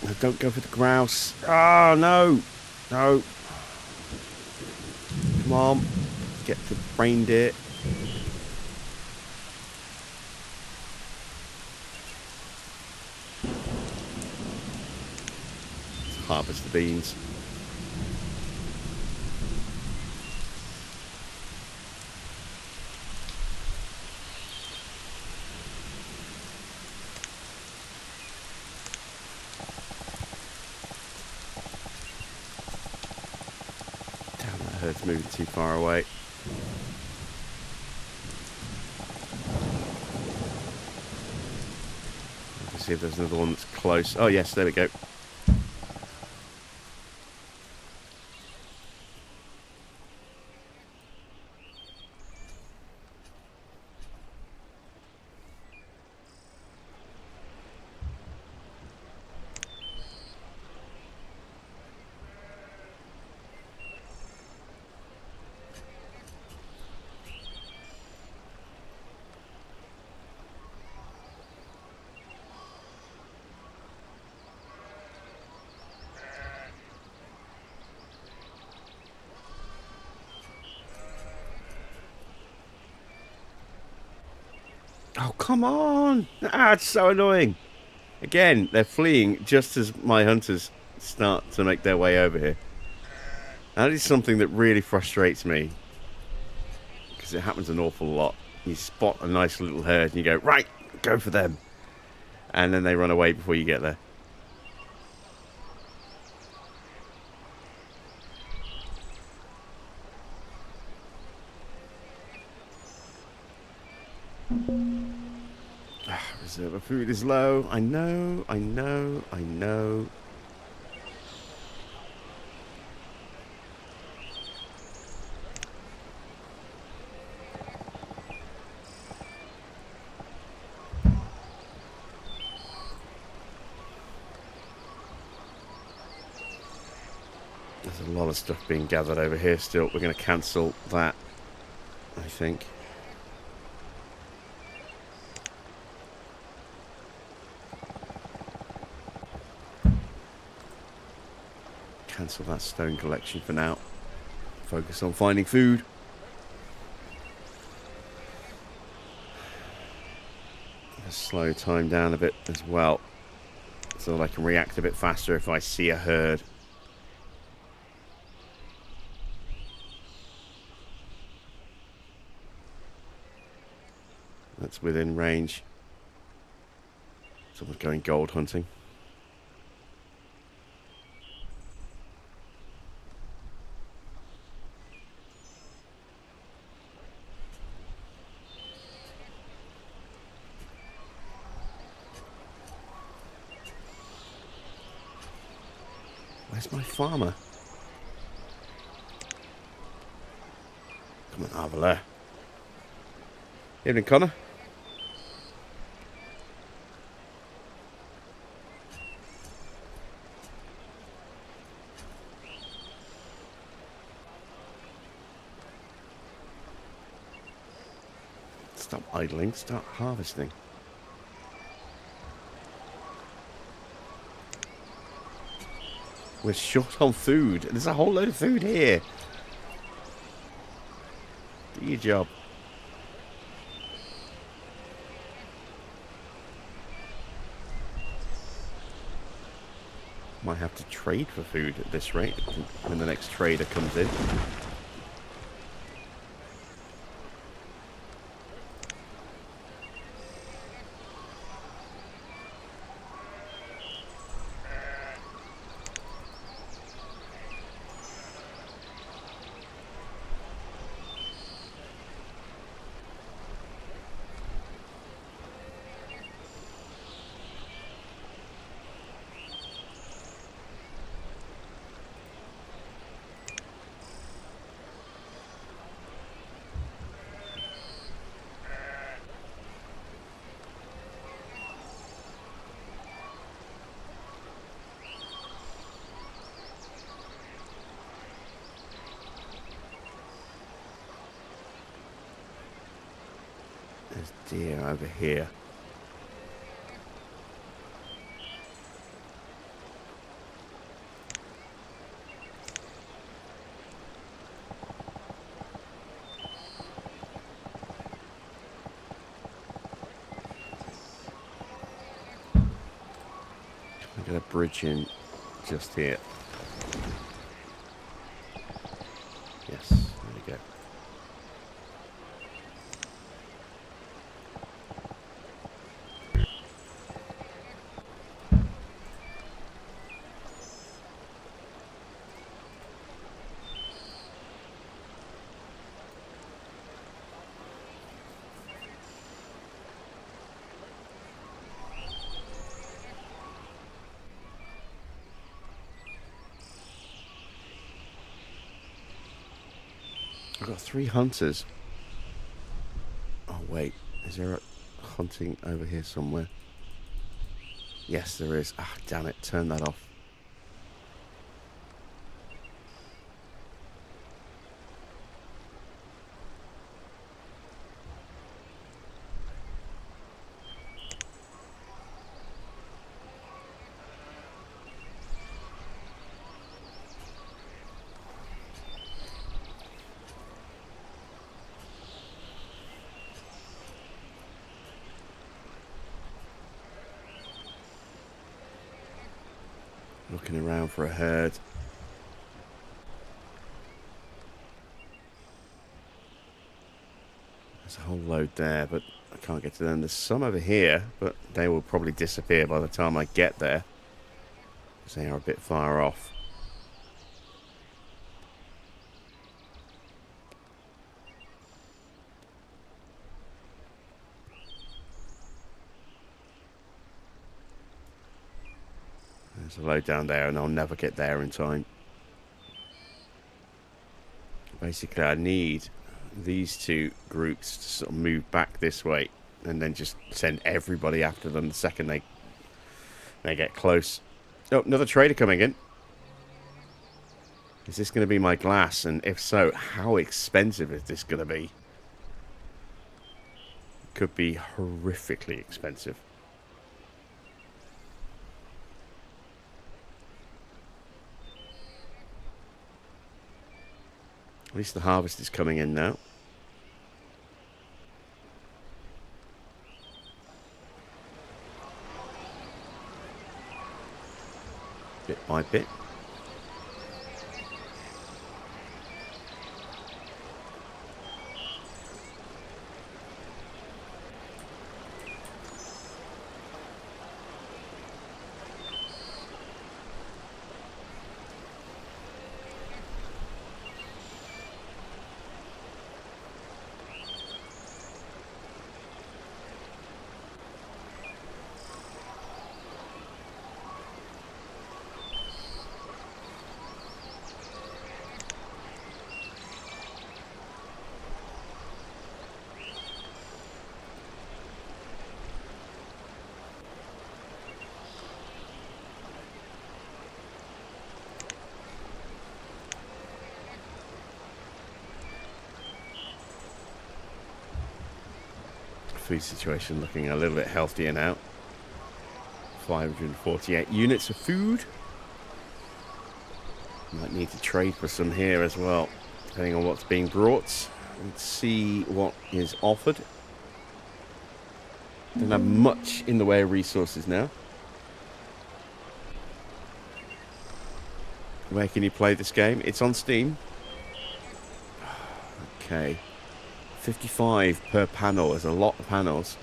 No, don't go for the grouse. Oh, no. No. Come on. Get the reindeer. Let's harvest the beans. Herd's moving too far away. Let's see if there's another one that's close. Oh yes, there we go. Oh, come on! Ah, it's so annoying. Again, they're fleeing just as my hunters start to make their way over here. That is something that really frustrates me, because it happens an awful lot. You spot a nice little herd and you go, right, go for them. And then they run away before you get there. Reserve of food is low. I know, I know, I know. There's a lot of stuff being gathered over here still. We're going to cancel that, I think. Cancel that stone collection for now. Focus on finding food. Just slow time down a bit as well, so that I can react a bit faster if I see a herd. That's within range. Someone's going gold hunting. Where's my farmer? Come on, over there. Evening, Connor. Stop idling, start harvesting. We're short on food. There's a whole load of food here. Do your job. Might have to trade for food at this rate when the next trader comes in. There's deer over here. I'm going to bridge in just here. Yes, there we go. I've got 3 hunters. Oh, wait. Is there a hunting over here somewhere? Yes, there is. Ah, damn it. Turn that off. Looking around for a herd. There's a whole load there, but I can't get to them. There's some over here, but they will probably disappear by the time I get there, because they are a bit far off. There's a load down there, and I'll never get there in time. Basically, I need these 2 groups to sort of move back this way, and then just send everybody after them the second they get close. Oh, another trader coming in. Is this going to be my glass? And if so, how expensive is this going to be? Could be horrifically expensive. At least the harvest is coming in now. Bit by bit. Food situation looking a little bit healthier now. 548 units of food. Might need to trade for some here as well, depending on what's being brought. Let's see what is offered. Don't have much in the way of resources now. Where can you play this game? It's on Steam. Okay. 55 per panel. There's a lot of panels.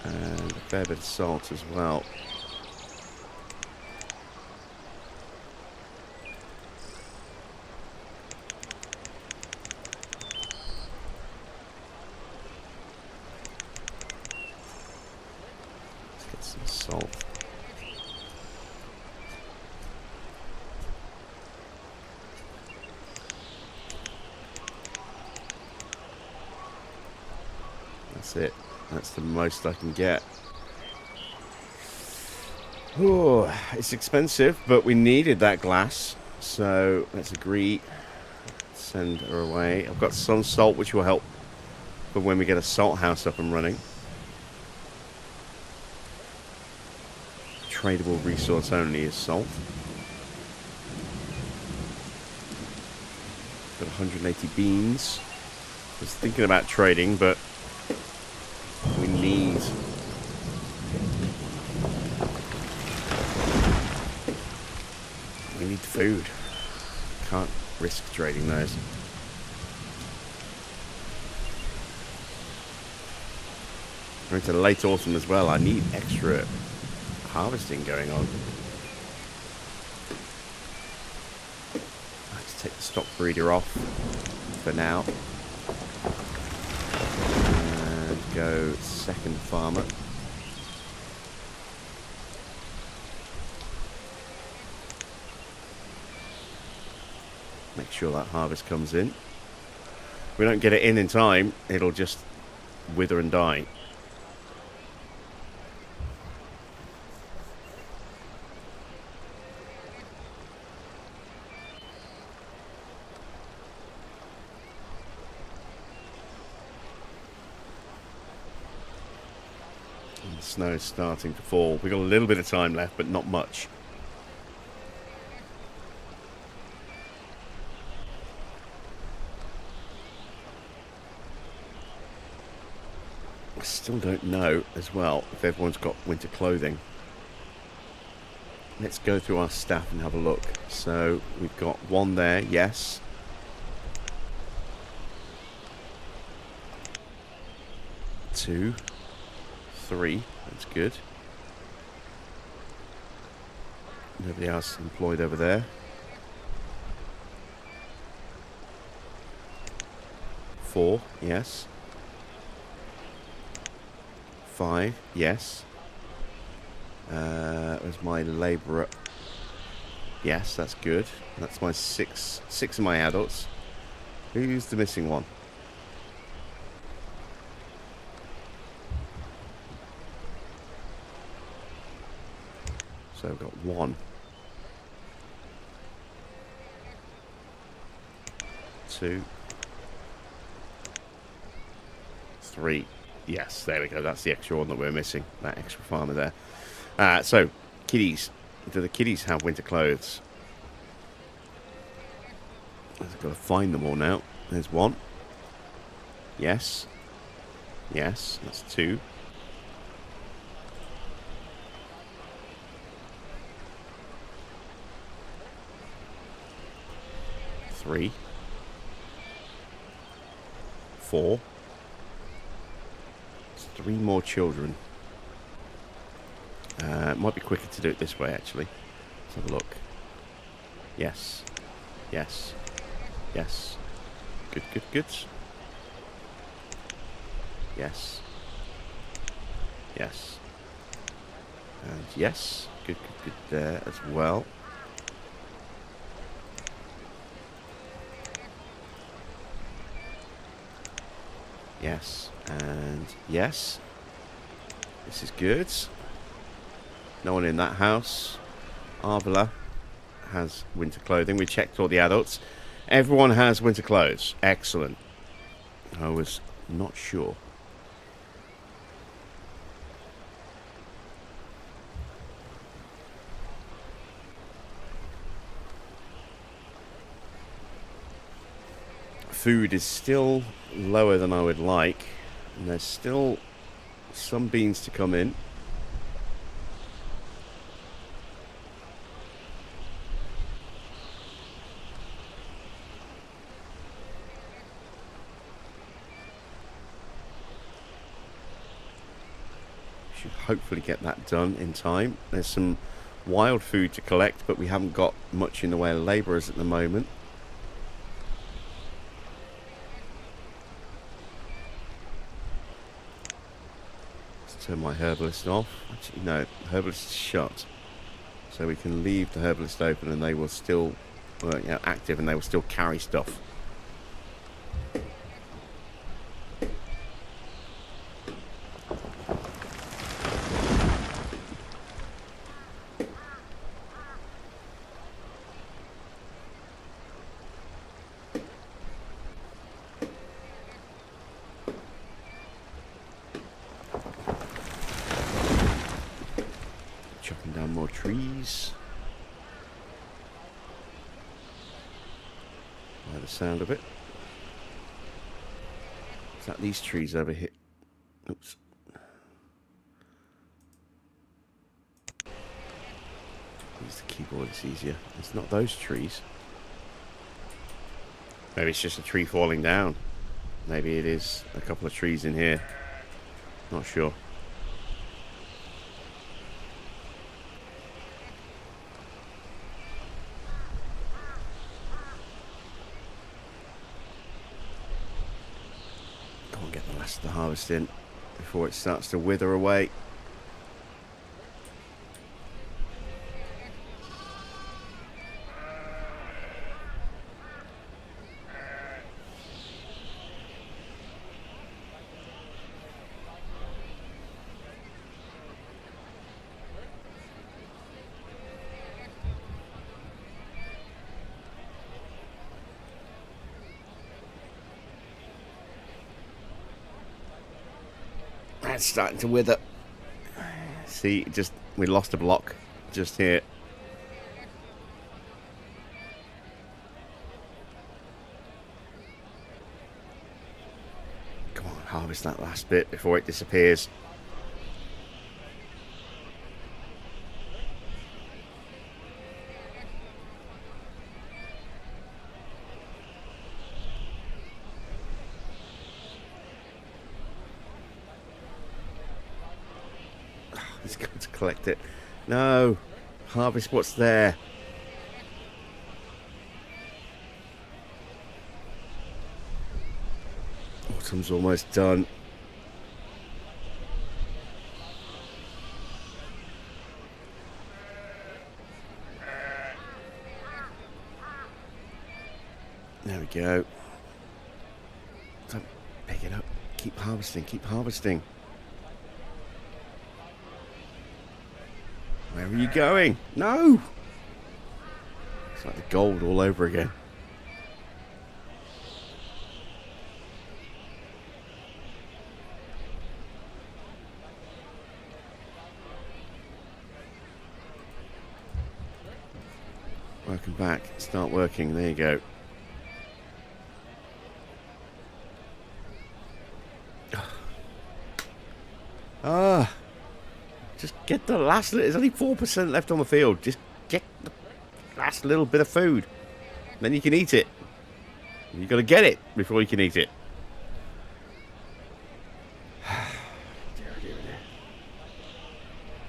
And a fair bit of salt as well. Let's get some salt. That's it. That's the most I can get. Oh, it's expensive, but we needed that glass. So let's agree. Send her away. I've got some salt, which will help for when we get a salt house up and running. Tradable resource only is salt. Got 180 beans. I was thinking about trading, but we need food. Can't risk trading those. We're into late autumn as well. I need extra harvesting going on. Let's take the stock breeder off for now. And go second farmer. Make sure that harvest comes in. If we don't get it in time, it'll just wither and die. And the snow is starting to fall. We've got a little bit of time left, but not much. I still don't know as well if everyone's got winter clothing. Let's go through our staff and have a look. So we've got one there, yes. Two, three, that's good. Nobody else employed over there. 4, yes. 5, yes. Where's my labourer? Yes, that's good. That's my 6 of my adults. Who's the missing one? So I've got 1. 2. 3. Yes, there we go. That's the extra one that we're missing. That extra farmer there. So, kiddies. Do the kiddies have winter clothes? I've got to find them all now. There's 1. Yes. Yes, that's 2. 3. 4. 3 more children. It might be quicker to do it this way, actually. Let's have a look. Yes. Yes. Yes. Good, good, good. Yes. Yes. And yes. Good, good, good there as well. Yes. And yes. This is good. No one in that house. Arvila has winter clothing. We checked all the adults. Everyone has winter clothes. Excellent. I was not sure. food is still lower than I would like, and there's still some beans to come in. Should hopefully get that done in time. There's some wild food to collect, but we haven't got much in the way of labourers at the moment. Let's turn my herbalist off. Actually, no, herbalist is shut. So we can leave the herbalist open and they will still, active, and they will still carry stuff. Chopping down more trees. By the sound of it. Is that these trees over here? Oops. Use the keyboard, it's easier. It's not those trees. Maybe it's just a tree falling down. Maybe it is a couple of trees in here. Not sure. Get the last of the harvest in before it starts to wither away. It's starting to wither. See, we lost a block just here. Come on, harvest that last bit before it disappears. He's got to collect it. No! Harvest what's there. Autumn's almost done. There we go. Don't pick it up. Keep harvesting, keep harvesting. Where are you going? No! It's like the gold all over again. Welcome back. Start working. There you go. Ah! Just get the last little... There's only 4% left on the field. Just get the last little bit of food. Then you can eat it. You've got to get it before you can eat it.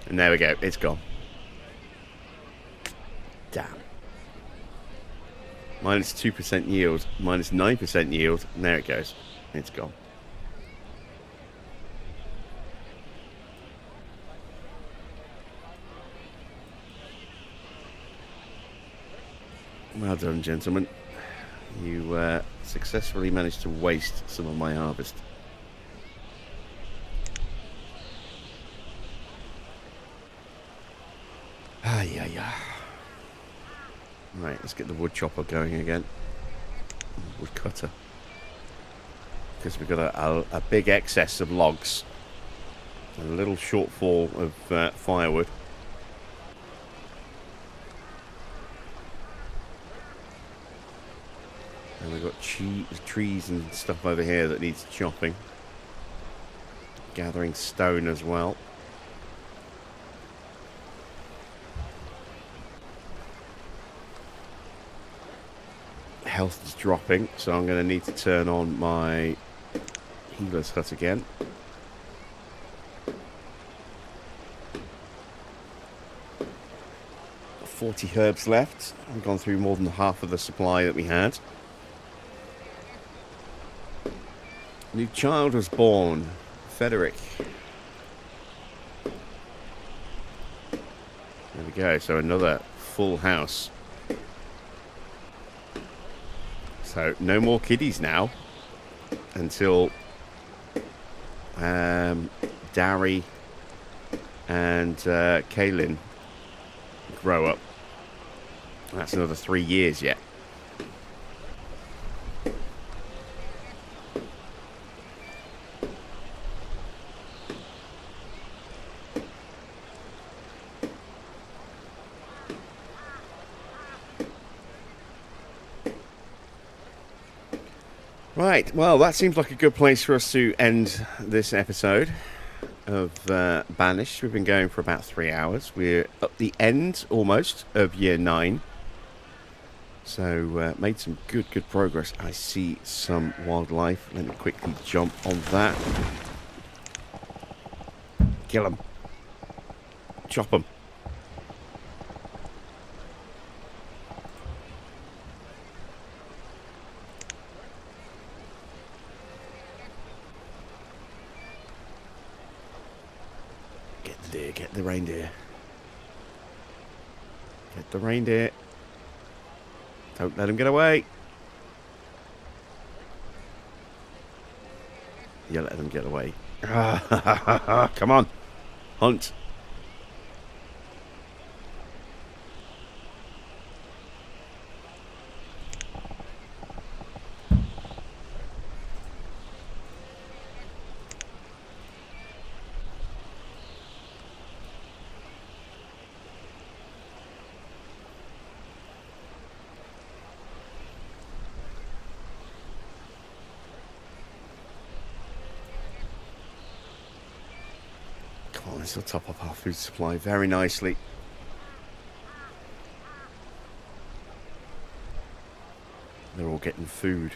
And there we go. It's gone. Damn. Minus 2% yield. Minus 9% yield. And there it goes. It's gone. Well done, gentlemen. You successfully managed to waste some of my harvest. Yeah. Right, let's get the wood chopper going again. Wood cutter. Because we've got a big excess of logs. A little shortfall of firewood. And we've got trees and stuff over here that needs chopping. Gathering stone as well. Health is dropping, so I'm going to need to turn on my healer's hut again. Got 40 herbs left. I've gone through more than half of the supply that we had. New child was born, Frederick. There we go, so another full house. So no more kiddies now until Dari and Kaylin grow up. That's another 3 years yet. Right, well, that seems like a good place for us to end this episode of Banished. We've been going for about 3 hours. We're at the end, almost, of Year 9. So, made some good progress. I see some wildlife. Let me quickly jump on that. Kill them. Chop them. Get the reindeer. Get the reindeer. Don't let him get away. You let him get away. Come on. Hunt. This will top up our food supply very nicely. They're all getting food.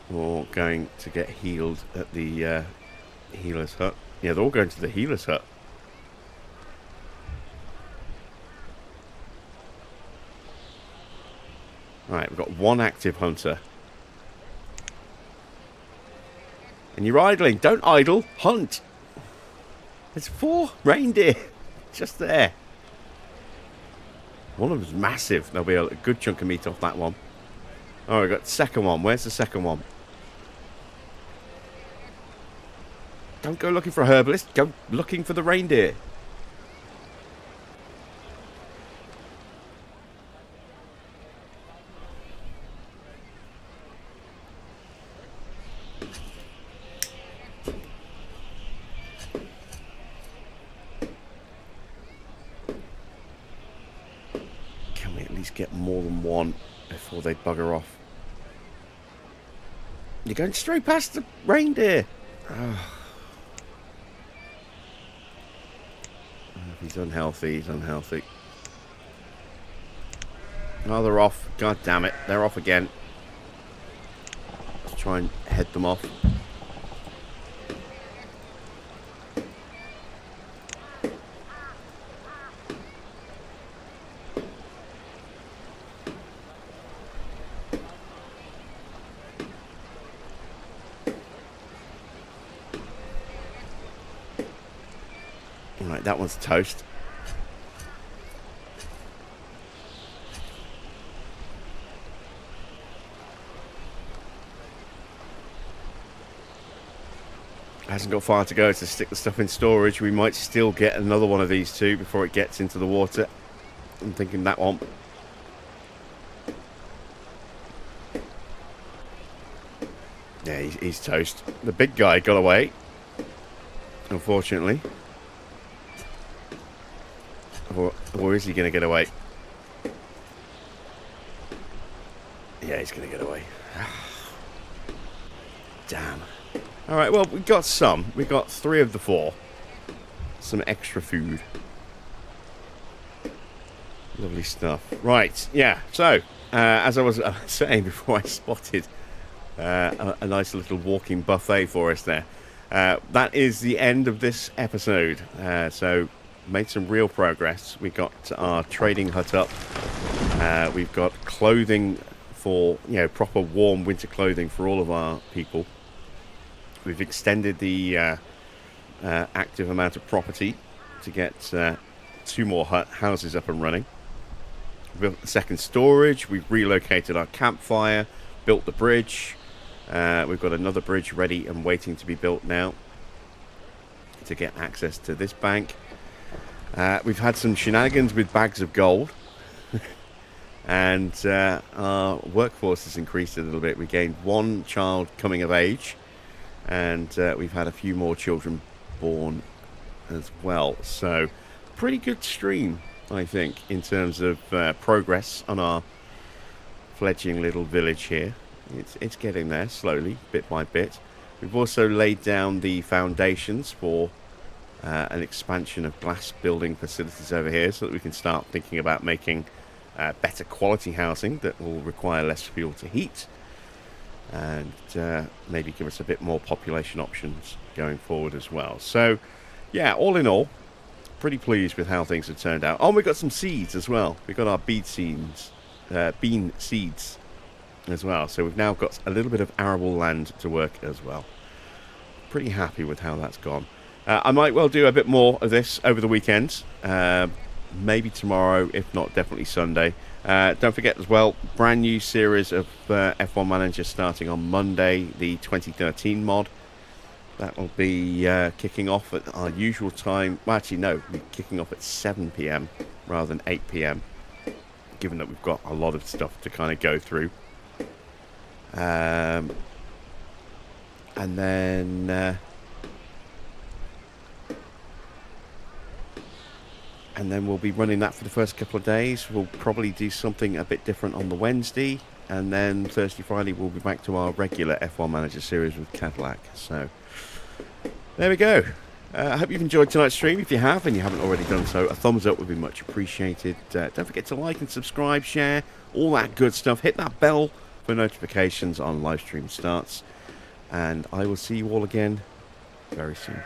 We're all going to get healed at the healer's hut. Yeah, they're all going to the healer's hut. Right, we've got one active hunter. And you're idling. Don't idle. Hunt. There's 4 reindeer just there. One of them's massive. There'll be a good chunk of meat off that one. Oh, we've got the second one. Where's the second one? Don't go looking for a herbalist. Go looking for the reindeer. Get more than one before they bugger off. You're going straight past the reindeer. He's unhealthy. He's unhealthy. Oh, they're off. God damn it. They're off again. Let's try and head them off. Right, that one's toast. Hasn't got far to go to stick the stuff in storage. We might still get another one of these two before it gets into the water. I'm thinking that one. Yeah, he's toast. The big guy got away, unfortunately. Or is he going to get away? Yeah, he's going to get away. Damn. All right, well, we got some. We got 3 of the 4. Some extra food. Lovely stuff. Right, yeah. So, as I was saying before I spotted a nice little walking buffet for us there. That is the end of this episode. So, made some real progress. We got our trading hut up. We've got clothing for, proper warm winter clothing for all of our people. We've extended the active amount of property to get 2 more houses up and running. We've built the second storage. We've relocated our campfire, built the bridge. We've got another bridge ready and waiting to be built now to get access to this bank. We've had some shenanigans with bags of gold. And our workforce has increased a little bit. We gained 1 child coming of age. And we've had a few more children born as well. So, pretty good stream, I think, in terms of progress on our fledgling little village here. It's getting there slowly, bit by bit. We've also laid down the foundations for an expansion of glass building facilities over here so that we can start thinking about making better quality housing that will require less fuel to heat. And maybe give us a bit more population options going forward as well. So, yeah, all in all, pretty pleased with how things have turned out. Oh, we got some seeds as well. We got our bean seeds as well. So we've now got a little bit of arable land to work as well. Pretty happy with how that's gone. I might well do a bit more of this over the weekend. Maybe tomorrow, if not, definitely Sunday. Don't forget as well, brand new series of F1 Manager starting on Monday, the 2013 mod. That will be kicking off at our usual time. Well, actually, no, we're kicking off at 7 p.m. rather than 8 p.m. given that we've got a lot of stuff to kind of go through. And then we'll be running that for the first couple of days. We'll probably do something a bit different on the Wednesday. And then Thursday, Friday, we'll be back to our regular F1 Manager series with Cadillac. So, there we go. I hope you've enjoyed tonight's stream. If you have, and you haven't already done so, a thumbs up would be much appreciated. Don't forget to like and subscribe, share, all that good stuff. Hit that bell for notifications on live stream starts. And I will see you all again very soon.